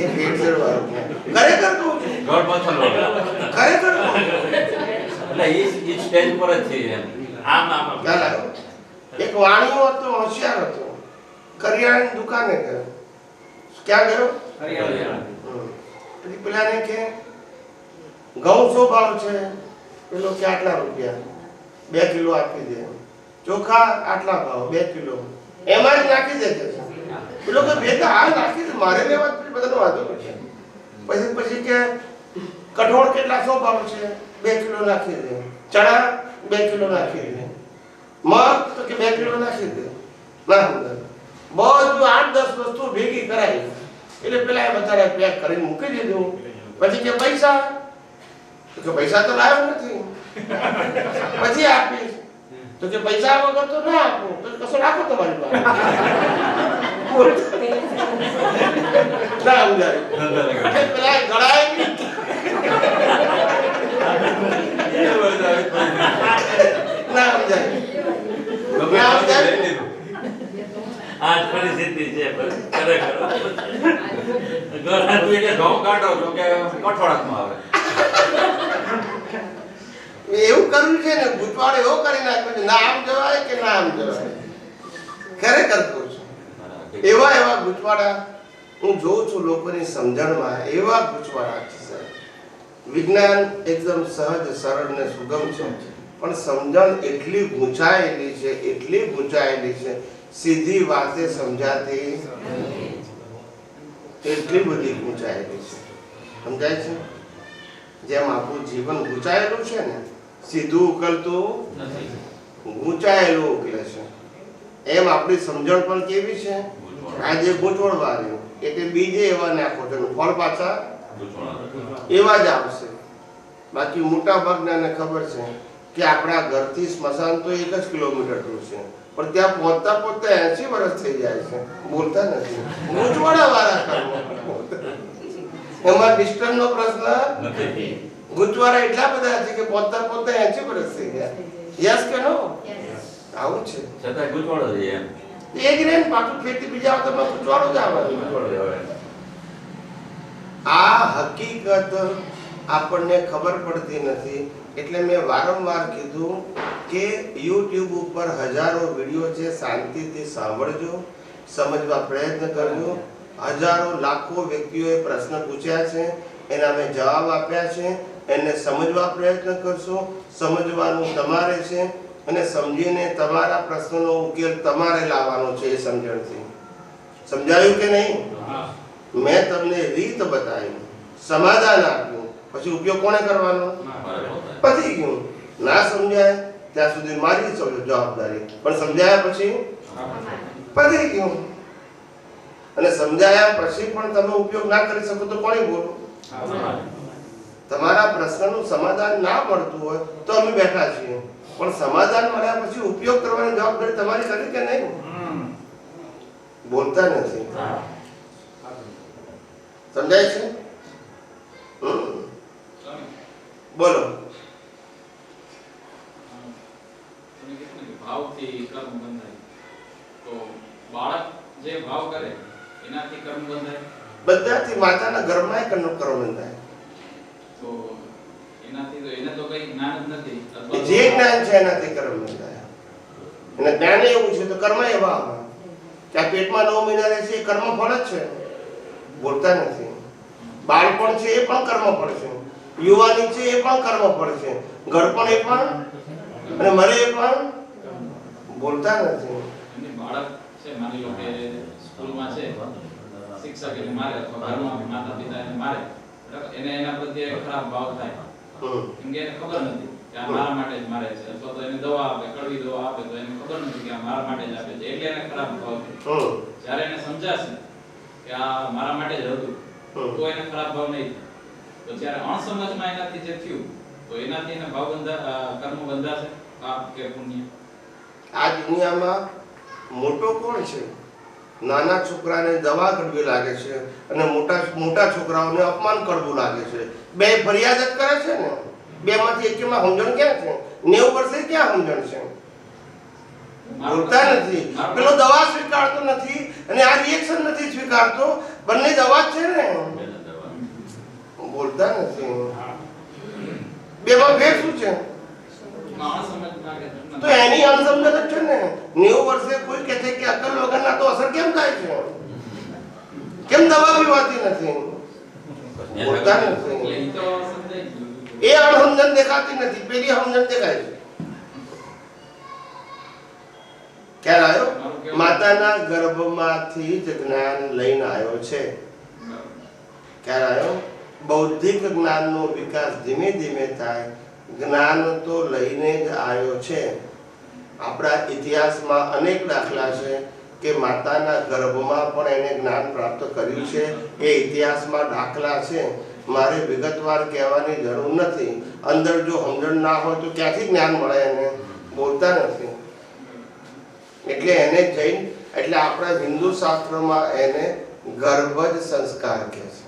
એ ભેળસેળ વાળું છે. ખરેખર કહું છું, ખરેખર કહું છું. આમ આમ ખ્યાલ આવ્યો? એક વાણીઓ હતો, હોશિયાર હતો, કરિયાણાની દુકાને ગયો. ક્યાં ગયો? પછી પેલાને કે ઘઉં શું ભાવ છે? પેલો કે આટલા રૂપિયા, 2 કિલો આપી દે. ચોખા આટલા ભાવ, 2 કિલો. એમાં જ નાખી દે છે. પેલો કે ભેગા હાલ નાખી દે, મારે લેવા બધાનો વાંધો નથી. પછી કે કઠોળ કેટલા શું ભાવ છે? 2 કિલો નાખી દે. ચણા 2 કિલો નાખી દે. મગ તો કે 2 કિલો નાખી દે. ના સમજાય? બધું 8-10 વસ્તુ ભેગી કરાવી એટલે પેલા બધાને પેક કરીને મૂકી દીધું. પછી કે પૈસા, તો કે પૈસા તો લાવ્યો નથી, પછી આપીશ. તો કે પૈસા વગર તો ના આપું. તો કશો રાખો તમારી પાસે. ના સમજાય? પેલા ગળાય નહીં. ના સમજાય? ના સમજાય? આજ પરિસ્થિતિ છે ખરેખર. એવું કર્યું છે ને, ભૂતવાળો એવો કરી નાખ્યો છે, ના આમ જવાય કે ના આમ જવાય. ખરેખર કહું છું, એવા ગૂંચવાડા હું જોઉં છું લોકોની સમજણમાં. એવા ગૂંચવાડા છે સાહેબ. વિજ્ઞાન એકદમ સહજ, સરળ ને સુગમ છે, પણ સમજણ એટલી ગૂંચાયેલી છે, એટલી ગૂંચાયેલી છે, સીધી વાતે સમજાતી એટલી બધી ગૂંચાયેલી છે. સમજાય છે? જેમ આપણું જીવન ગૂંચાયેલું છે ને, સીધું ઉકલતું ગૂંચાયેલું ઉકલે છે, એમ આપણી સમજણ પણ કેવી છે? આજે ગૂંચવણવાળી. એટલે બીજે એવા નાખો છો, ફળ પાછા એવા જ આવશે. બાકી મોટા ભાગનાને ખબર છે કે આપણા ઘરથી સ્મશાન તો 1 જ કિલોમીટર દૂર છે, પણ ત્યાં પહોંચતા 80 વર્ષ થઈ જાય છે. બોલતા નથી. ગૂંચવાડા વાળા કર્મો. એમાં ડિસ્ટન્સનો પ્રશ્ન નથી. ગૂંચવાડા એટલા બધા છે કે પહોંચતા 80 વર્ષ થઈ ગયા. યસ કે નો? આવું છે. છતાં ગૂંચવાડો છે એમ. એ જ રે પાછું ફેરથી બીજા આવતા ગૂંચવાડો જ આવે. આ હકીકત આપણને ખબર પડતી નથી. એટલે મેં વારંવાર કીધું કે YouTube ઉપર હજારો વિડીયો છે, શાંતિથી સાંભળજો, સમજવા પ્રયત્ન કરજો. હજારો લાખો વ્યક્તિઓએ પ્રશ્ન પૂછ્યા છે, એના મેં જવાબ આપ્યા છે. એને સમજવા પ્રયત્ન કરશો. સમજવાનું તમારે છે, અને સમજીને તમારા પ્રશ્નનો ઉકેલ તમારે લાવવાનો છે. એ સમજણથી સમજાયું કે નહીં? મેં તમને રીત બતાવી, સમાધાન આપ્યું, પછી ઉપયોગ કોને કરવાનો? પતી ગયું. ના સમજાય ત્યાં સુધી મારી જવાબદારી, પણ સમજાયા પછી પતી ગયું. અને સમજાયા પછી પણ તમે ઉપયોગ ના કરી શકો તો કોની બોલો? તમારા પ્રશ્નનું સમાધાન ના મળતું હોય તો અમે બેઠા છીએ, પણ સમાધાન મળ્યા પછી ઉપયોગ કરવાની જવાબદારી તમારી કરી કે નહીં? બોલતા નથી. સમજાય છે? બોલો. ભાવથી કર્મ બંધાય તો બાળક જે ભાવ કરે એનાથી કર્મ બંધાય. બધાથી માતાના ગર્ભમાં કર્મ બંધાય. તો એનાથી તો એને તો કઈ જ્ઞાન જ નથી. જે જ્ઞાન છે એનાથી કર્મ બંધાય. અને જ્ઞાન એવું છે તો કર્મ એવા આવે કે આ પેટમાં 9 મહિના રહે છે એ કર્મ ફળ જ છે. બોલતા નથી. બાળપણ છે એ પણ કર્મ ફળ છે. યુવાની છે એ પણ કર્મ ફળ છે. ઘડપણ એ પણ, અને મરે એ પણ. બોલતા નથી. બાળક છે, માની લો કે સ્કૂલમાં છે, શિક્ષક એને મારે અથવા ઘરમાં માતા પિતા એને મારે, એને એના પ્રત્યે ખરાબ ભાવ થાય. કેમ કે એને ખબર નથી કે આ મારા માટે જ મારે છે, અથવા તો એને દવા આપે, કડવી દવા આપે તો એને ખબર નથી કે આ મારા માટે જ આપે છે, એટલે એને ખરાબ ભાવ થાય. જ્યારે એને સમજાશે કે આ મારા માટે જ હતું તો એને ખરાબ ભાવ નહીં થાય. તો જ્યારે અણસમજમાં એનાથી જે થયું તો એનાથી એને ભાવ કર્મ બંધાશે, પાપ કે પુણ્ય. આ દુનિયામાં મોટો કોણ છે? નાના છોકરાને દવા કડવી લાગે છે અને મોટા છોકરાઓને અપમાન કરવું લાગે છે. બે ફરિયાદ જ કરે છે ને, બેમાંથી એકમાં સમજણ ક્યાં છે? 90 વર્ષે ક્યાં સમજણ છે? બોલતા નથી. પેલો દવા સ્વીકારતો નથી અને આ રિએક્શન નથી સ્વીકારતો. બંને દવા જ છે ને, બોલતા નથી. બેમાં ફેર શું છે? તો એની અણસમજણ જ છે ને. 90 વર્ષે કોઈ કહે છે કે અકલ વગરના તો અસર કેમ થાય છે? કેમ દવા પીવાતી નથી? બોલતા નથી. એ અણસમજણ દેખાતી નથી, પેલી સમજણ દેખાય છે. ખ્યાલ આવ્યો? માતાના ગર્ભમાંથી જ જ્ઞાન લઈને આવ્યો છે. ખ્યાલ આવ્યો? બૌદ્ધિક જ્ઞાનનો વિકાસ ધીમે ધીમે થાય, જ્ઞાન તો લઈને જ આવ્યો છે. આપણા ઇતિહાસમાં અનેક દાખલા છે કે માતાના ગર્ભમાં પણ એને જ્ઞાન પ્રાપ્ત કર્યું છે. એ ઇતિહાસમાં દાખલા છે. મારે વિગતવાર કહેવાની જરૂર નથી. અંદર જો સમજણ ના હોય તો ક્યાંથી જ્ઞાન મળે એને? બોલતા નથી. એટલે એને જૈન એટલે આપણા હિન્દુ શાસ્ત્રમાં એને ગર્ભ જ સંસ્કાર કહે છે.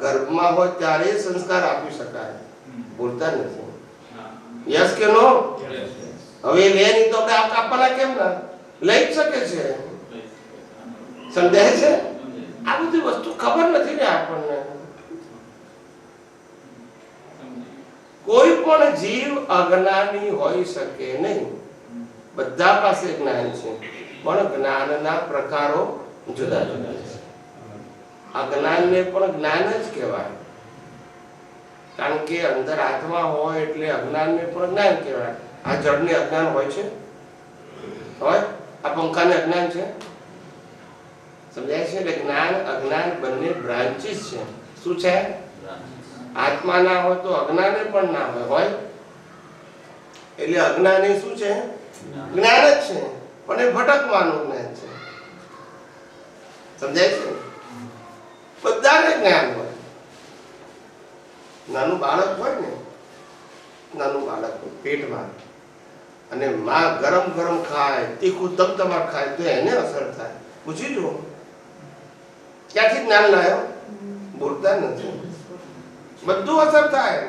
ગર્ભમાં હોય ત્યારે સંસ્કાર આપી શકાય. બોલતા નથી. યસ કે નો? હવે લે નહીં તો આપણે આપવાના કેમ ના? લઈ જ શકે છે. સમજાય છે? આ બધી વસ્તુ ખબર નથી ને આપણને. કોઈ પણ જીવ અજ્ઞાની હોઈ શકે નહીં. બધા પાસે જ્ઞાન છે, પણ જ્ઞાનના પ્રકારો જુદા જુદા છે. અજ્ઞાનને પણ જ્ઞાન જ કહેવાય, કારણ કે અંદર આત્મા હોય એટલે અજ્ઞાનને પણ જ્ઞાન કહેવાય. આ જળને અજ્ઞાન હોય છે? હોય? આ પંખાને અજ્ઞાન છે? સમજાય છે? એટલે જ્ઞાન અજ્ઞાન બંને બ્રાન્ચીસ છે. શું છે? આત્મા ના હોય તો અજ્ઞાને પણ ના હોય. એટલે અજ્ઞાની શું છે? જ્ઞાન જ છે, પણ એ ભટકવાનું જ્ઞાન છે. સમજાય છે? બધાને જ્ઞાન હોય. નાનું બાળક હોય ને, નાનું બાળક પેટમાં, અને માં ગરમ ગરમ ખાય, તીખું તમતમાટ ખાય તો એને અસર થાય. પૂછી જુઓ, ક્યાંથી જ્ઞાન લાયો? બોલતા નથી. બધું અસર થાય.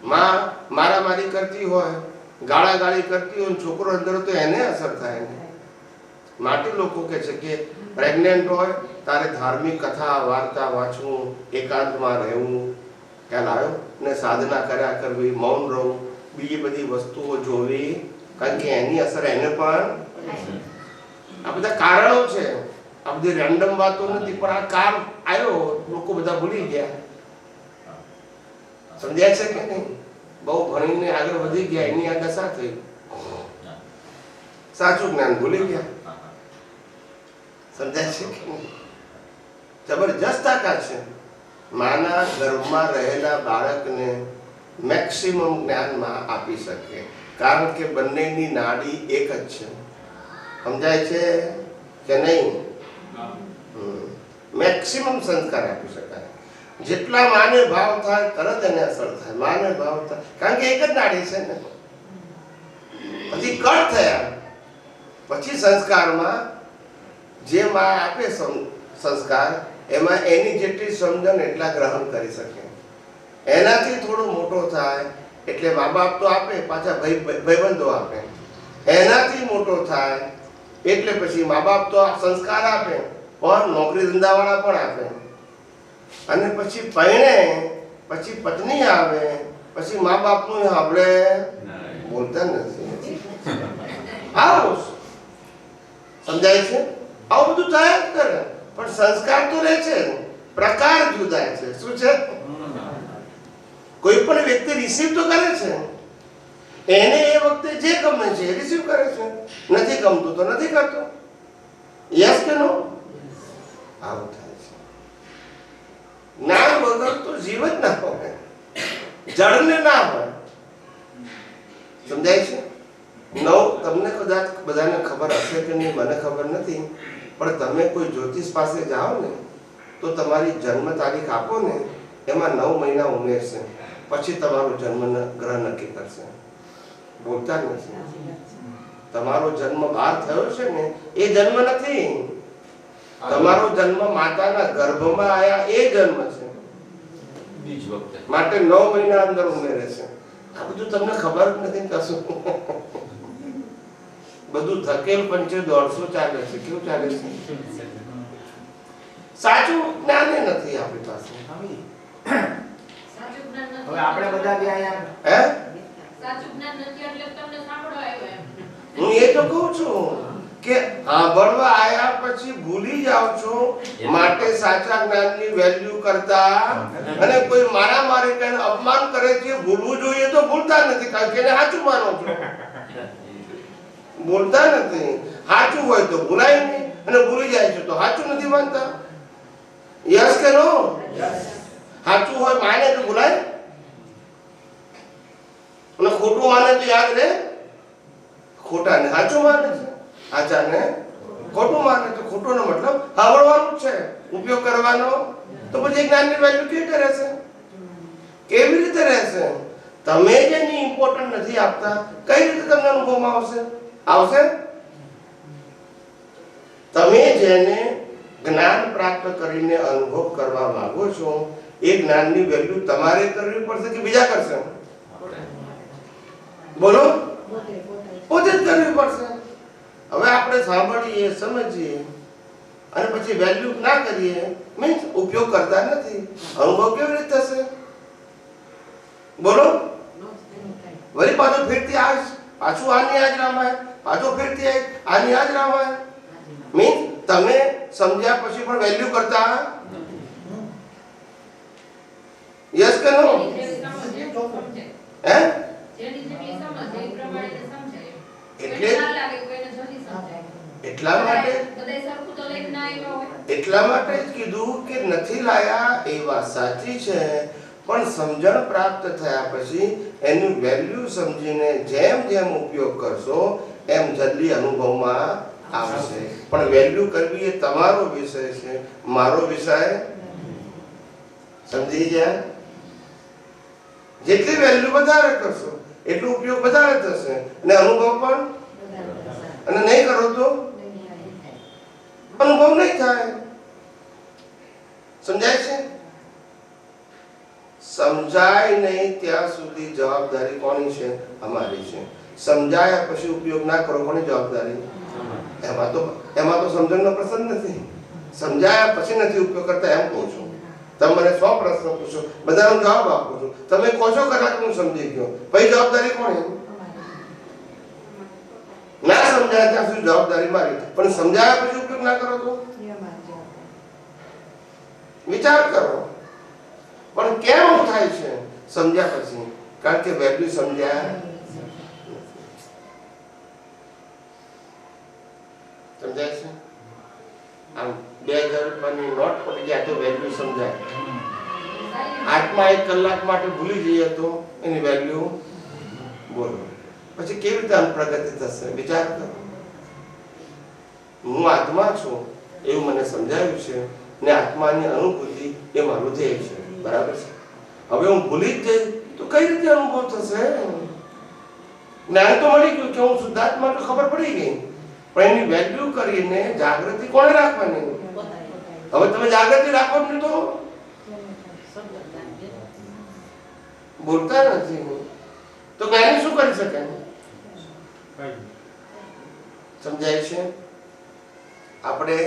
માં મારામારી કરતી હોય, ગાળાગાળી કરતી હોય, છોકરો અંદર તો એને અસર થાય. માટે લોકો કહે છે કે પ્રેગ્નેન્ટ હોય તારે ધાર્મિક કથા વાર્તા વાંચવું, એકાંતમાં રહેવું, ખ્યાલ આવ્યો, ને સાધના કર્યા કરવી, મૌન રહવું, બીજી બધી વસ્તુઓ જોવી, કારણ કે એની અસર એને પણ. આ બધા કારણો છે. આ બધી રેન્ડમ વાતો નથી, પણ આ કાર આવ્યો, લોકો બધા ભૂલી ગયા. સમજાય છે કે નહીં? બહુ ભણીને આગળ વધી ગયા, એની આ દશા થઈ. સાચું જ્ઞાન ભૂલી ગયા. સમજાય છે કે નહીં? જબરજસ્ત તાકાત છે. માના ગર્ભમાં રહેલા બાળકને મેક્સિમમ જ્ઞાનમાં આપી શકે, કારણ કે બંનેની નાડી એક જ છે. સમજાય છે કે નહીં? મેક્સિમમ સંસ્કાર આપી શકાય. જેટલા માને ભાવ થાય તરત એને અસર થાય. માને ભાવ થાય, કારણ કે એક જ નાડી છે ને. પછી કટ થયા પછી સંસ્કારમાં જે માં આપે સંસ્કાર, એમાં એની જેટલી સમજણ એટલા ગ્રહણ કરી શકે. એનાથી થોડો મોટો થાય એટલે મા બાપ તો આપે, પાછા ભાઈબંધો આપે. એનાથી મોટો થાય એટલે પછી મા બાપ તો સંસ્કાર આપે, પણ નોકરી ધંધાવાળા પણ આપે. અને પછી પરણે પછી પત્ની આવે, પછી મા બાપનું આપણે બોલતા નથી. આવું સમજાય છે? આવું બધું થયા જ કરે, પણ સંસ્કાર તો રહે છે, પ્રકાર જુદા છે. શું છે? કોઈ પણ વ્યક્તિ રિસીવ તો કરે છે, એને એ વખતે જે ગમે છે એ રિસીવ કરે છે, નથી ગમતું તો નથી કરતો. યસ કે નો? આવું થાય છે. જ્ઞાન વગર તો જીવ જ ના હોય, જળને ના હોય. સમજાય છે? તમને કદાચ બધાને ખબર હશે કે નહીં મને ખબર નથી, પણ તમે કોઈ જ્યોતિષ પાસે જાઓ ને તો તમારી જન્મ તારીખ આપો ને, એમાં 9 મહિના ઉમેરશે, પછી તમારું જન્મ ગ્રહ નક્કી કરશે. બોલતા નથી. તમારો જન્મ બહાર થયો છે ને એ જન્મ નથી, તમારો જન્મ માતાના ગર્ભમાં આયા એ જન્મ છે. બીજ વખતે માટે 9 મહિના અંદર ઉમેરે છે. આ બધું તમને ખબર જ નથી કશું. બધું થકેલ પંચે 150 ચાલે છે. કેવું ચાલે છે? સાચું જ્ઞાન નથી આપણી પાસે. સાચું જ્ઞાન નથી. હવે આપણે બધા બી આયા હે સાચું જ્ઞાન નથી એટલે તમને સાંભળવા આવ્યો એમ. હું એ તો કહું છું કે સાંભળવા આયા પછી ભૂલી જાવ છો. માટે સાચા જ્ઞાનની વેલ્યુ કરતા અને કોઈ મારા મારે કઈ અપમાન કરે છે ભૂલવું જોઈએ તો ભૂલતા નથી, કારણ કે એને સાચું માનો છો. બોલતા નથી. સાચું હોય તો ભૂલાય નહીં અને ભૂલી જાય છે તો સાચું નથી માનતા. યસ કે નો? સાચું હોય માને તો ભૂલાય અને ખોટું માને તો યાદ રહે. ખોટાને સાચું માને છે, સાચાને ખોટું માને તો ખોટોનો મતલબ સાંભળવાનું છે, ઉપયોગ કરવાનો. તો પછી જ્ઞાનની વેલ્યુ કેવી રીતે રહેશે? કેવી રીતે રહેશે? તમે જેની ઇમ્પોર્ટન્ટ નથી આપતા કઈ રીતે તમને અનુભવમાં આવશે? તમે જેને જ્ઞાન પ્રાપ્ત કરીને અનુભવ કરવા માંગો છો એ જ્ઞાનની વેલ્યુ તમારે કરવી પડશે કે બીજા કરશે? બોલો, પોતે જ કરવી પડશે. હવે આપણે સાંભળીએ, સમજીએ અને પછી વેલ્યુ ના કરીએ, મીન્સ ઉપયોગ કરતા નથી, અનુભવ કેવી રીતે થશે? બોલો. વળી પાછો ફેરતી આવીશ, પાછું આની આજ રામાય, પાછો ફેરતી આવીશ, આની આજ રામાય. મીન્સ તમે સમજ્યા પછી પણ વેલ્યુ કરતા. યસ કે નો? હે? એટલા માટે જ કીધું કે નથી લાયા એ વાત સાચી છે, પણ સમજણ પ્રાપ્ત થયા પછી એનું વેલ્યુ સમજીને જેમ જેમ ઉપયોગ કરશો એમ જલ્દી અનુભવમાં આવશે. પણ વેલ્યુ કરવી એ તમારો વિષય છે, મારો વિષય. સમજી ગયા? જેટલી વેલ્યુ વધારે કરશો એટલો ઉપયોગ વધારે થશે અને અનુભવ પણ. અને નહીં કરો તો અનુભવ નહીં થાય. સમજાય છે? સમજાય નહીં ત્યાં સુધી જવાબદારી કોની છે? અમારી છે. સમજાયા પછી ઉપયોગ ના કરો, કોની જવાબદારી? એમાં તો સમજણનો પ્રશ્ન નથી. સમજાયા પછી નથી ઉપયોગ કરતા એમ કહું છું. તમે મને 100 પ્રશ્ન પૂછો, બધાનો જવાબ આપું છું. તમે કહો છો કલાક હું સમજી ગયો, પછી જવાબદારી કોની? ના સમજાય ત્યાં સુધી જવાબદારી મારી, પણ સમજાયા પછી ઉપયોગ ના કરો તો વિચાર કરો. પણ કેમ થાય છે સમજ્યા પછી? કારણ કે વેલ્યુ સમજ્યા. સમજાય છે? આમ 2000 રૂપિયાની નોટ પડી જાય તો વેલ્યુ સમજાય. આત્મા 1 કલાક માટે ભૂલી જઈએ તો એની વેલ્યુ બોલો. પછી કેવી રીતે પ્રગતિ થશે? વિચાર કરો. હું આત્મા છું એવું મને સમજાયું છે ને આત્માની અનુભૂતિ એ મારું ધ્યેય છે. બરાબર છે? હવે હું ભૂલી જ જઈશ તો કઈ રીતે અનુભવ થશે? જ્ઞાન તો મળી ગયું કે હું શુદ્ધાત્મા, તો ખબર પડી ગઈ, પણ એની વેલ્યુ કરીને જાગૃતિ કોણે રાખવાની? હવે તમે જાગૃતિ રાખો ને તો બોલતા નથી તો જ્ઞાની શું કરી શકે? સમજાય છે? આપણે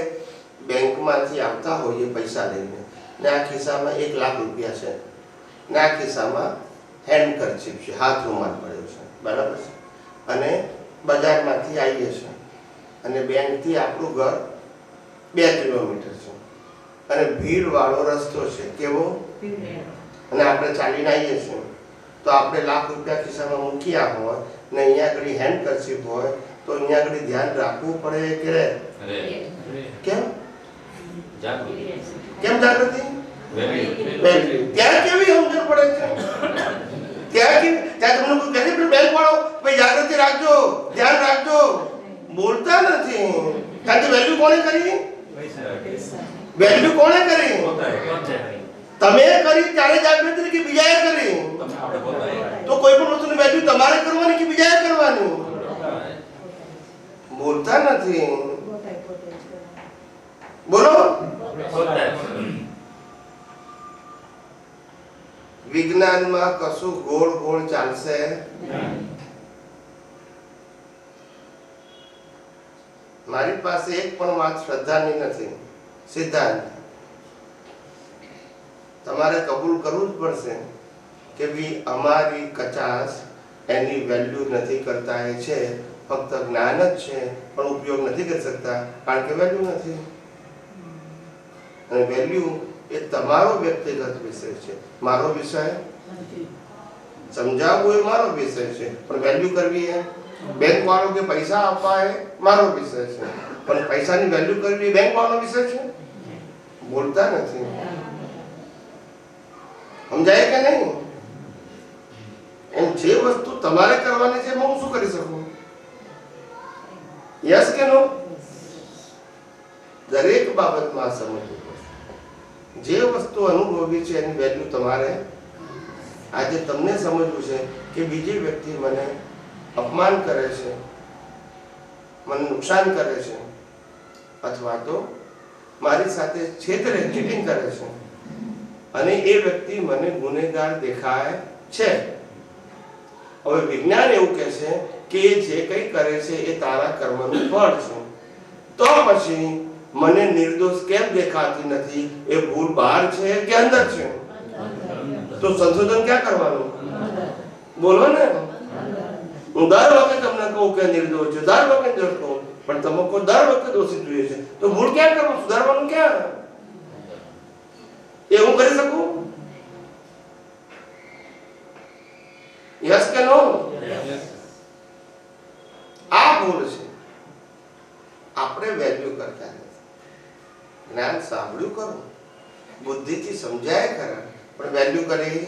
બેંકમાંથી આવતા હોઈએ પૈસા લઈને, ને આ ખિસ્સામાં 1 લાખ રૂપિયા છે, ને આ ખિસ્સામાં હેન્ડકરચીફ છે, હાથ રૂમાલ પડ્યો છે. બરાબર છે? અને બજારમાંથી આવીએ છીએ અને બેંકથી આપણું ઘર 2 કિલોમીટર છે અને ભીડ વાળો રસ્તો છે. કેવો? અને આપણે ચાલીને આવીએ છીએ તો આપણે ₹1 લાખ ખિસ્સામાં મૂક્યા હોય ને અહીંયા આગળ હેન્ડકરચીફ હોય તો અહીંયા આગળ ધ્યાન રાખવું પડે કે રહે? કેમ? કેમ જાગૃતિ? ત્યાં કેવી સમજણ પડે છે? ત્યાં તમને કોઈ કહે બેંક વાળો ભાઈ જાગૃતિ રાખજો, ધ્યાન રાખજો, બોલતા નથી. કારણ કે વેલ્યુ કોણે કરી? વેલ્યુ કોણે કરી? તમે કરી ત્યારે જાગૃતિ કે બીજાએ કરી? તો કોઈ પણ વસ્તુની વેલ્યુ તમારે કરવાની કે બીજાએ કરવાની? બોલતા નથી. પોતાય પોતે જ કરે. બોલો. પોતે જ. વિજ્ઞાનમાં કશું ગોળ ગોળ ચાલશે. મારી પાસે એક પણ વાત શ્રદ્ધાની નથી, સિદ્ધાંત. તમારે કબૂલ કરવું જ પડશે કે ભઈ અમારી કચાશ એની વેલ્યુ નથી કરતા. એ છે ફક્ત જ્ઞાન જ છે પણ ઉપયોગ નથી કરી શકતા કારણ કે વેલ્યુ નથી. અને વેલ્યુ એ તમારો વ્યક્તિગત વિષય છે, મારો વિષય. સમજાવવું એ મારો વિષય છે પણ વેલ્યુ કરવી એ બેંક વાળો કે પૈસા આપવા એ મારો વિષય છે પણ પૈસાની વેલ્યુ કરવી બેંક વાળો વિષય છે. બોલતા નથી. સમજાય કે નહીં? એમ જે વસ્તુ તમારે કરવાની છે હું શું કરી શકું? યસ કે નો? દરેક બાબતમાં સમજવું પડશે. જે વસ્તુ અનુભવી છે એની વેલ્યુ તમારે. આજે તમને સમજવું છે કે બીજી વ્યક્તિ મને અપમાન કરે છે, મને નુકસાન કરે છે, અથવા તો મારી સાથે છેતરે, ચીટિંગ કરે છે અને એ વ્યક્તિ મને ગુનેગાર દેખાય છે. હવે વિજ્ઞાન એવું કહે છે કે જે કંઈ કરે છે એ તારા કર્મનું ફળ છે. તો પછી મને નિર્દોષ કેમ દેખાતી નથી? એ ભૂલ બહાર છે કે અંદર છે? તો સંશોધન ક્યાં કરવાનું? બોલો ને. હું દર વખતે તમને કહું કે નિર્દોષ છે, દર વખતે નિર્દોષ કહું, પણ તમે કોઈ દર વખતે દોષિત જોઈએ છે. તો ભૂલ ક્યાં કરવું? સુધારવાનું ક્યાં? એ હું કરી શકું? યસ કે નો? આ ભૂલ છે. આપણે વેલ્યુ કરતા નથી. જ્ઞાન સાંભળ્યું ખરું, બુદ્ધિથી સમજાય ખરા, પણ વેલ્યુ કરી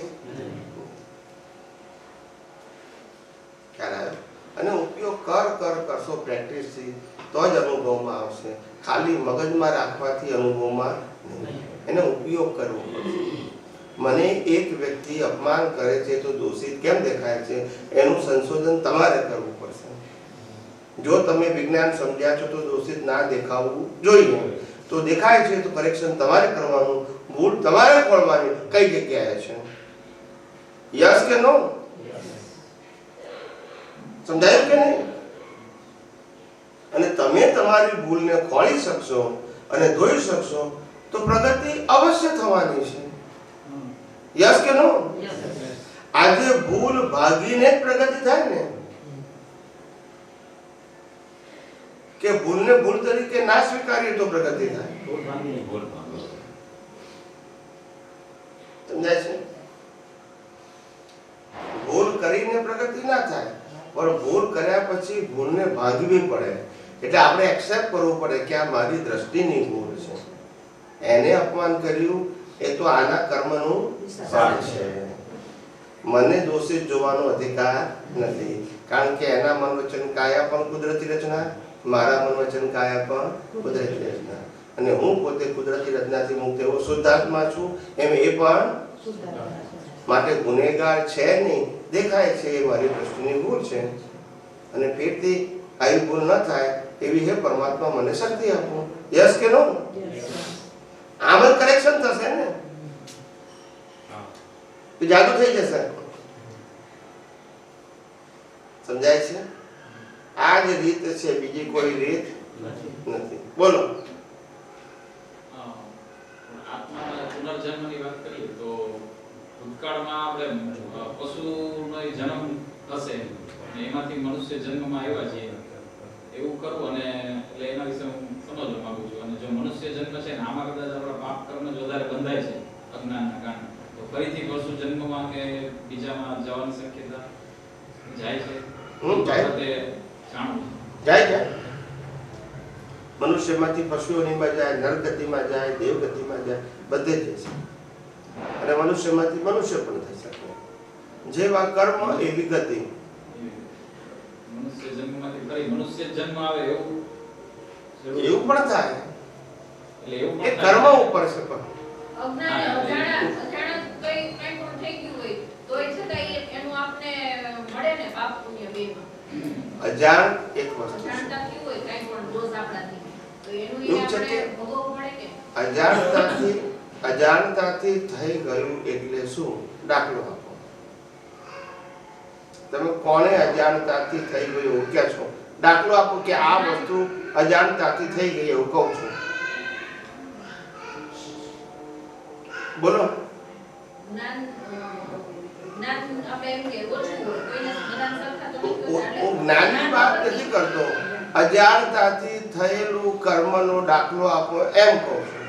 ખ્યાલ આવ્યો? અને ઉપયોગ કરશો પ્રેક્ટિસથી તો જ અનુભવમાં આવશે. ખાલી મગજમાં રાખવાથી અનુભવમાં નહીં. એને ઉપયોગ કરવો પડશે. મને એક વ્યક્તિ અપમાન કરે છે તો દોષિત કેમ દેખાય છે એનું સંશોધન તમારે કરવું પડશે. જો તમે વિજ્ઞાન સમજ્યા છો તો દોષિત ના દેખાવું જોઈએ. તો દેખાય છે તો કરેક્શન તમારે કરવાનું, ભૂલ તમારે ખોલવાની કઈ જગ્યાએ છે. યસ કે નો? સમજાયું કે નહીં? અને તમે તમારી ભૂલને ખોલી શકશો અને ધોઈ શકશો તો પ્રગતિ અવશ્ય થવાની છે. યસ કે નો? આજે ભૂલ ભાગીને જ પ્રગતિ થાય ને. કે ભૂલને ભૂલ તરીકે ના સ્વીકારીએ તો પ્રગતિ થાય. સમજાય છે? ભૂલ કરીને પ્રગતિ ના થાય પણ ભૂલ કર્યા પછી ભૂલને ભાગવી પડે. એટલે આપણે એક્સેપ્ટ કરવું પડે કે આ મારી દ્રષ્ટિની ભૂલ છે. એને અપમાન કર્યું એ તો આના કર્મનું ફળ છે. મને દોષિત જોવાનો અધિકાર નથી કારણ કે એના મન વચન કાયા પણ કુદરતી રચના, મારા મન વચન કાયા પણ કુદરતી રચના. અને હું પોતે કુદરતી રચનાથી મુક્ત એવો શુદ્ધાત્મા છું, એમ એ પણ. માટે ગુનેગાર છે નહીં, દેખાય છે એ મારી દ્રષ્ટિની ભૂલ છે. અને ફેરથી આવી ભૂલ ન થાય એવી હે પરમાત્મા મને શક્તિ આપો. યસ કે નો? આમ જ કરેક્શન થશે ને, તો જાદુ થઈ જશે. સમજાય છે? આ જ રીત છે, બીજી કોઈ રીત નથી. બોલો. આત્માના પુનર્જન્મની વાત કરીએ તો ભૂતકાળમાં આપણે પશુનો જન્મ થશે અને એમાંથી મનુષ્ય જન્મમાં આવ્યા છીએ એવું કરવું. અને એટલે એના વિશે હું સમજવા માંગુ છું. અને જો મનુષ્ય જન્મ છે ને આમાં કદાચ આપણા પાપ કર્મ જ વધારે બંધાય છે અજ્ઞાનના કારણે, તો ફરીથી પશુ જન્મમાં કે બીજામાં જવાની શક્યતા જાય છે. જાય. મનુષ્યમાંથી પશુઓનીમાં જાય, નરગતિમાં જાય, દેવગતિમાં જાય, બધે જ જશે. અને મનુષ્યમાંથી મનુષ્ય પણ થઈ શકે. જેવા કર્મ એવી ગતિ. મનુષ્ય જન્મમાંથી ફરી મનુષ્ય જન્મ આવે એવું પણ થાય. એટલે એવું એ કર્મ ઉપર છે. પણ અજ્ઞાન અજાણા કઈ પણ થઈ ગયું હોય તોય છતાં એનું આપને મળે ને પાપ પુણ્ય બેમાં. અજાણ એક વસ્તુ છે. અજાણતા કેવું હોય અજાણતાથી થઈ ગયું એટલે શું? દાખલો આપો. તમે કોને અજાણતાથી થઈ ગયું એવું કહો છો? દાખલો આપો કે આ વસ્તુ અજાણતાથી થઈ ગઈ એવું કહું છું. બોલો. હું જ્ઞાનની વાત નથી કરતો, અજાણતાથી થયેલું કર્મનો દાખલો આપો એમ કહું છું.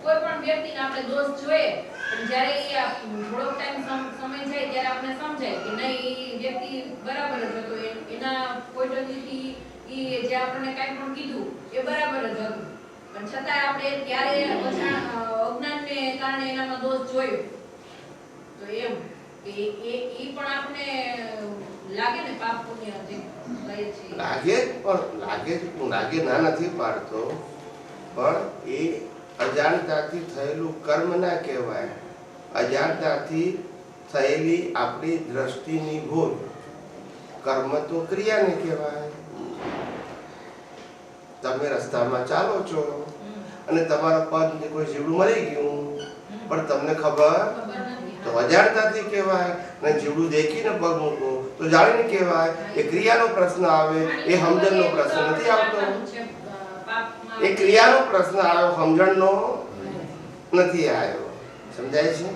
કોઈ પણ વ્યક્તિને આપણે દોષ જોઈએ પણ જ્યારે એ થોડોક ટાઈમ સમય જાય ત્યારે આપણે સમજાય કે નહીં એ વ્યક્તિ બરાબર જ હતો, એના પોઈન્ટ ઓફ વ્યૂથી એ જે આપણને કાંઈ પણ કીધું એ બરાબર જ હતું, પણ છતાં આપણે ત્યારે અજ્ઞાનને કારણે એનામાં દોષ જોયો. તો એમ કે એ પણ આપણે લાગે ને પાપ પુણ્ય જે કહે છે લાગે ના નથી પાડતો, પણ એ અજાણતાથી થયેલું કર્મ ના કહેવાય. અજાણતાથી થયેલી આપણી દ્રષ્ટિની ભૂલ. કર્મ તો ક્રિયાને કહેવાય. તમે રસ્તામાં ચાલો છો અને તમારા પગ કોઈ જીવડું મરી ગયું પણ તમને ખબર તો અજાણતાથી કહેવાય, અને જીવડું દેખીને પગ મૂકો તો જાણીને કહેવાય. એ ક્રિયાનો પ્રશ્ન આવે, એ સમજણનો પ્રશ્ન નથી આવતો. એ ક્રિયાનો પ્રશ્ન આવ્યો, સમજણનો નથી આવ્યો. સમજાય છે?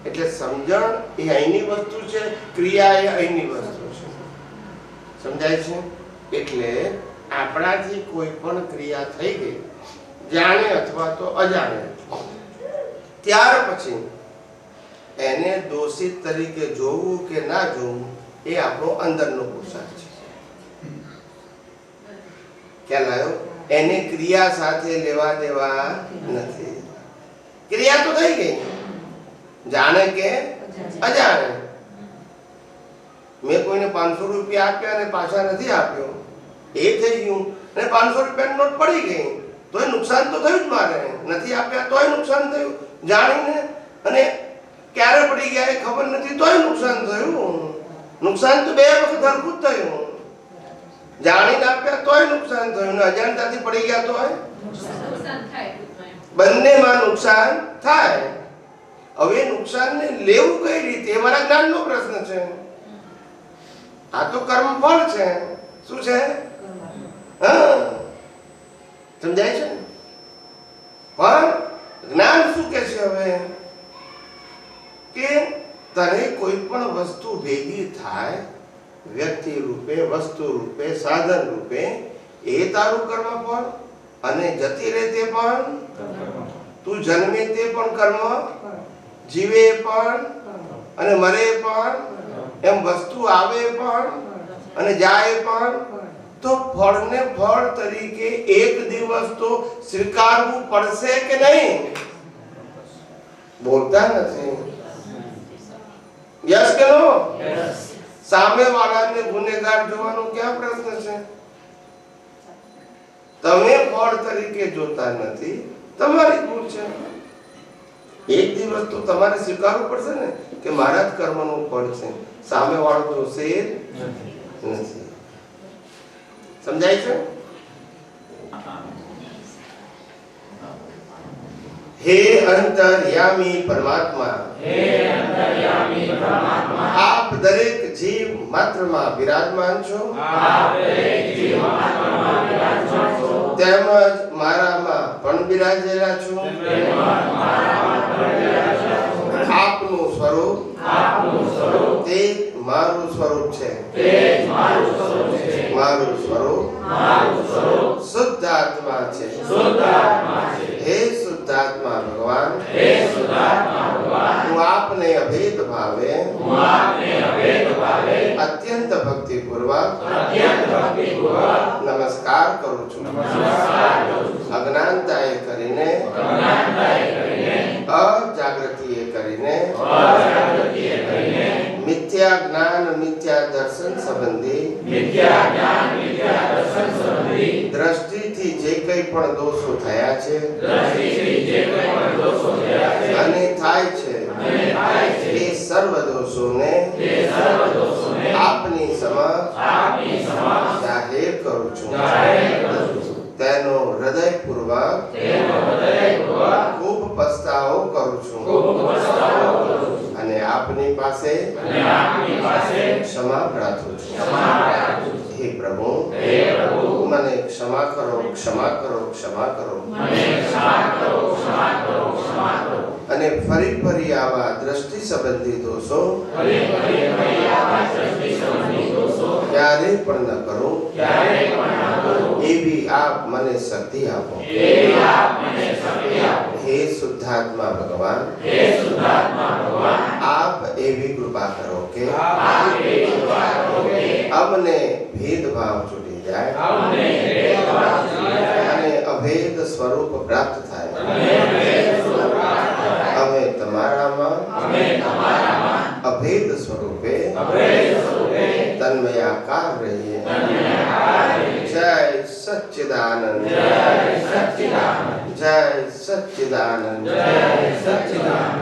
એટલે સમજણ એ અહીંની વસ્તુ છે, ક્રિયા એ અહીંની વસ્તુ છે. સમજાય છે? એટલે આપણાથી કોઈ પણ ક્રિયા થઈ ગઈ, જાણે અથવા તો અજાણે, ત્યાર પછી એને દોષિત તરીકે જોવું કે ના જોવું એ આપણો અંદરનો પુરુષાર્થ છે. ખ્યાલ આવ્યો? એને ક્રિયા સાથે લેવા દેવા નથી. ક્રિયા તો થઈ ગઈ, જાણે કે અજાણે. મેં કોઈને 500 રૂપિયા આપ્યા અને પાછા નથી આપ્યો, એ થઈ ગયું. અને 500 રૂપિયાની નોટ પડી ગઈ તોય નુકસાન તો થયું જ મારે. નથી આપ્યા તોય નુકસાન થયું, જાણીને. અને ક્યારે પડી ગયા એ ખબર નથી તોય નુકસાન થયું. નુકસાન તો 2 વખત હરખું જ થયું. જાણીને આપ્યા તોય નુકસાન થયું, ને અજાણતાથી પડી ગયા તોય નુકસાન થાય. બંનેમાં નુકસાન થાય. હવે નુકસાનને લેવું કઈ રીતે એ મારા જ્ઞાનનો પ્રશ્ન છે. આ તો કર્મ ફળ છે. શું છે? સમજાય છે? પણ જ્ઞાન શું કે છે હવે? કે તને કોઈ પણ વસ્તુ ભેગી થાય, વ્યક્તિ રૂપે, વસ્તુ રૂપે, સાધન રૂપે, એ તારું કર્મ ફળ. અને જતી રહે તે પણ, તું જન્મે તે પણ કર્મ, જીવે પણ અને મરે પણ, એમ વસ્તુ આવે પણ અને જાય પણ. તો ફળને ફળ તરીકે એક દિવસ તો સ્વીકારવું પડશે કે નહીં? બોલતા નથી. યસ કે નો? સામે વાળાને ગુનેગાર જોવાનો ક્યાં પ્રશ્ન છે? તમે ફળ તરીકે જોતા નથી, તમારી ભૂલ છે. એક દિવસ તો તમારે સ્વીકારવું પડશે ને કે મારા જ કર્મનું ફળ છે, સામે વાળો જોશે નથી. સમજાય છે? હે અંતર્યામી પરમાત્મા, આપ દરેક જીવ માત્રમાં બિરાજમાન છો, તેમજ મારામાં પણ બિરાજેલા છો. આપનું સ્વરૂપ તે મારું સ્વરૂપ છે. મારું સ્વરૂપ શુદ્ધ આત્મા છે. હે શુદ્ધાત્મા ભગવાન, હું આપને અભેદ ભાવે અત્યંત ભક્તિપૂર્વક નમસ્કાર કરું છું. અજ્ઞાનતાએ કરીને, અજાગૃતિએ કરીને, મિથ્યા જ્ઞાન મિથ્યા દર્શન સંબંધી દ્રષ્ટિથી જે કંઈ પણ દોષો થયા છે અને થાય છે, એ સર્વ દોષોને આપની સમક્ષ જાહેર કરું છું. તેનો હૃદયપૂર્વક અને આપની પાસે ક્ષમા પ્રાર્થું છું. હે પ્રભુ, મને ક્ષમા કરો, ક્ષમા કરો, ક્ષમા કરો. અને ફરી ફરી આવા દ્રષ્ટિ સંબંધી દોષો ક્યારે પણ ન કરો એવી આપ મને શક્તિ આપો. હે શુદ્ધાત્મા ભગવાન, આપ એવી કૃપા કરો કે અમને ભેદભાવ છૂટી જાય અને અભેદ સ્વરૂપ પ્રાપ્ત થાય. અમે તમારામાં અભેદ સ્વરૂપે તન્મયાકાર રહીએ. જય સચ્ચિદાનંદ, જય સચ્ચિદાનંદ,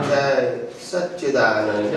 જય સચ્ચિદાનંદ.